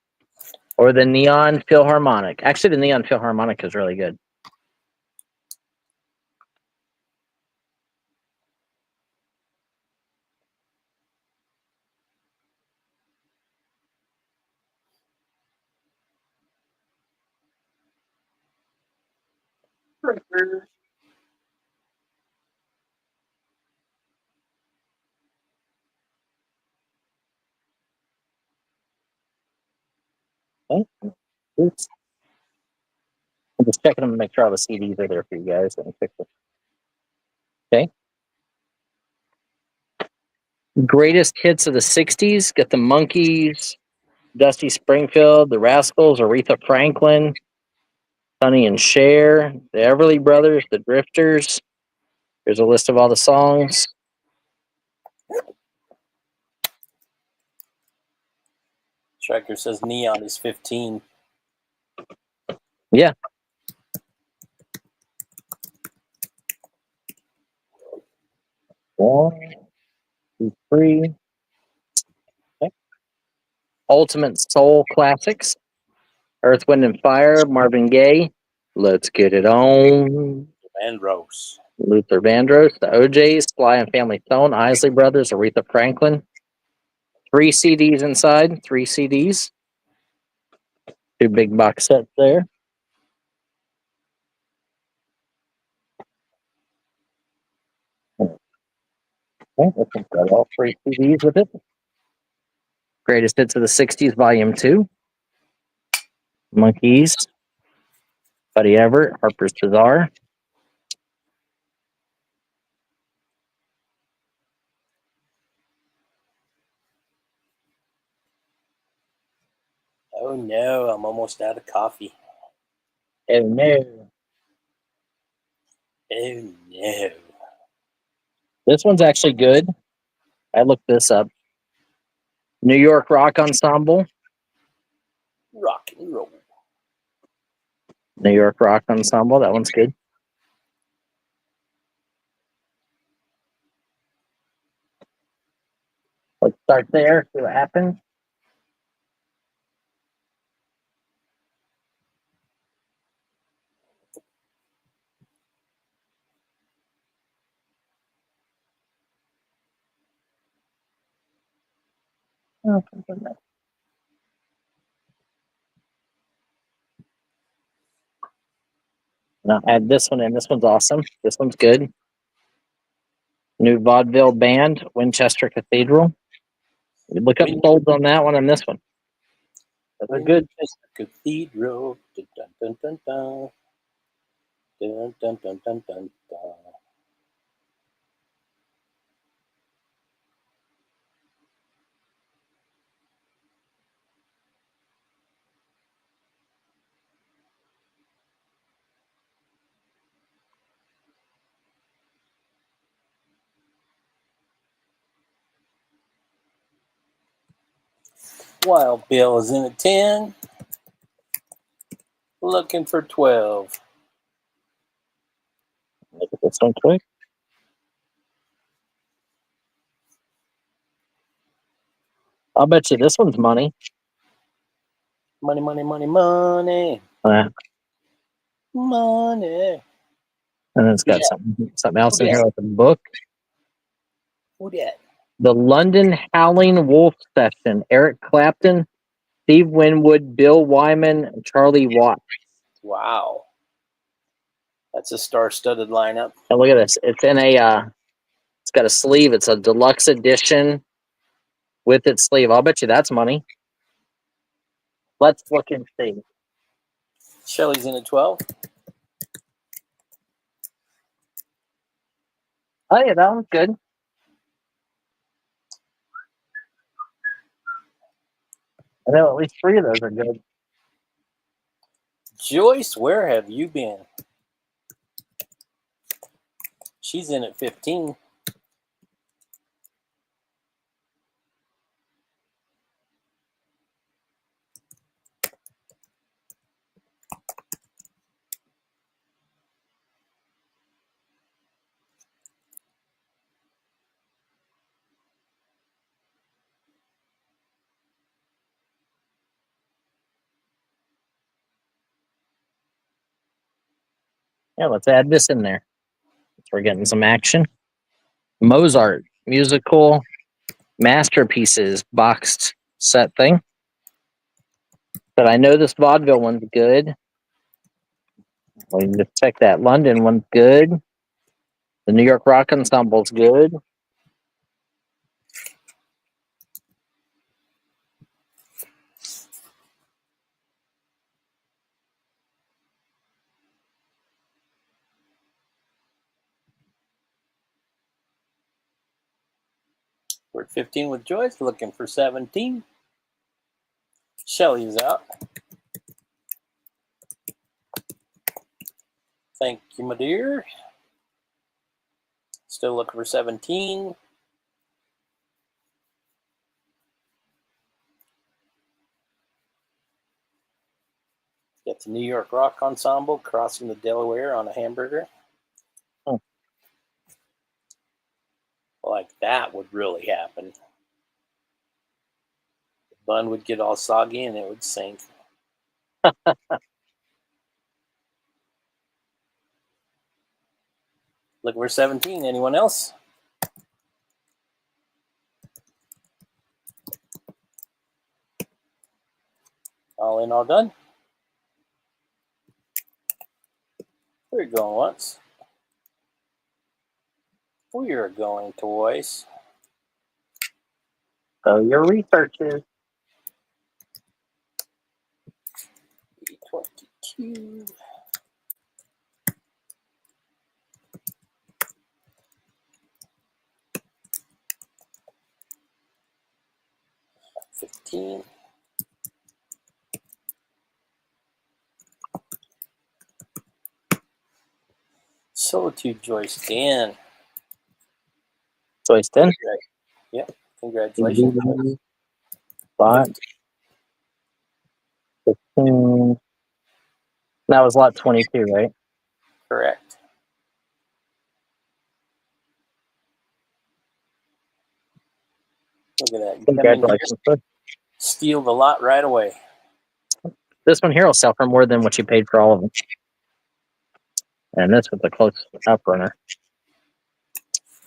or the Neon Philharmonic? Actually, the Neon Philharmonic is really good. Okay. Oops. I'm just checking them to make sure all the CDs are there for you guys. Let me fix it. Okay. Greatest hits of the 60s. Got the Monkees, Dusty Springfield, the Rascals, Aretha Franklin, Sonny and Cher, the Everly Brothers, the Drifters. Here's a list of all the songs. Striker says Neon is 15. Yeah. One, two, three. Okay. Ultimate Soul Classics. Earth, Wind, and Fire, Marvin Gaye. Let's Get It On. And Rose. Luther Vandross, the OJs, Sly and Family Stone, Isley Brothers, Aretha Franklin. 3 CDs inside, 3 CDs. 2 big box sets there. Okay, I think got all 3 CDs with it. Greatest Hits of the 60s, Volume 2. Monkees, Buddy Everett, Harper's Bazaar. Oh no, I'm almost out of coffee. Oh no. Oh no. This one's actually good. I looked this up. New York Rock Ensemble. Rock and roll. New York Rock Ensemble. That one's good. Let's start there. See what happens. And I'll add this one in. This one's awesome. This one's good. New vaudeville band, Winchester Cathedral. Look up folds on that one and this one. They're good. Winchester Cathedral. Dun, dun, dun, dun, dun. Dun, dun, dun, dun, dun. Wild Bill is in at 10. Looking for 12. Look at this one quick. I'll bet you this one's money. Money, money, money, money. Money. And it's got something else in here with a book. Who that? The London Howling Wolf Session. Eric Clapton, Steve Winwood, Bill Wyman, and Charlie Watts. Wow. That's a star-studded lineup. And look at this. It's in it's got a sleeve. It's a deluxe edition with its sleeve. I'll bet you that's money. Let's look and see. Shelly's in at 12. Oh, yeah, that one's good. I know at least 3 of those are good. Joyce, where have you been? She's in at 15. Yeah, let's add this in there. We're getting some action. Mozart musical masterpieces boxed set thing. But I know this vaudeville one's good. We can just check that. London one's good. The New York Rock Ensemble's good. We're at 15 with Joyce, looking for 17. Shelly's out. Thank you, my dear. Still looking for 17. Got the New York Rock Ensemble crossing the Delaware on a hamburger. Oh. Like that would really happen. The bun would get all soggy and it would sink. Looking for 17. Anyone else? All in, all done. We're going once. We are going twice. So your research is 22. 15. Solitude Joyce Dan. Joyce 10. Yep. Congratulations. Spot 15. That was lot 22, right? Correct. Look at that. You come in here, Congratulations. steal the lot right away. This one here will sell for more than what you paid for all of them. And this was a close up runner.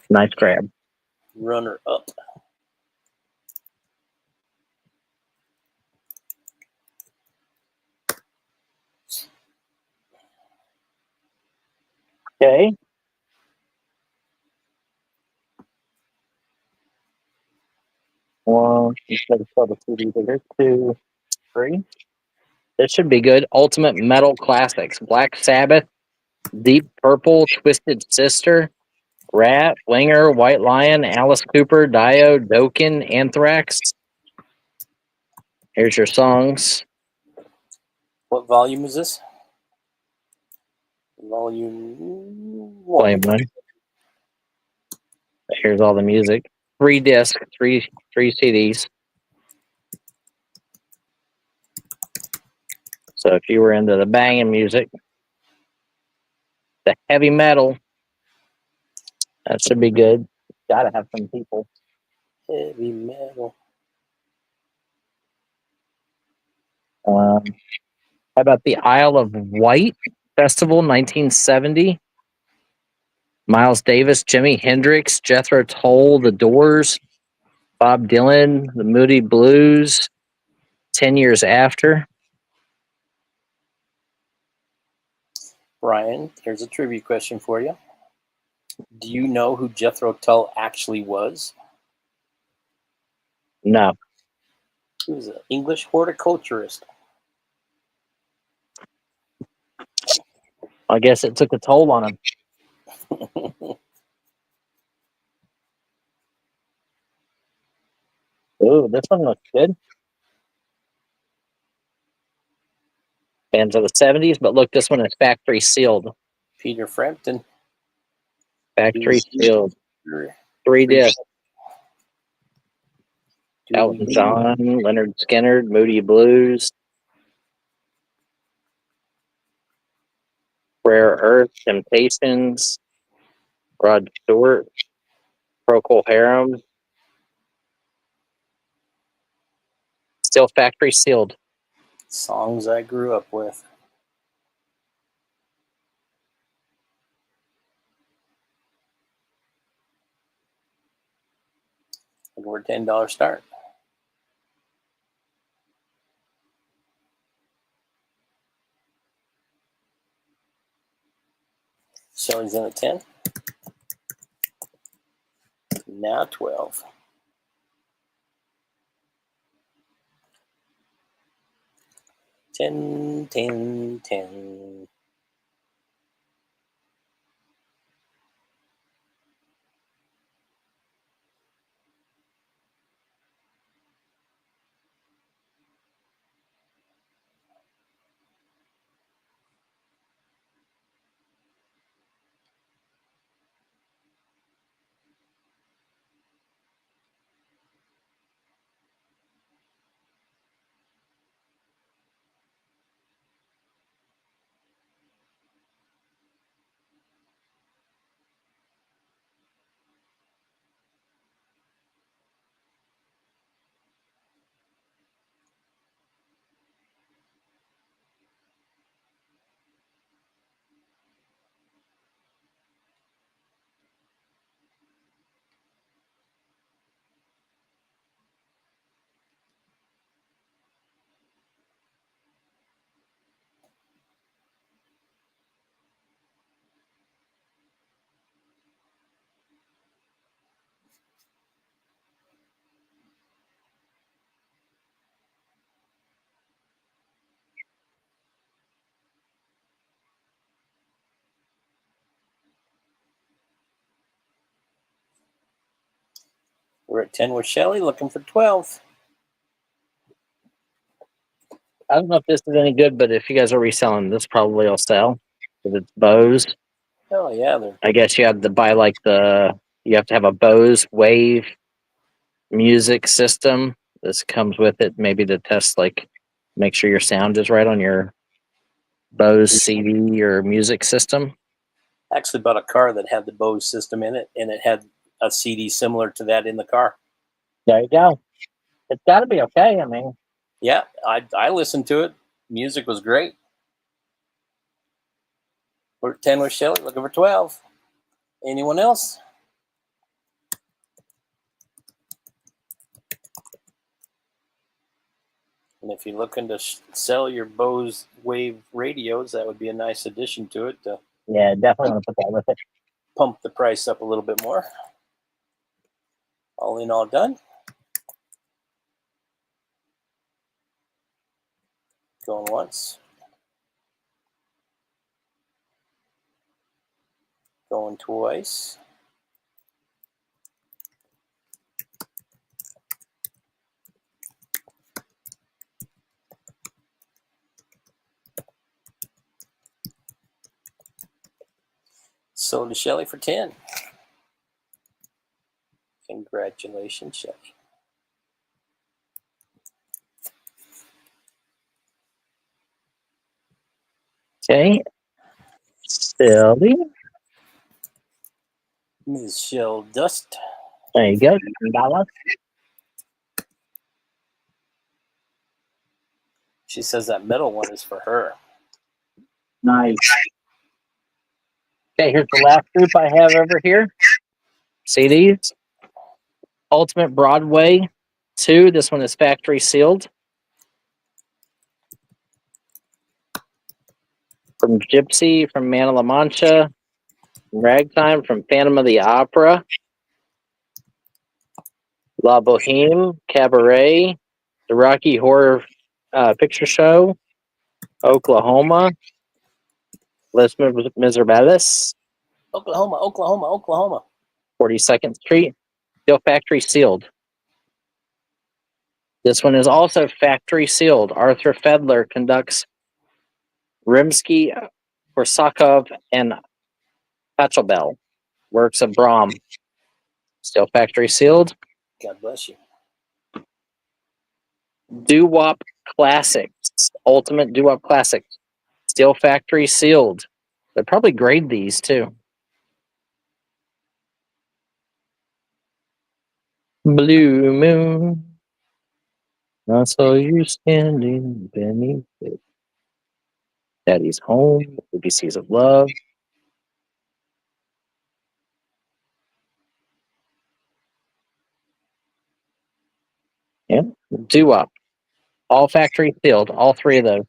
Nice grab. Runner up. Okay. 1, 2, 3. This should be good. Ultimate Metal Classics. Black Sabbath, Deep Purple, Twisted Sister, Rat, Winger, White Lion, Alice Cooper, Dio, Dokken, Anthrax. Here's your songs. What volume is this? Volume 1. Volume 1. Here's all the music. 3 discs, three CDs. So if you were into the banging music, the heavy metal, that should be good. Gotta have some people. Heavy metal. How about the Isle of Wight Festival 1970? Miles Davis, Jimi Hendrix, Jethro Tull, The Doors, Bob Dylan, The Moody Blues, 10 Years After. Brian, here's a trivia question for you. Do you know who Jethro Tull actually was? No. He was an English horticulturist. I guess it took a toll on him. Ooh, this one looks good. Bands of the 70s, but look, this one is factory sealed. Peter Frampton. Factory sealed. 3 discs. Elton John, Leonard Skinner, Moody Blues, Rare Earth, Temptations, Rod Stewart, Procol Harum. Still factory sealed. Songs I grew up with. And we're $10 start. Shelley's in at 10. Now 12. 10, 10, 10. We're at 10 with Shelly, looking for 12. I don't know if this is any good, but if you guys are reselling, this probably will sell. If it's Bose, Oh yeah, they're I guess you have to buy you have to have a Bose Wave music system. This comes with it, maybe to test, make sure your sound is right on your Bose CD or music system. actually bought a car that had the Bose system in it, and it had a CD similar to that in the car. There you go. It's got to be okay. I mean, Yeah, I listened to it. Music was great. We're at 10 with Shelly, looking for 12. Anyone else? And if you're looking to sell your Bose Wave radios, that would be a nice addition to it to yeah, definitely want to put that with it. pump the price up a little bit more. All in, all done. Going once. Going twice. Sold to Shelly for 10. Congratulations, Shelly. Okay. Silly. Ms. Shell Dust. There you go. $10. She says that middle one is for her. Nice. Okay, here's the last group I have over here. CDs. Ultimate Broadway 2. This one is factory sealed. From Gypsy, from Man of La Mancha. Ragtime, from Phantom of the Opera. La Boheme, Cabaret. The Rocky Horror Picture Show. Oklahoma. Les Miserables. Oklahoma. 42nd Street. Still factory sealed. This one is also factory sealed. Arthur Fedler conducts Rimsky, Korsakov, and Pachelbel. Works of Brahm. Still factory sealed. God bless you. Doo-Wop Classics. Ultimate Doo-Wop Classics. Still factory sealed. They'll probably grade these too. Blue Moon. I saw you standing beneath it. Daddy's Home. ABCs of Love. Yeah. Doo-Wop. All factory sealed. All three of those.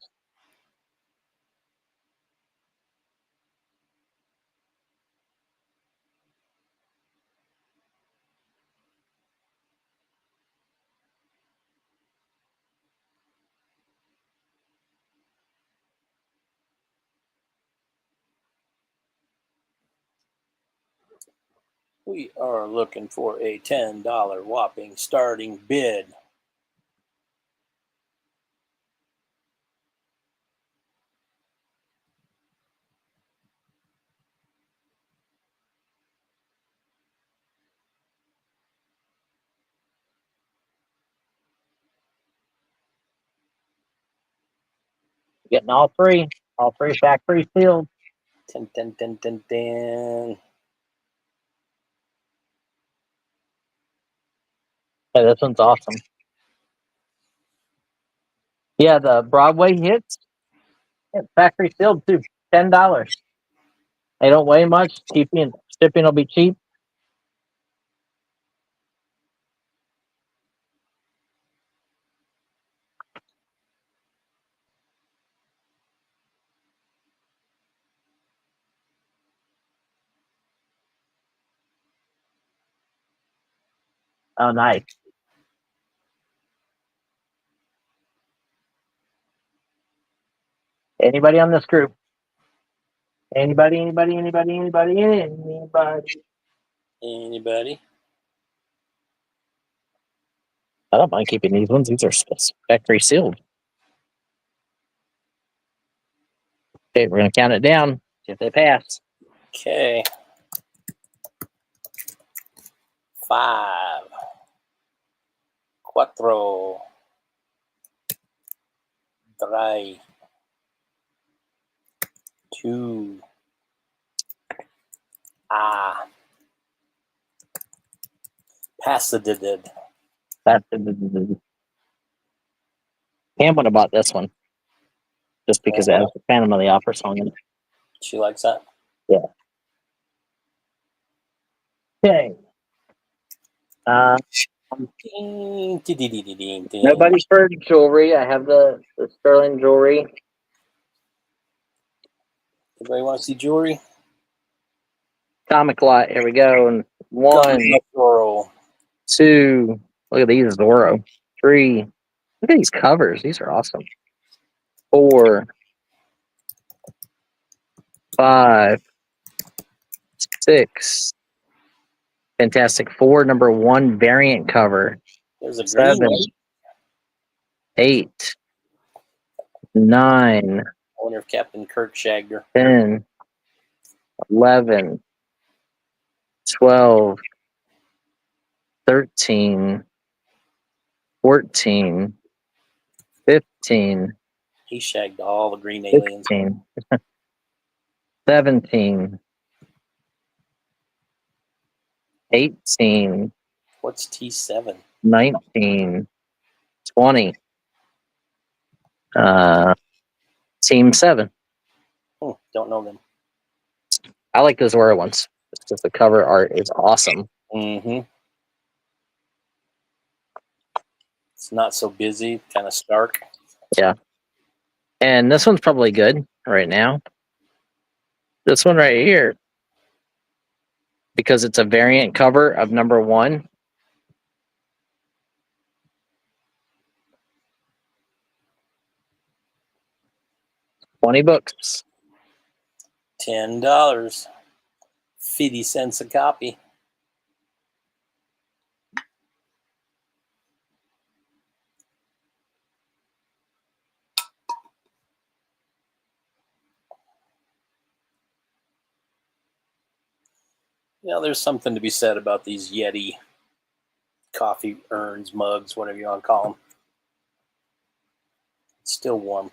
We are looking for a $10 whopping starting bid. Getting all three. All three factory sealed. 10, 10, 10, 10, 10. Hey, this one's awesome. Yeah, the Broadway hits. Yeah, factory sealed too. $10. They don't weigh much. Shipping will be cheap. Oh, nice. Anybody on this group? Anybody? Anybody? I don't mind keeping these ones. These are factory sealed. Okay, we're gonna count it down. See if they pass. Okay. 5, 4, 3, 2. Pass the did. Pam would have bought this one just because it has the Phantom of the Opera song in it. She likes that. Yeah. Okay. Ding, ding, ding, ding, ding, ding. Nobody's for jewelry. I have the sterling jewelry. Anybody want to see jewelry? Comic lot. Here we go. And 1, Zorro. 2. Look at these Zorro. 3. Look at these covers. These are awesome. 4, 5, 6. Fantastic Four #1 variant cover. There's a green 7, one. 8, 9, I wonder if Captain Kirk shagged her. 10, 11, 12, 13, 14, 15, He shagged all the green aliens. 16, 17, 18, What's T7? 19, 20. Team 7. Don't know them. I like those Zorro ones. It's just the cover art is awesome. Mm-hmm. It's not so busy, kind of stark. Yeah. And this one's probably good right now. This one right here, because it's a variant cover of #1. $20. $10. 50 cents a copy. You know, there's something to be said about these Yeti coffee urns, mugs, whatever you want to call them. It's still warm.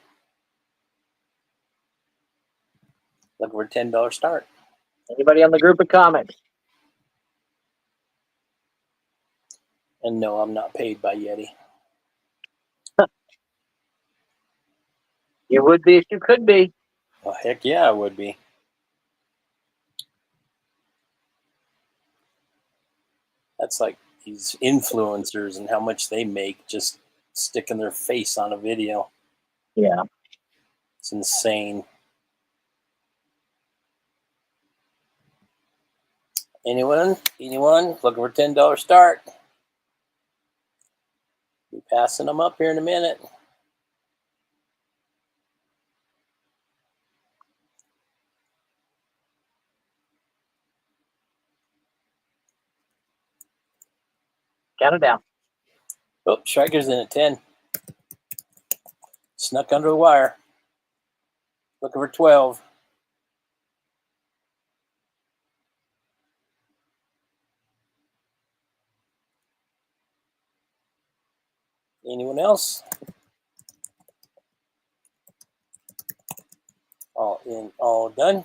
Look for a $10 start. Anybody on the group of comics? And no, I'm not paid by Yeti. You would be if you could be. Well, heck yeah, I would be. That's like these influencers and how much they make just sticking their face on a video. Yeah. It's insane. Anyone? Looking for a $10 start? Be passing them up here in a minute. Count it down. Oh, Striker's in at 10. Snuck under the wire. Looking for 12. Anyone else? All in, all done.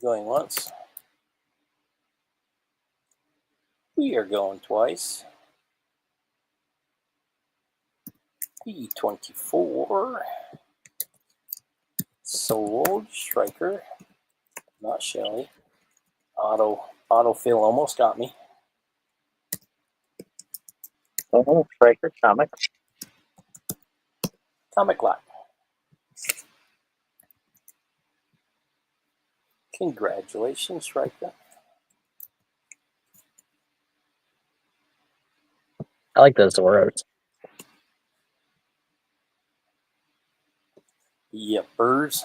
Going once. We are going twice. B24. Sold. Striker. Not Shelly. Autofill almost got me. Oh, Striker comic. Comic lot. Congratulations, Striker. I like those Zorros. Yepers.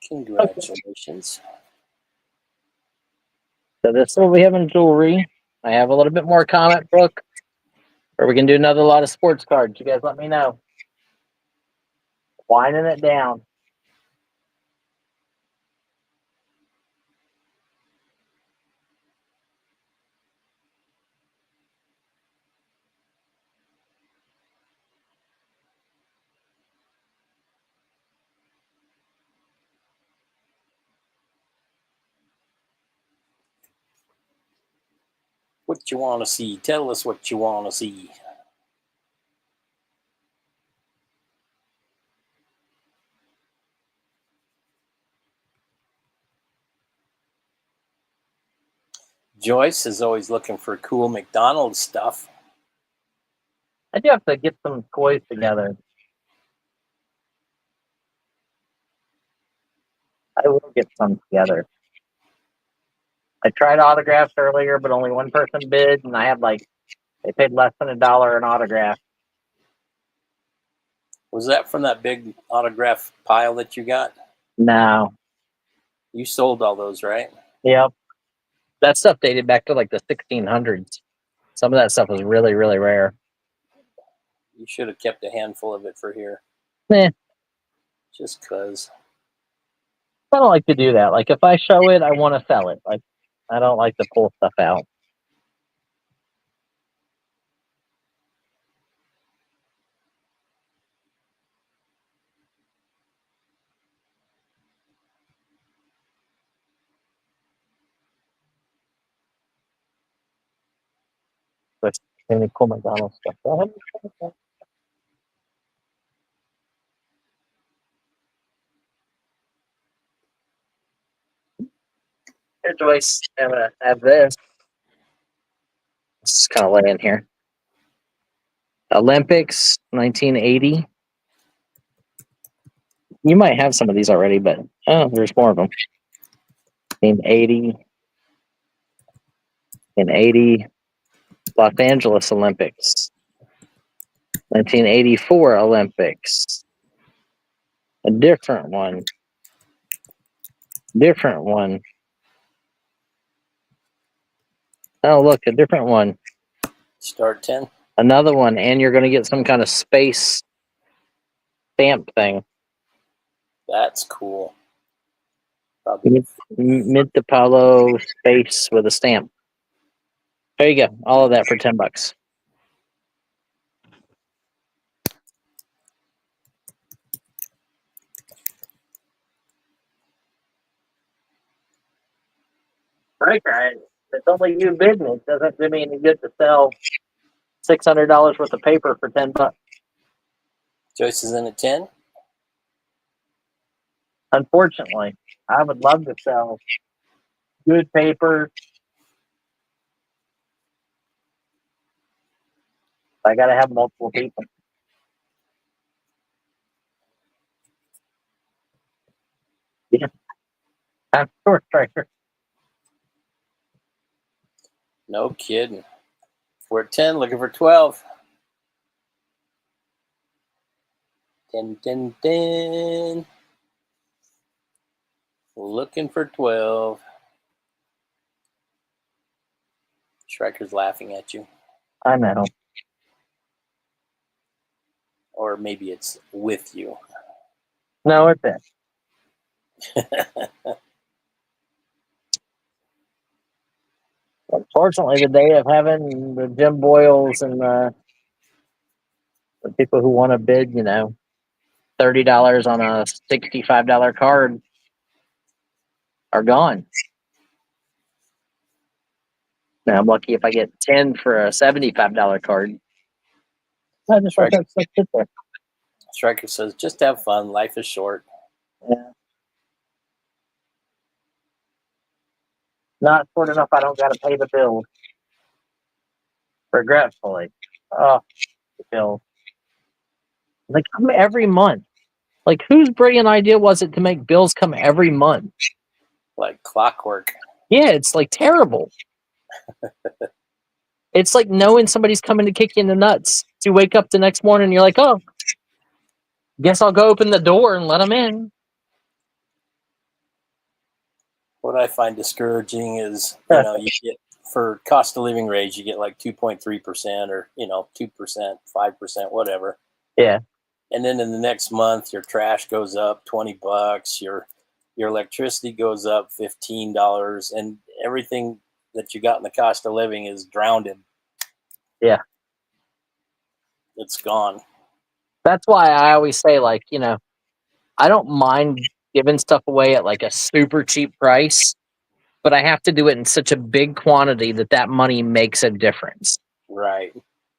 Congratulations. So this is what we have in jewelry. I have a little bit more comic book, or we can do another lot of sports cards. You guys let me know. Winding it down. What you want to see? Tell us what you want to see. Joyce is always looking for cool McDonald's stuff. I do have to get some toys together. I will get some together. I tried autographs earlier, but only one person bid, and I had they paid less than $1 an autograph. Was that from that big autograph pile that you got? No. You sold all those, right? Yep. That stuff dated back to the 1600s. Some of that stuff was really, really rare. You should have kept a handful of it for here. Eh. Just because. I don't like to do that. If I show it, I want to sell it. I don't like to pull stuff out. But any cool McDonald's stuff. Go ahead. Here, Joyce. I'm gonna add this. This is kind of laying here. Olympics, 1980. You might have some of these already, but there's more of them. 1980. In 80, Los Angeles Olympics. 1984 Olympics. A different one. Different one. Oh, look, a different one. Start 10. Another one, and you're going to get some kind of space stamp thing. That's cool. Probably. Mid Apollo space with a stamp. There you go. All of that for $10. Right, guys. It's only you bidding. It doesn't do me any good to sell $600 worth of paper for $10. Joyce is in at 10. Unfortunately, I would love to sell good paper. I got to have multiple people. Yeah, I'm short striker. No kidding. We're at 10, looking for 12. 10, 10, 10. Looking for 12. Striker's laughing at you. I know. Or maybe it's with you. No, it's it. Unfortunately, the day of having the Jim Boyles and the people who want to bid, $30 on a $65 card are gone. Now I'm lucky if I get 10 for a $75 card. I just let that stuff sit there. Striker says, just have fun. Life is short. Yeah. Not short enough. I don't got to pay the bills. Regretfully. Oh, the bills. They come every month. Whose brilliant idea was it to make bills come every month? Like clockwork. Yeah, it's terrible. It's like knowing somebody's coming to kick you in the nuts. You wake up the next morning and you're like, oh, guess I'll go open the door and let them in. What I find discouraging is, you get for cost of living raise, you get like 2.3% or 2%, 5%, whatever. Yeah. And then in the next month, your trash goes up $20, your electricity goes up $15, and everything that you got in the cost of living is drowned in. Yeah. It's gone. That's why I always say, like, I don't mind giving stuff away at like a super cheap price, but I have to do it in such a big quantity that money makes a difference. Right.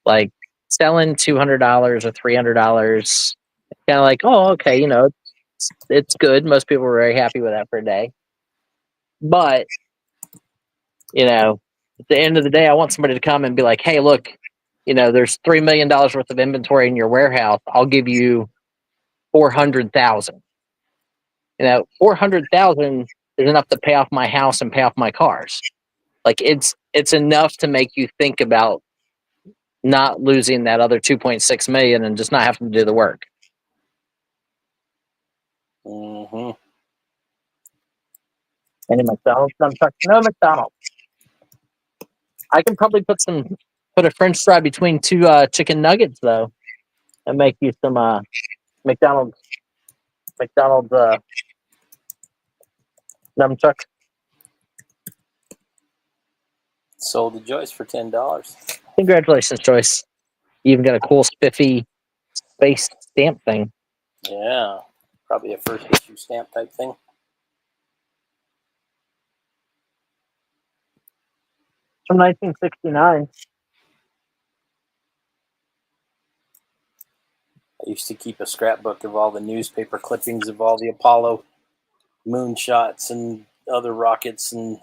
Like selling $200 or $300, kind of like, oh, okay, it's good. Most people are very happy with that for a day. But, at the end of the day, I want somebody to come and be like, hey, look, there's $3 million worth of inventory in your warehouse. I'll give you 400,000. 400,000 is enough to pay off my house and pay off my cars. Like it's enough to make you think about not losing that other 2.6 million and just not having to do the work. Mm-hmm. Any McDonald's? No McDonald's. I can probably put a French fry between two chicken nuggets though, and make you some McDonald's nunchuck. Sold to Joyce for $10. Congratulations, Joyce. You even got a cool spiffy space stamp thing. Yeah, probably a first issue stamp type thing. From 1969. I used to keep a scrapbook of all the newspaper clippings of all the Apollo moonshots and other rockets, and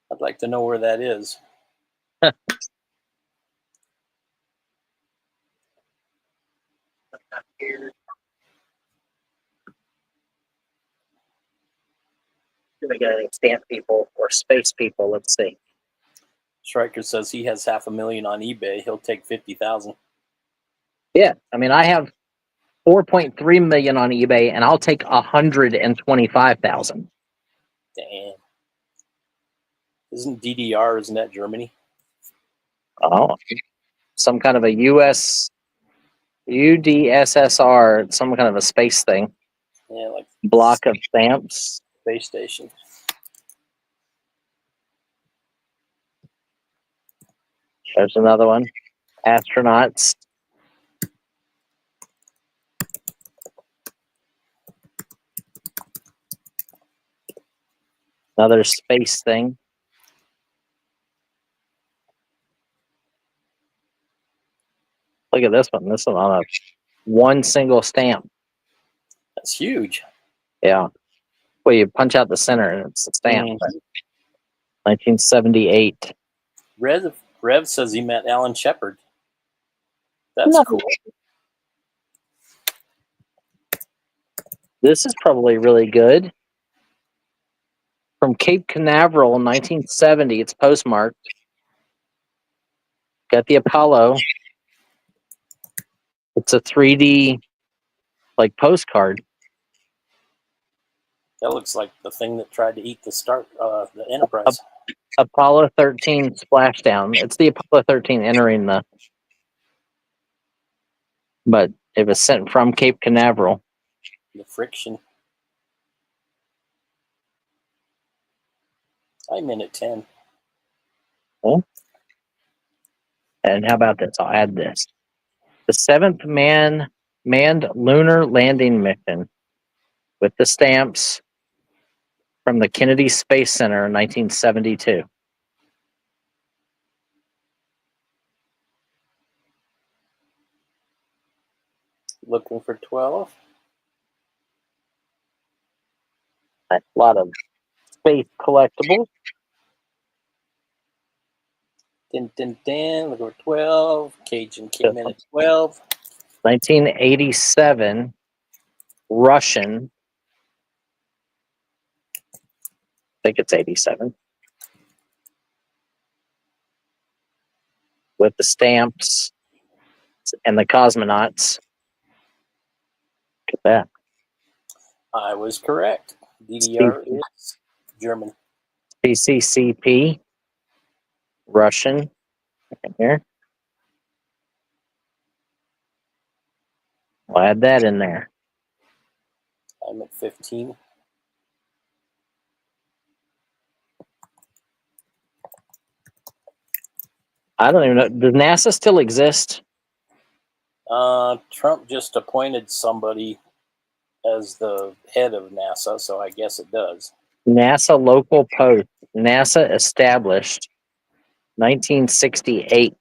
I'd like to know where that is. Do we get any stamp people or space people? Let's see. Stryker says he has $500,000 on eBay. He'll take 50,000. Yeah, I mean, I have 4.3 million on eBay, and I'll take 125,000. Damn. Isn't DDR? Isn't that Germany? Oh, some kind of a US UDSSR, some kind of a space thing. Yeah, like Block of stamps. space station. There's another one. Astronauts. Another space thing. Look at this one. This one on one single stamp. That's huge. Yeah. Well, you punch out the center and it's a stamp. 1978. Rev says he met Alan Shepard. That's cool. This is probably really good. From Cape Canaveral, 1970. It's postmarked. Got the Apollo. It's a 3D like postcard. That looks like the thing that tried to eat the Enterprise. Apollo 13 splashdown. It's the Apollo 13 entering the. But it was sent from Cape Canaveral. The friction. I'm in at 10. Oh. And how about this? I'll add this. The 7th manned lunar landing mission with the stamps from the Kennedy Space Center in 1972. Looking for 12. A lot of space collectibles. Looking for 12. Cajun came in at 12. 1987 Russian. I think it's 87. With the stamps and the cosmonauts. Look at that. I was correct. DDR is German. PCCP, Russian. Right here. We'll add that in there. I'm at 15. I don't even know. Does NASA still exist? Trump just appointed somebody as the head of NASA, so I guess it does. NASA local post. NASA established 1968.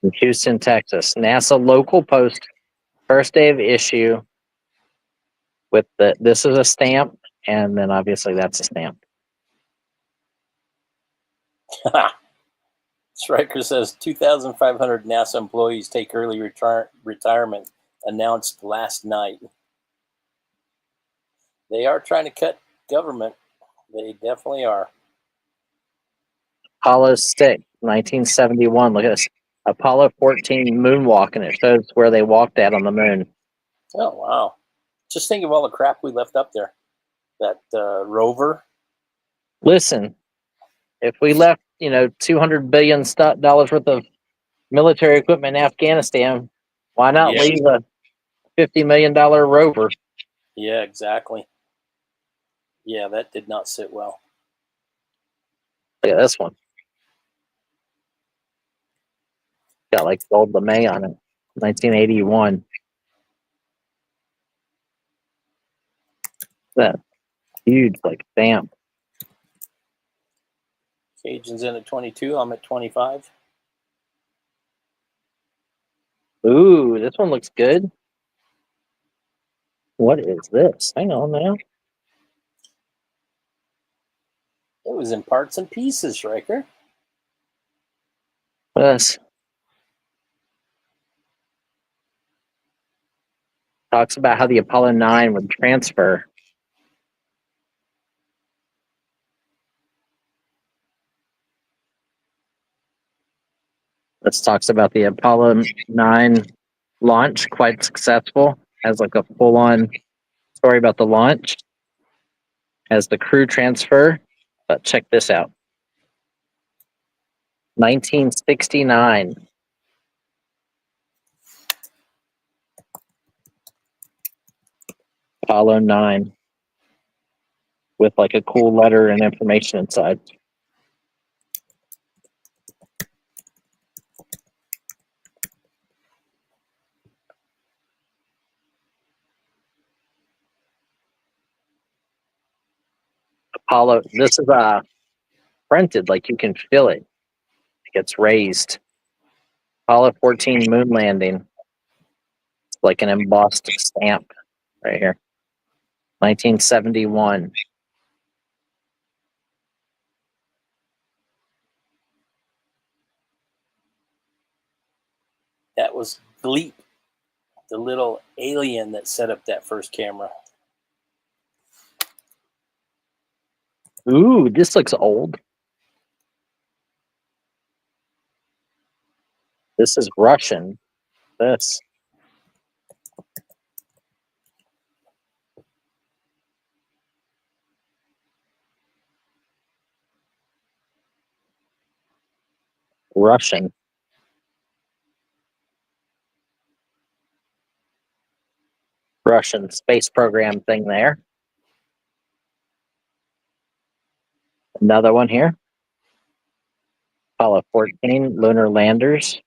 In Houston, Texas. NASA local post, first day of issue. With this is a stamp, and then obviously that's a stamp. Stryker says 2,500 NASA employees take early retirement, announced last night. They are trying to cut government. They definitely are. Apollo 6, 1971. Look at this. Apollo 14 moonwalk, and it shows where they walked at on the moon. Oh, wow. Just think of all the crap we left up there. That rover. Listen, if we left, $200 billion worth of military equipment in Afghanistan, why not leave a $50 million rover? Yeah, exactly. Yeah, that did not sit well. Look at this one. Got like gold LeMay on it. 1981. That huge, like, stamp. Cajun's in at 22. I'm at 25. Ooh, this one looks good. What is this? Hang on now. It was in parts and pieces, Stryker. This talks about how the Apollo 9 would transfer. This talks about the Apollo 9 launch, quite successful. Has like a full-on story about the launch. Has the crew transfer. But check this out. 1969. Apollo 9. With like a cool letter and information inside. Apollo, this is printed, like you can feel it. It gets raised. Apollo 14 moon landing. It's like an embossed stamp right here. 1971. That was Gleep, the little alien that set up that first camera. Ooh, this looks old. This is Russian. This. Russian. Russian space program thing there. Another one here. Apollo 14, lunar landers.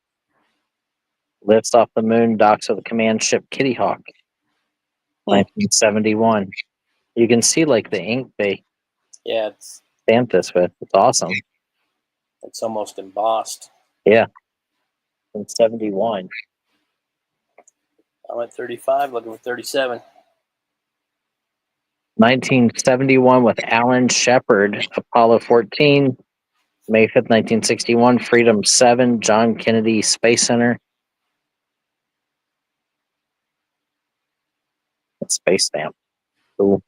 Lifts off the moon, docks with the command ship Kitty Hawk. 1971. You can see like the ink they stamped this with. It's awesome. It's almost embossed. Yeah. In 71. I'm at 35, looking for 37. 1971 with Alan Shepard, Apollo 14, May 5th, 1961, Freedom 7, John Kennedy Space Center. A space stamp. Cool.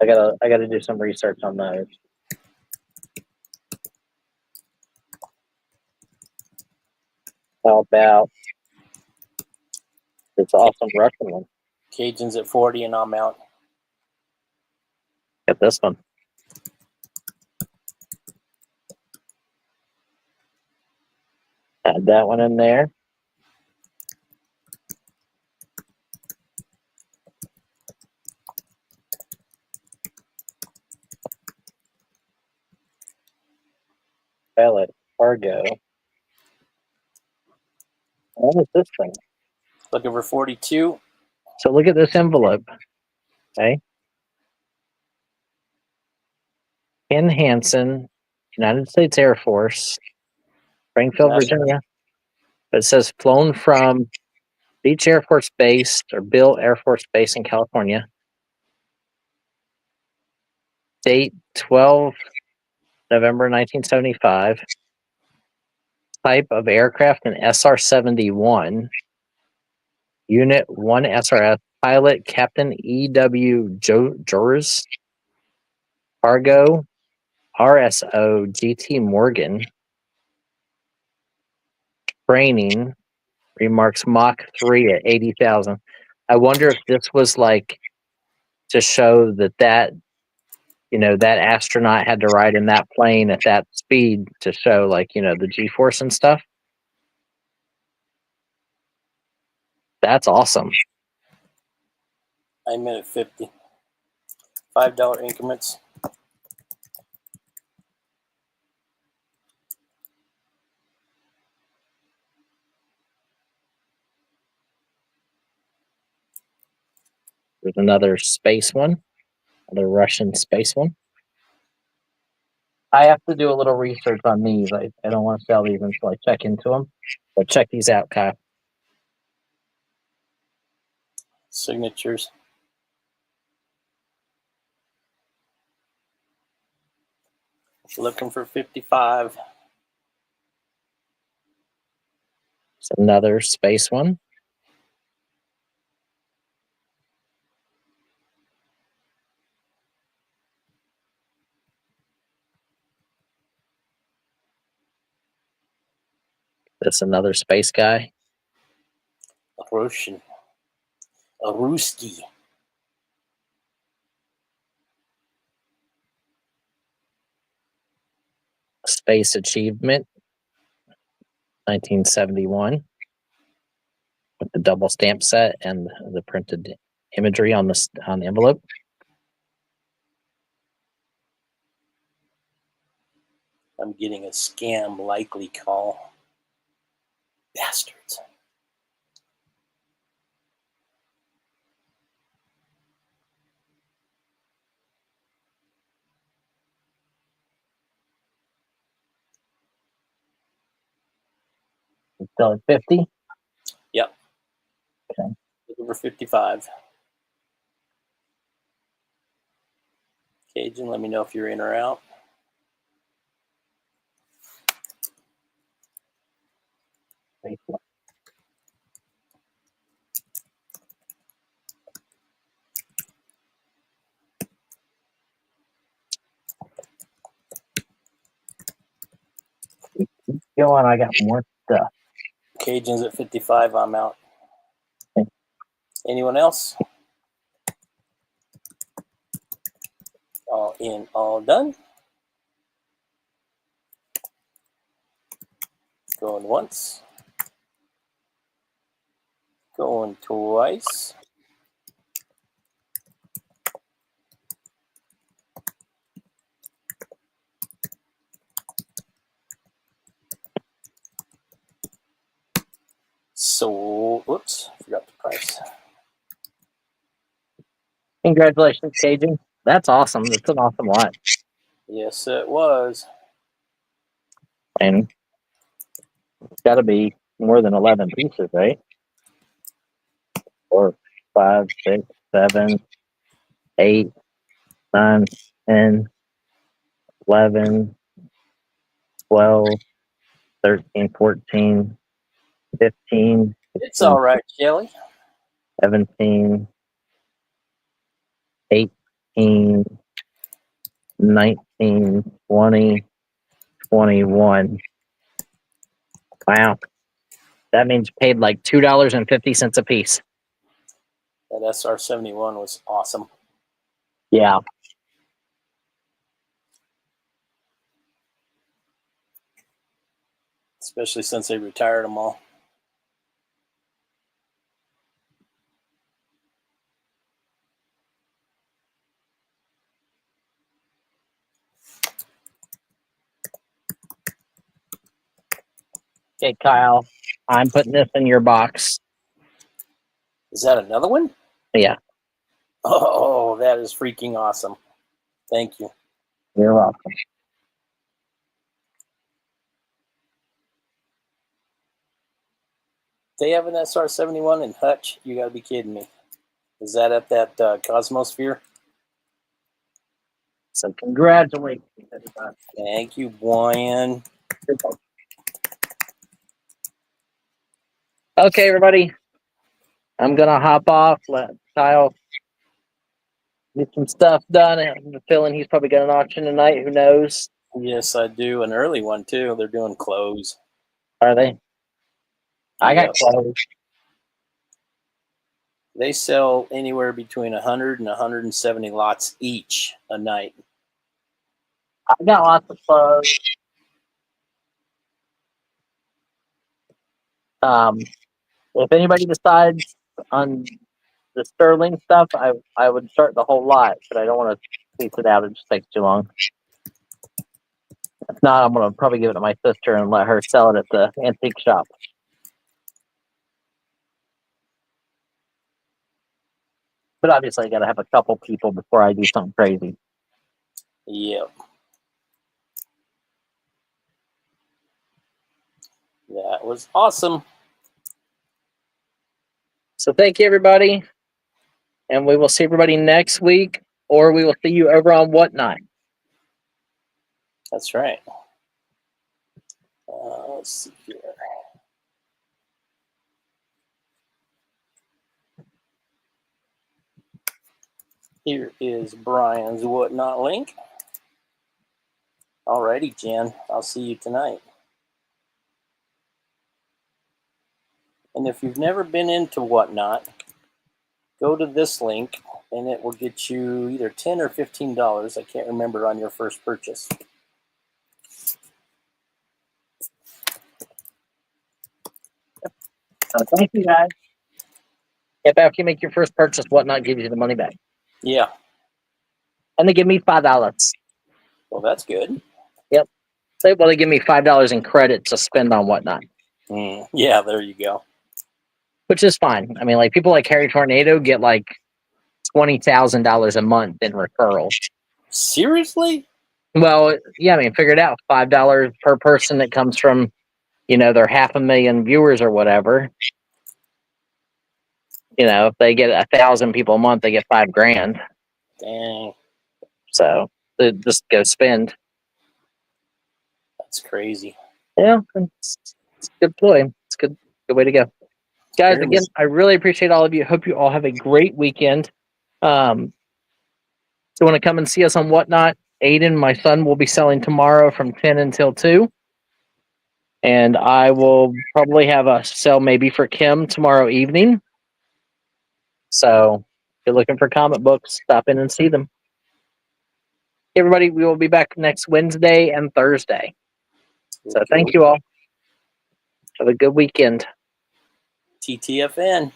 I gotta do some research on those. How about this awesome Russian one? Cajuns at 40 and I'm out. Get this one. Add that one in there. Pilot, cargo. What is this thing? Looking for 42. So look at this envelope. Okay. Ken Hansen, United States Air Force, Springfield, That's- Virginia. It says flown from Beach Air Force Base or Bill Air Force Base in California. Date 12 November 1975. Type of aircraft an SR-71. Unit 1 SRS. Pilot Captain E.W. Jors. Cargo RSO GT Morgan. Training remarks Mach 3 at 80,000. I wonder if this was like to show that that astronaut had to ride in that plane at that speed to show the G-force and stuff. That's awesome. I'm in at 50. $5 increments. There's another space one, another Russian space one. I have to do a little research on these. I don't want to sell these until I check into them. But check these out, Kyle. Signatures. Looking for 55. It's another space one. That's another space guy. Russian. A Ruski. Space Achievement, 1971, with the double stamp set and the printed imagery on the envelope. I'm getting a scam likely call. Bastards. Still at 50. Yep. Okay. Looking for 55. Cajun, let me know if you're in or out. Go on, I got more stuff. Cajun's at 55. I'm out. Okay. Anyone else? All in, all done. Going once. Going twice. So, oops, forgot the price. Congratulations, Cajun. That's awesome. That's an awesome lot. Yes, it was. And it's got to be more than 11 pieces, right? 4, 5, 6, 7, 8, 9, 10, 11, 12, 13, 14, 15, It's all right, Kelly. 17, 18, 19, 20, 21. Wow. That means paid like $2.50 a piece. That SR71 was awesome. Yeah. Especially since they retired them all. Okay, Kyle, I'm putting this in your box. Is that another one? Yeah. Oh, that is freaking awesome. Thank you. You're welcome. They have an SR71 in Hutch? You gotta be kidding me. Is that at that Cosmosphere? So congratulations, everybody. Thank you, Brian. Okay, everybody. I'm gonna hop off. Let Kyle get some stuff done. I have a feeling he's probably got an auction tonight. Who knows? Yes, I do. An early one, too. They're doing clothes. Are they? I got Yep. clothes. They sell anywhere between 100 and 170 lots each a night. I got lots of clothes. If anybody decides on the Sterling stuff, I would start the whole lot, but I don't want to piece it out. It just takes too long. If not, I'm gonna probably give it to my sister and let her sell it at the antique shop. But obviously, I got to have a couple people before I do something crazy. Yep. That was awesome. So thank you, everybody, and we will see everybody next week, or we will see you over on Whatnot. That's right. Let's see here. Here is Brian's Whatnot link. Alrighty, Jen. I'll see you tonight. And if you've never been into Whatnot, go to this link and it will get you either $10 or $15. I can't remember on your first purchase. So thank you, guys. If after you make your first purchase, Whatnot gives you the money back, Yeah. and they give me $5. Well, that's good. They give me $5 in credit to spend on Whatnot, Yeah, there you go. which is fine. I mean, like people like Harry Tornado get like $20,000 a month in referrals. Seriously? Well, yeah, I mean, figure it out. $5 per person that comes from, their 500,000 viewers or whatever. If they get 1,000 people a month, they get $5,000. Dang. So they just go spend. That's crazy. Yeah, it's a good ploy. It's a good way to go. Guys, again, I really appreciate all of you. Hope you all have a great weekend. So want to come and see us on Whatnot, Aiden, my son, will be selling tomorrow from 10 until 2. And I will probably have a sell maybe for Kim tomorrow evening. So if you're looking for comic books, stop in and see them. Everybody, we will be back next Wednesday and Thursday. So thank you all. Have a good weekend. TTFN.